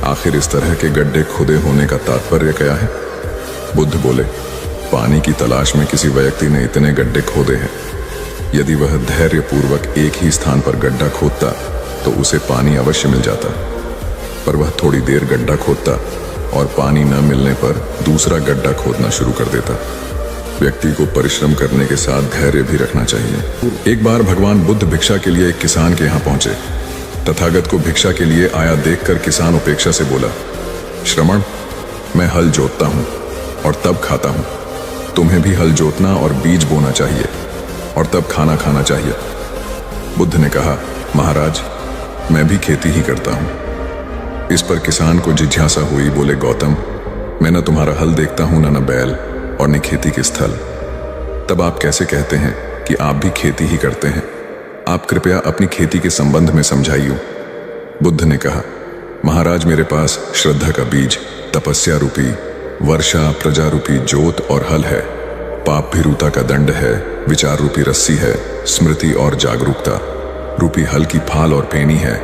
B: आखिर इस तरह के गड्ढे खुदे होने का तात्पर्य क्या है? बुद्ध बोले, पानी की तलाश में किसी व्यक्ति ने इतने गड्ढे खोदे हैं। यदि वह धैर्यपूर्वक एक ही स्थान पर गड्ढा खोदता तो उसे पानी अवश्य मिल जाता, पर वह थोड़ी देर गड्ढा खोदता और पानी न मिलने पर दूसरा गड्ढा खोदना शुरू कर देता। व्यक्ति को परिश्रम करने के साथ धैर्य भी रखना चाहिए। एक बार भगवान बुद्ध भिक्षा के लिए एक किसान के यहाँ पहुंचे। तथागत को भिक्षा के लिए आया देखकर किसान उपेक्षा से बोला, श्रमण, मैं हल जोतता हूँ और तब खाता हूँ। तुम्हें भी हल जोतना और बीज बोना चाहिए और तब खाना खाना चाहिए। बुद्ध ने कहा, महाराज, मैं भी खेती ही करता हूँ। इस पर किसान को जिज्ञासा हुई। बोले, गौतम, मैं न तुम्हारा हल देखता हूँ, न बैल और न खेती के स्थल। तब आप कैसे कहते हैं कि आप भी खेती ही करते हैं? आप कृपया अपनी खेती के संबंध में समझाइए। बुद्ध ने कहा, महाराज, मेरे पास श्रद्धा का बीज, तपस्या रूपी वर्षा, प्रजा रूपी जोत और हल है। पाप भीरुता का दंड है, विचार रूपी रस्सी है, स्मृति और जागरूकता रूपी हल की फाल और पेनी है।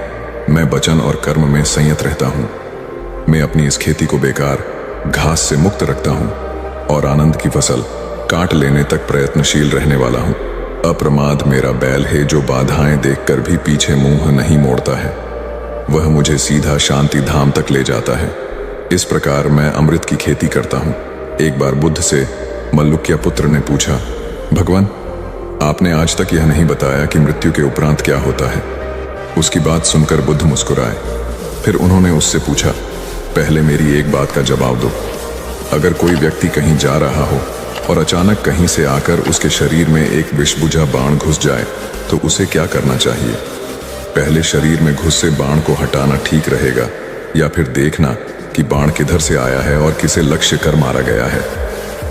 B: मैं वचन और कर्म में संयत रहता हूँ। मैं अपनी इस खेती को बेकार घास से मुक्त रखता हूँ और आनंद की फसल काट लेने तक प्रयत्नशील रहने वाला हूँ। अप्रमाद मेरा बैल है जो बाधाएं देखकर भी पीछे मुंह नहीं मोड़ता है। वह मुझे सीधा शांति धाम तक ले जाता है। इस प्रकार मैं अमृत की खेती करता हूँ। एक बार बुद्ध से मल्लुक्य पुत्र ने पूछा, भगवान, आपने आज तक यह नहीं बताया कि मृत्यु के उपरांत क्या होता है। उसकी बात सुनकर बुद्ध मुस्कुराए। फिर उन्होंने उससे पूछा, पहले मेरी एक बात का जवाब दो। अगर कोई व्यक्ति कहीं जा रहा हो और अचानक कहीं से आकर उसके शरीर में एक विषबुझा बाण घुस जाए तो उसे क्या करना चाहिए? पहले शरीर में घुसे बाण को हटाना ठीक रहेगा या फिर देखना कि बाण किधर से आया है और किसे लक्ष्य कर मारा गया है?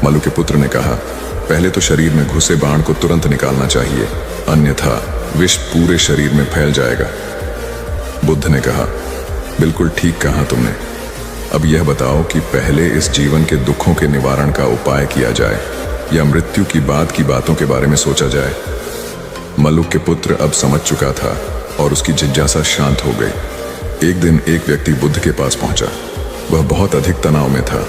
B: मल्लु के पुत्र ने कहा, पहले तो शरीर में घुसे बाण को तुरंत निकालना चाहिए, अन्यथा विष पूरे शरीर में फैल जाएगा। बुद्ध ने कहा, बिल्कुल ठीक कहा तुमने। अब यह बताओ कि पहले इस जीवन के दुखों के निवारण का उपाय किया जाए या मृत्यु की बाद की बातों के बारे में सोचा जाए? मल्लुक के पुत्र अब समझ चुका था और उसकी जिज्ञासा शांत हो गई। एक दिन एक व्यक्ति बुद्ध के पास पहुंचा। वह बहुत अधिक तनाव में था।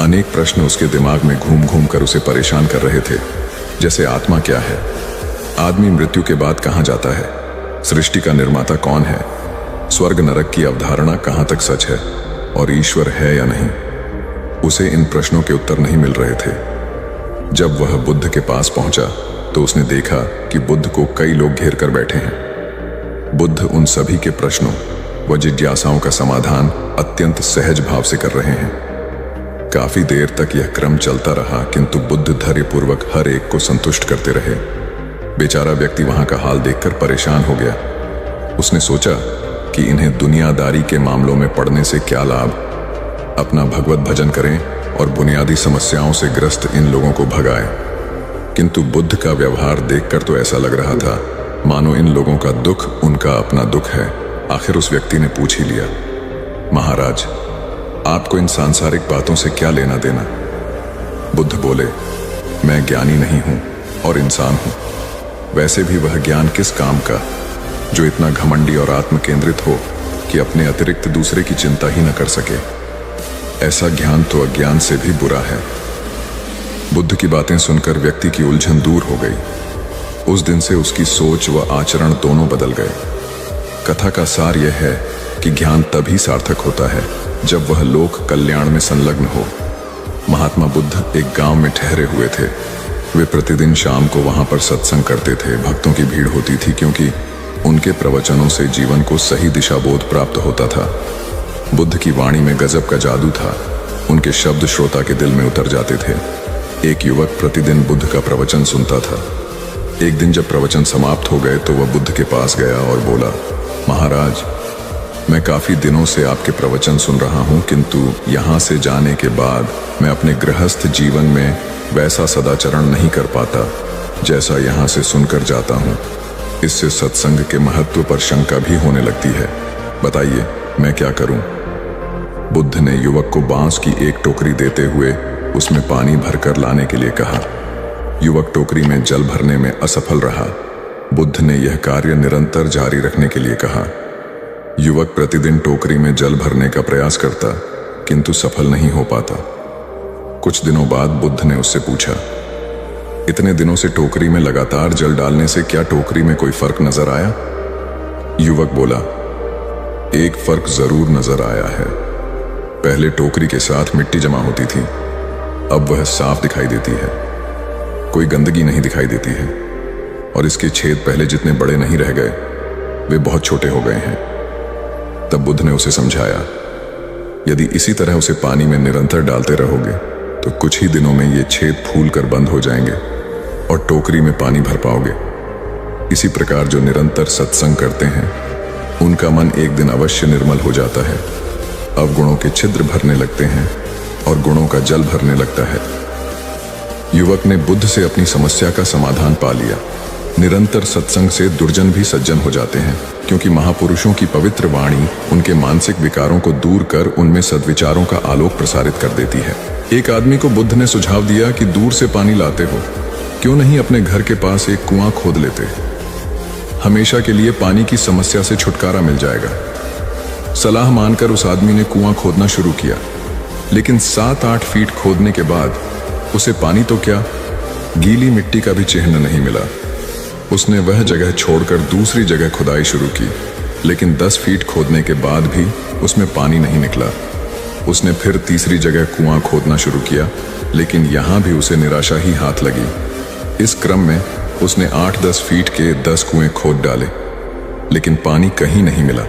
B: अनेक प्रश्न उसके दिमाग में घूम घूम कर उसे परेशान कर रहे थे, जैसे आत्मा क्या है, आदमी मृत्यु के बाद कहाँ जाता है, सृष्टि का निर्माता कौन है, स्वर्ग नरक की अवधारणा कहाँ तक सच है और ईश्वर है या नहीं। उसे इन प्रश्नों के उत्तर नहीं मिल रहे थे। जब वह बुद्ध के पास पहुंचा तो उसने देखा कि बुद्ध को कई लोग घेर कर बैठे हैं। बुद्ध उन सभी के प्रश्नों व जिज्ञासाओं का समाधान अत्यंत सहज भाव से कर रहे हैं। काफी देर तक यह क्रम चलता रहा, किंतु बुद्ध धैर्यपूर्वक हर एक को संतुष्ट करते रहे। बेचारा व्यक्ति वहां का हाल देखकर परेशान हो गया। उसने सोचा कि इन्हें दुनियादारी के मामलों में पड़ने से क्या लाभ, अपना भगवत भजन करें और बुनियादी समस्याओं से ग्रस्त इन लोगों को भगाएं। किंतु बुद्ध का व्यवहार देखकर तो ऐसा लग रहा था मानो इन लोगों का दुख उनका अपना दुख है। आखिर उस व्यक्ति ने पूछ ही लिया, महाराज, आपको इन सांसारिक बातों से क्या लेना देना? बुद्ध बोले, मैं ज्ञानी नहीं हूं और इंसान हूं। वैसे भी वह ज्ञान किस काम का जो इतना घमंडी और आत्म केंद्रित हो कि अपने अतिरिक्त दूसरे की चिंता ही न कर सके। ऐसा ज्ञान तो अज्ञान से भी बुरा है। बुद्ध की बातें सुनकर व्यक्ति की उलझन दूर हो गई। उस दिन से उसकी सोच व आचरण दोनों बदल गए। कथा का सार यह है कि ज्ञान तभी सार्थक होता है जब वह लोक कल्याण में संलग्न हो। महात्मा बुद्ध एक गांव में ठहरे हुए थे। वे प्रतिदिन शाम को वहां पर सत्संग करते थे। भक्तों की भीड़ होती थी क्योंकि उनके प्रवचनों से जीवन को सही दिशा बोध प्राप्त होता था। बुद्ध की वाणी में गजब का जादू था। उनके शब्द श्रोता के दिल में उतर जाते थे। एक युवक प्रतिदिन बुद्ध का प्रवचन सुनता था। एक दिन जब प्रवचन समाप्त हो गए तो वह बुद्ध के पास गया और बोला, महाराज, मैं काफी दिनों से आपके प्रवचन सुन रहा हूं, किंतु यहां से जाने के बाद मैं अपने गृहस्थ जीवन में वैसा सदाचरण नहीं कर पाता जैसा यहां से सुनकर जाता हूं। इससे सत्संग के महत्व पर शंका भी होने लगती है। बताइए, मैं क्या करूं? बुद्ध ने युवक को बांस की एक टोकरी देते हुए उसमें पानी भरकर लाने के लिए कहा। युवक टोकरी में जल भरने में असफल रहा। बुद्ध ने यह कार्य निरंतर जारी रखने के लिए कहा। युवक प्रतिदिन टोकरी में जल भरने का प्रयास करता, किंतु सफल नहीं हो पाता। कुछ दिनों बाद बुद्ध ने उससे पूछा, इतने दिनों से टोकरी में लगातार जल डालने से क्या टोकरी में कोई फर्क नजर आया? युवक बोला, एक फर्क जरूर नजर आया है। पहले टोकरी के साथ मिट्टी जमा होती थी, अब वह साफ दिखाई देती है। कोई गंदगी नहीं दिखाई देती है और इसके छेद पहले जितने बड़े नहीं रह गए, वे बहुत छोटे हो गए हैं। तब बुद्ध ने उसे समझाया, यदि इसी तरह उसे पानी में निरंतर डालते रहोगे तो कुछ ही दिनों में ये छेद फूल कर बंद हो जाएंगे और टोकरी में पानी भर पाओगे। इसी प्रकार जो निरंतर सत्संग करते हैं उनका मन एक दिन अवश्य निर्मल हो जाता है। अवगुणों के छिद्र भरने लगते हैं और गुणों का जल भरने लगता है। युवक ने बुद्ध से अपनी समस्या का समाधान पा लिया। निरंतर सत्संग से दुर्जन भी सज्जन हो जाते हैं, क्योंकि महापुरुषों की पवित्र वाणी उनके मानसिक विकारों को दूर कर उनमें सद्विचारों का आलोक प्रसारित कर देती है। एक आदमी को बुद्ध ने सुझाव दिया कि दूर से पानी लाते हो, क्यों नहीं अपने घर के पास एक कुआं खोद लेते, हमेशा के लिए पानी की समस्या से छुटकारा मिल जाएगा। सलाह मानकर उस आदमी ने कुआं खोदना शुरू किया, लेकिन 7-8 फीट खोदने के बाद उसे पानी तो क्या, गीली मिट्टी का भी चिन्ह नहीं मिला। उसने वह जगह छोड़कर दूसरी जगह खुदाई शुरू की, लेकिन 10 फीट खोदने के बाद भी उसमें पानी नहीं निकला। उसने फिर तीसरी जगह कुआं खोदना शुरू किया, लेकिन यहां भी उसे निराशा ही हाथ लगी। इस क्रम में उसने 8-10 फीट के 10 कुएं खोद डाले, लेकिन पानी कहीं नहीं मिला।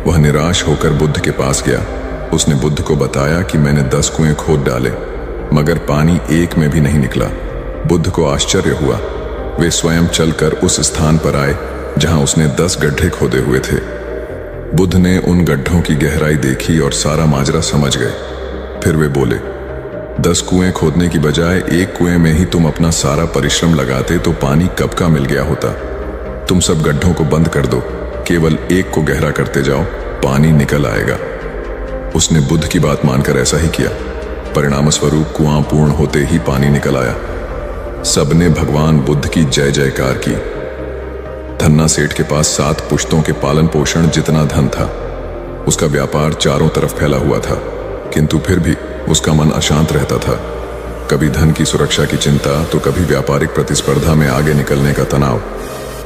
B: वह निराश होकर बुद्ध के पास गया। उसने बुद्ध को बताया कि मैंने 10 कुएं खोद डाले, मगर पानी एक में भी नहीं निकला। बुद्ध को आश्चर्य हुआ। वे स्वयं चलकर उस स्थान पर आए जहां उसने 10 गड्ढे खोदे हुए थे। बुद्ध ने उन गड्ढों की गहराई देखी और सारा माजरा समझ गए। फिर वे बोले, 10 कुएं खोदने की बजाय एक कुएं में ही तुम अपना सारा परिश्रम लगाते तो पानी कब का मिल गया होता। तुम सब गड्ढों को बंद कर दो, केवल एक को गहरा करते जाओ, पानी निकल आएगा। उसने बुद्ध की बात मानकर ऐसा ही किया। परिणाम स्वरूप कुआं पूर्ण होते ही पानी निकल आया। सबने भगवान बुद्ध की जय जयकार की। धन्ना सेठ के पास 7 पुश्तों के पालन पोषण जितना धन था। उसका व्यापार चारों तरफ फैला हुआ था, किंतु फिर भी उसका मन अशांत रहता था। कभी धन की सुरक्षा की चिंता तो कभी व्यापारिक प्रतिस्पर्धा में आगे निकलने का तनाव।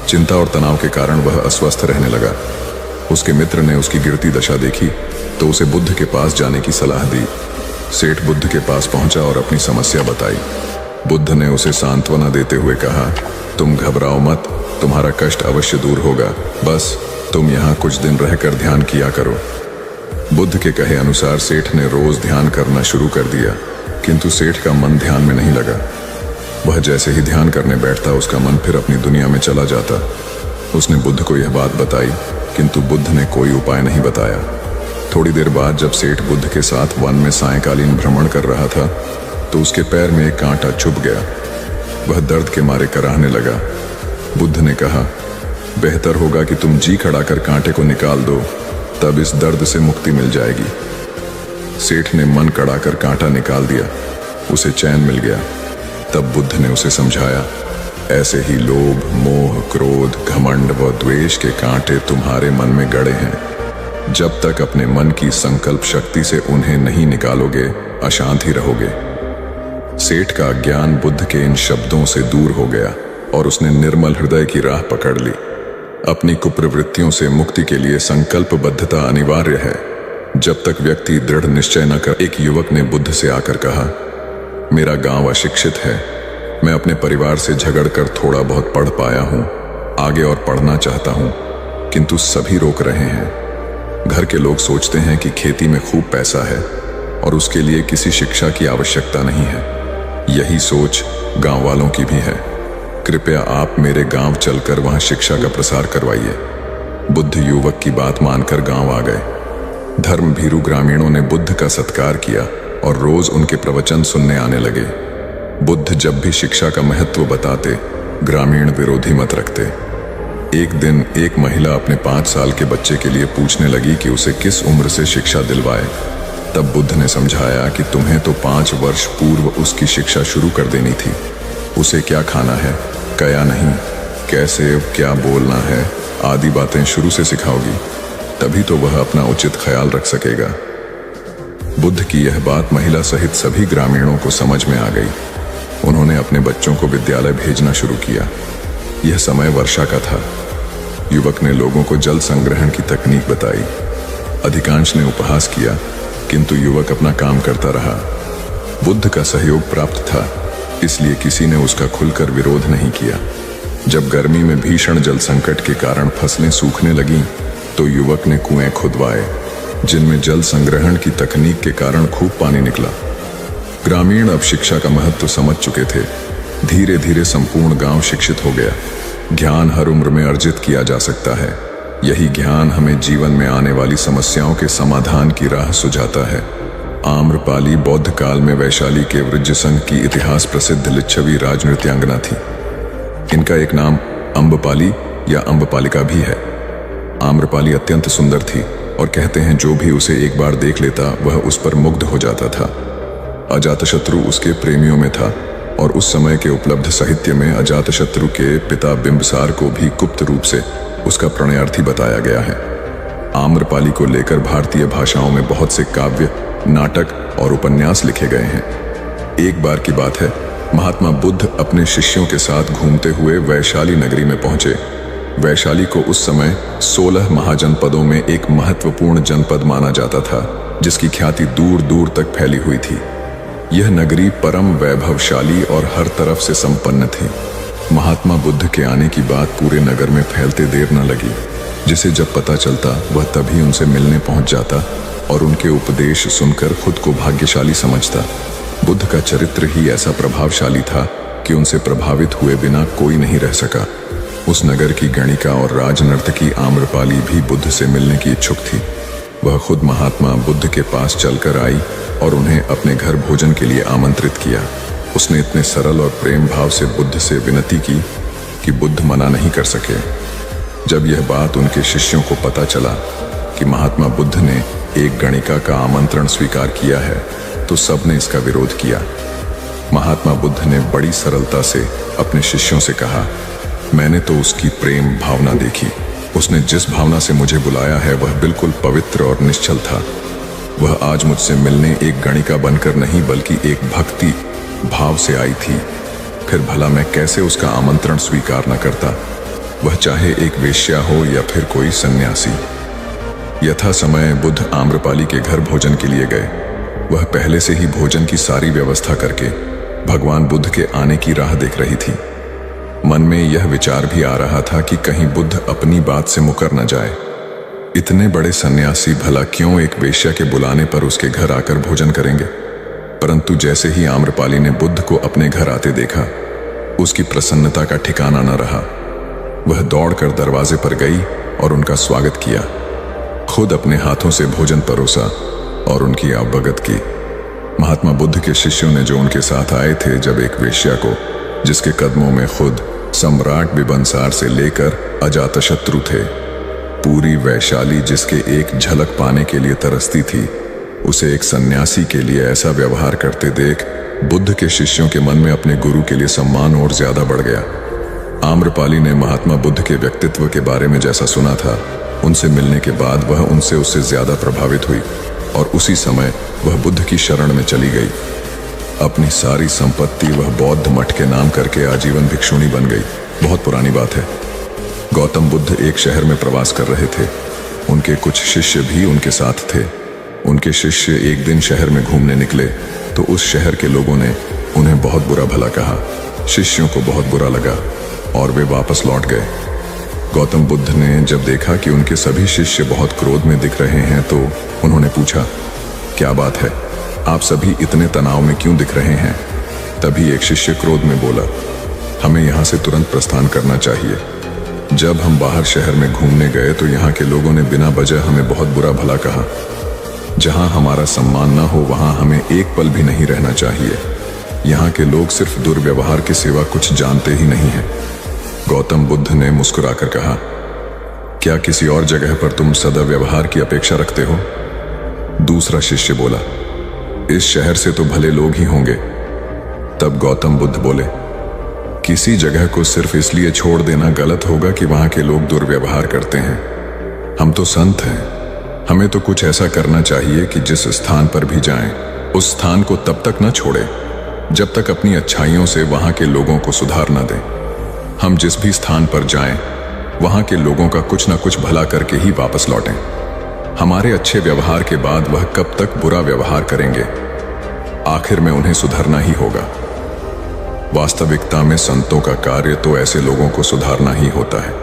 B: चिंता और तनाव के कारण वह अस्वस्थ रहने लगा। उसके मित्र ने उसकी गिरती दशा देखी तो उसे बुद्ध के पास जाने की सलाह दी। सेठ बुद्ध के पास पहुंचा और अपनी समस्या बताई। बुद्ध ने उसे सांत्वना देते हुए कहा, तुम घबराओ मत, तुम्हारा कष्ट अवश्य दूर होगा, बस तुम यहाँ कुछ दिन रहकर ध्यान किया करो। बुद्ध के कहे अनुसार सेठ ने रोज ध्यान करना शुरू कर दिया, किंतु सेठ का मन ध्यान में नहीं लगा। वह जैसे ही ध्यान करने बैठता उसका मन फिर अपनी दुनिया में चला जाता। उसने बुद्ध को यह बात बताई, किंतु बुद्ध ने कोई उपाय नहीं बताया। थोड़ी देर बाद जब सेठ बुद्ध के साथ वन में सायंकालीन भ्रमण कर रहा था तो उसके पैर में एक कांटा चुभ गया। वह दर्द के मारे कराहने लगा। बुद्ध ने कहा, बेहतर होगा कि तुम जी खड़ा कर कांटे को निकाल दो, तब इस दर्द से मुक्ति मिल जाएगी। सेठ ने मन कड़ा कर कांटा निकाल दिया, उसे चैन मिल गया। तब बुद्ध ने उसे समझाया, ऐसे ही लोभ, मोह, क्रोध, घमंड व द्वेष के कांटे तुम्हारे मन में गड़े हैं। जब तक अपने मन की संकल्प शक्ति से उन्हें नहीं निकालोगे, अशांत ही रहोगे। सेठ का ज्ञान बुद्ध के इन शब्दों से दूर हो गया और उसने निर्मल हृदय की राह पकड़ ली। अपनी कुप्रवृत्तियों से मुक्ति के लिए संकल्पबद्धता अनिवार्य है। जब तक व्यक्ति दृढ़ निश्चय न कर। एक युवक ने बुद्ध से आकर कहा, मेरा गांव अशिक्षित है, मैं अपने परिवार से झगड़कर थोड़ा बहुत पढ़ पाया हूं, आगे और पढ़ना चाहता हूं, किंतु सभी रोक रहे हैं। घर के लोग सोचते हैं कि खेती में खूब पैसा है और उसके लिए किसी शिक्षा की आवश्यकता नहीं है। यही सोच गांव वालों की भी है। कृपया आप मेरे गांव चलकर वहां शिक्षा का प्रसार करवाइए। बुद्ध युवक की बात मानकर गांव आ गए। धर्म भीरू ग्रामीणों ने बुद्ध का सत्कार किया और रोज उनके प्रवचन सुनने आने लगे। बुद्ध जब भी शिक्षा का महत्व बताते, ग्रामीण विरोधी मत रखते। एक दिन एक महिला अपने 5 साल के बच्चे के लिए पूछने लगी कि उसे किस उम्र से शिक्षा दिलवाए। तब बुद्ध ने समझाया कि तुम्हें तो 5 वर्ष पूर्व उसकी शिक्षा शुरू कर देनी थी। उसे क्या खाना है, क्या नहीं, कैसे क्या बोलना है आदि बातें शुरू से सिखाओगी, तभी तो वह अपना उचित ख्याल रख सकेगा। बुद्ध की यह बात महिला सहित सभी ग्रामीणों को समझ में आ गई। उन्होंने अपने बच्चों को विद्यालय भेजना शुरू किया। यह समय वर्षा का था। युवक ने लोगों को जल संग्रहण की तकनीक बताई। अधिकांश ने उपहास किया, किंतु युवक अपना काम करता रहा। बुद्ध का सहयोग प्राप्त था, इसलिए किसी ने उसका खुलकर विरोध नहीं किया। जब गर्मी में भीषण जल संकट के कारण फसलें सूखने लगीं, तो युवक ने कुएं खुदवाए। जिनमें जल संग्रहण की तकनीक के कारण खूब पानी निकला। ग्रामीण अब शिक्षा का महत्व समझ चुके थे। धीरे धीरे संपूर्ण गांव शिक्षित हो गया। ज्ञान हर उम्र में अर्जित किया जा सकता है। यही ज्ञान हमें जीवन में आने वाली समस्याओं के समाधान की राह सुझाता है। आम्रपाली बौद्ध काल में वैशाली के वृज्ज संघ की इतिहास प्रसिद्ध लिच्छवी राजनृत्यांगना थी। इनका एक नाम अम्बपाली या अम्बपालिका भी है। आम्रपाली अत्यंत सुंदर थी और कहते हैं जो भी उसे एक बार देख लेता वह उस पर मुग्ध हो जाता था। अजातशत्रु उसके प्रेमियों में था और उस समय के उपलब्ध साहित्य में अजातशत्रु के पिता बिंबिसार को भी गुप्त रूप से उसका प्रणयार्थी बताया गया है। आम्रपाली को लेकर भारतीय भाषाओं में बहुत से काव्य, नाटक और उपन्यास लिखे गए हैं। एक बार की बात है, महात्मा बुद्ध अपने शिष्यों के साथ घूमते हुए वैशाली नगरी में पहुंचे। वैशाली को उस समय 16 महाजनपदों में एक महत्वपूर्ण जनपद माना जाता था, जिसकी ख्याति दूर दूर तक फैली हुई थी। यह नगरी परम वैभवशाली और हर तरफ से संपन्न थी। महात्मा बुद्ध के आने की बात पूरे नगर में फैलते देर न लगी। जिसे जब पता चलता वह तभी उनसे मिलने पहुंच जाता और उनके उपदेश सुनकर खुद को भाग्यशाली समझता। बुद्ध का चरित्र ही ऐसा प्रभावशाली था कि उनसे प्रभावित हुए बिना कोई नहीं रह सका। उस नगर की गणिका और राजनर्तकी आम्रपाली भी बुद्ध से मिलने की इच्छुक थी। वह खुद महात्मा बुद्ध के पास चलकर आई और उन्हें अपने घर भोजन के लिए आमंत्रित किया। उसने इतने सरल और प्रेम भाव से बुद्ध से विनती की कि बुद्ध मना नहीं कर सके। जब यह बात उनके शिष्यों को पता चला कि महात्मा बुद्ध ने एक गणिका का आमंत्रण स्वीकार किया है, तो सबने इसका विरोध किया। महात्मा बुद्ध ने बड़ी सरलता से अपने शिष्यों से कहा, मैंने तो उसकी प्रेम भावना देखी। उसने जिस भावना से मुझे बुलाया है वह बिल्कुल पवित्र और निश्चल था। वह आज मुझसे मिलने एक गणिका बनकर नहीं बल्कि एक भक्ति भाव से आई थी। फिर भला मैं कैसे उसका आमंत्रण स्वीकार न करता, वह चाहे एक वेश्या हो या फिर कोई सन्यासी। यथा समय बुद्ध आम्रपाली के घर भोजन के लिए गए। वह पहले से ही भोजन की सारी व्यवस्था करके भगवान बुद्ध के आने की राह देख रही थी। मन में यह विचार भी आ रहा था कि कहीं बुद्ध अपनी बात से मुकर न जाए। इतने बड़े सन्यासी भला क्यों एक वेश्या के बुलाने पर उसके घर आकर भोजन करेंगे। परंतु जैसे ही आम्रपाली ने बुद्ध को अपने घर आते देखा, उसकी प्रसन्नता का ठिकाना न रहा। वह दौड़कर दरवाजे पर गई और उनका स्वागत किया। खुद अपने हाथों से भोजन परोसा और उनकी अवगत की। महात्मा बुद्ध के शिष्यों ने जो उनके साथ आए थे, जब एक वेश्या को, जिसके कदमों में खुद सम्राट बिंबिसार से लेकर अजातशत्रु थे, पूरी वैशाली जिसके एक झलक पाने के लिए तरसती थी, उसे एक सन्यासी के लिए ऐसा व्यवहार करते देख बुद्ध के शिष्यों के मन में अपने गुरु के लिए सम्मान और ज्यादा बढ़ गया। आम्रपाली ने महात्मा बुद्ध के व्यक्तित्व के बारे में जैसा सुना था, उनसे मिलने के बाद वह उससे ज्यादा प्रभावित हुई और उसी समय वह बुद्ध की शरण में चली गई। अपनी सारी संपत्ति वह बौद्ध मठ के नाम करके आजीवन भिक्षुणी बन गई। बहुत पुरानी बात है। गौतम बुद्ध एक शहर में प्रवास कर रहे थे। उनके कुछ शिष्य भी उनके साथ थे। उनके शिष्य एक दिन शहर में घूमने निकले तो उस शहर के लोगों ने उन्हें बहुत बुरा भला कहा। शिष्यों को बहुत बुरा लगा और वे वापस लौट गए। गौतम बुद्ध ने जब देखा कि उनके सभी शिष्य बहुत क्रोध में दिख रहे हैं, तो उन्होंने पूछा, क्या बात है, आप सभी इतने तनाव में क्यों दिख रहे हैं? तभी एक शिष्य क्रोध में बोला, हमें यहाँ से तुरंत प्रस्थान करना चाहिए। जब हम बाहर शहर में घूमने गए तो यहाँ के लोगों ने बिना वजह हमें बहुत बुरा भला कहा। जहाँ हमारा सम्मान न हो वहाँ हमें एक पल भी नहीं रहना चाहिए। यहाँ के लोग सिर्फ दुर्व्यवहार के सिवा कुछ जानते ही नहीं हैं। गौतम बुद्ध ने मुस्कुराकर कहा, क्या किसी और जगह पर तुम सद्व्यवहार की अपेक्षा रखते हो? दूसरा शिष्य बोला, इस शहर से तो भले लोग ही होंगे। तब गौतम बुद्ध बोले, किसी जगह को सिर्फ इसलिए छोड़ देना गलत होगा कि वहां के लोग दुर्व्यवहार करते हैं। हम तो संत हैं, हमें तो कुछ ऐसा करना चाहिए कि जिस स्थान पर भी जाएं, उस स्थान को तब तक न छोड़े जब तक अपनी अच्छाइयों से वहां के लोगों को सुधार न दें। हम जिस भी स्थान पर जाएं, वहां के लोगों का कुछ न कुछ भला करके ही वापस लौटें। हमारे अच्छे व्यवहार के बाद वह कब तक बुरा व्यवहार करेंगे? आखिर में उन्हें सुधरना ही होगा। वास्तविकता में संतों का कार्य तो ऐसे लोगों को सुधारना ही होता है।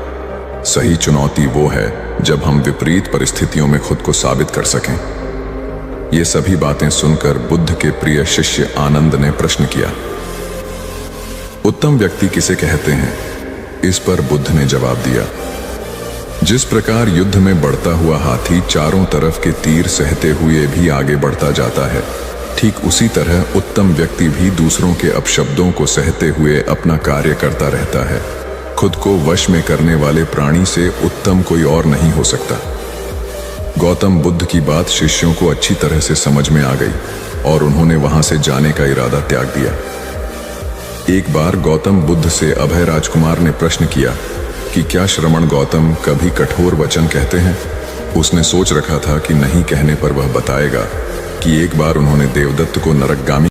B: सही चुनौती वो है जब हम विपरीत परिस्थितियों में खुद को साबित कर सकें। ये सभी बातें सुनकर बुद्ध के प्रिय शिष्य आनंद ने प्रश्न किया, उत्तम व्यक्ति किसे कहते हैं? इस पर बुद्ध ने जवाब दिया, जिस प्रकार युद्ध में बढ़ता हुआ हाथी चारों तरफ के तीर सहते हुए भी आगे बढ़ता जाता है, ठीक उसी तरह उत्तम व्यक्ति भी दूसरों के अपशब्दों को सहते हुए अपना कार्य करता रहता है। खुद को वश में करने वाले प्राणी से उत्तम कोई और नहीं हो सकता। गौतम बुद्ध की बात शिष्यों को अच्छी तरह से समझ में आ गई और उन्होंने वहां से जाने का इरादा त्याग दिया। एक बार गौतम बुद्ध से अभय राजकुमार ने प्रश्न किया कि क्या श्रमण गौतम कभी कठोर वचन कहते हैं? उसने सोच रखा था कि नहीं कहने पर वह बताएगा कि एक बार उन्होंने देवदत्त को नरकगामी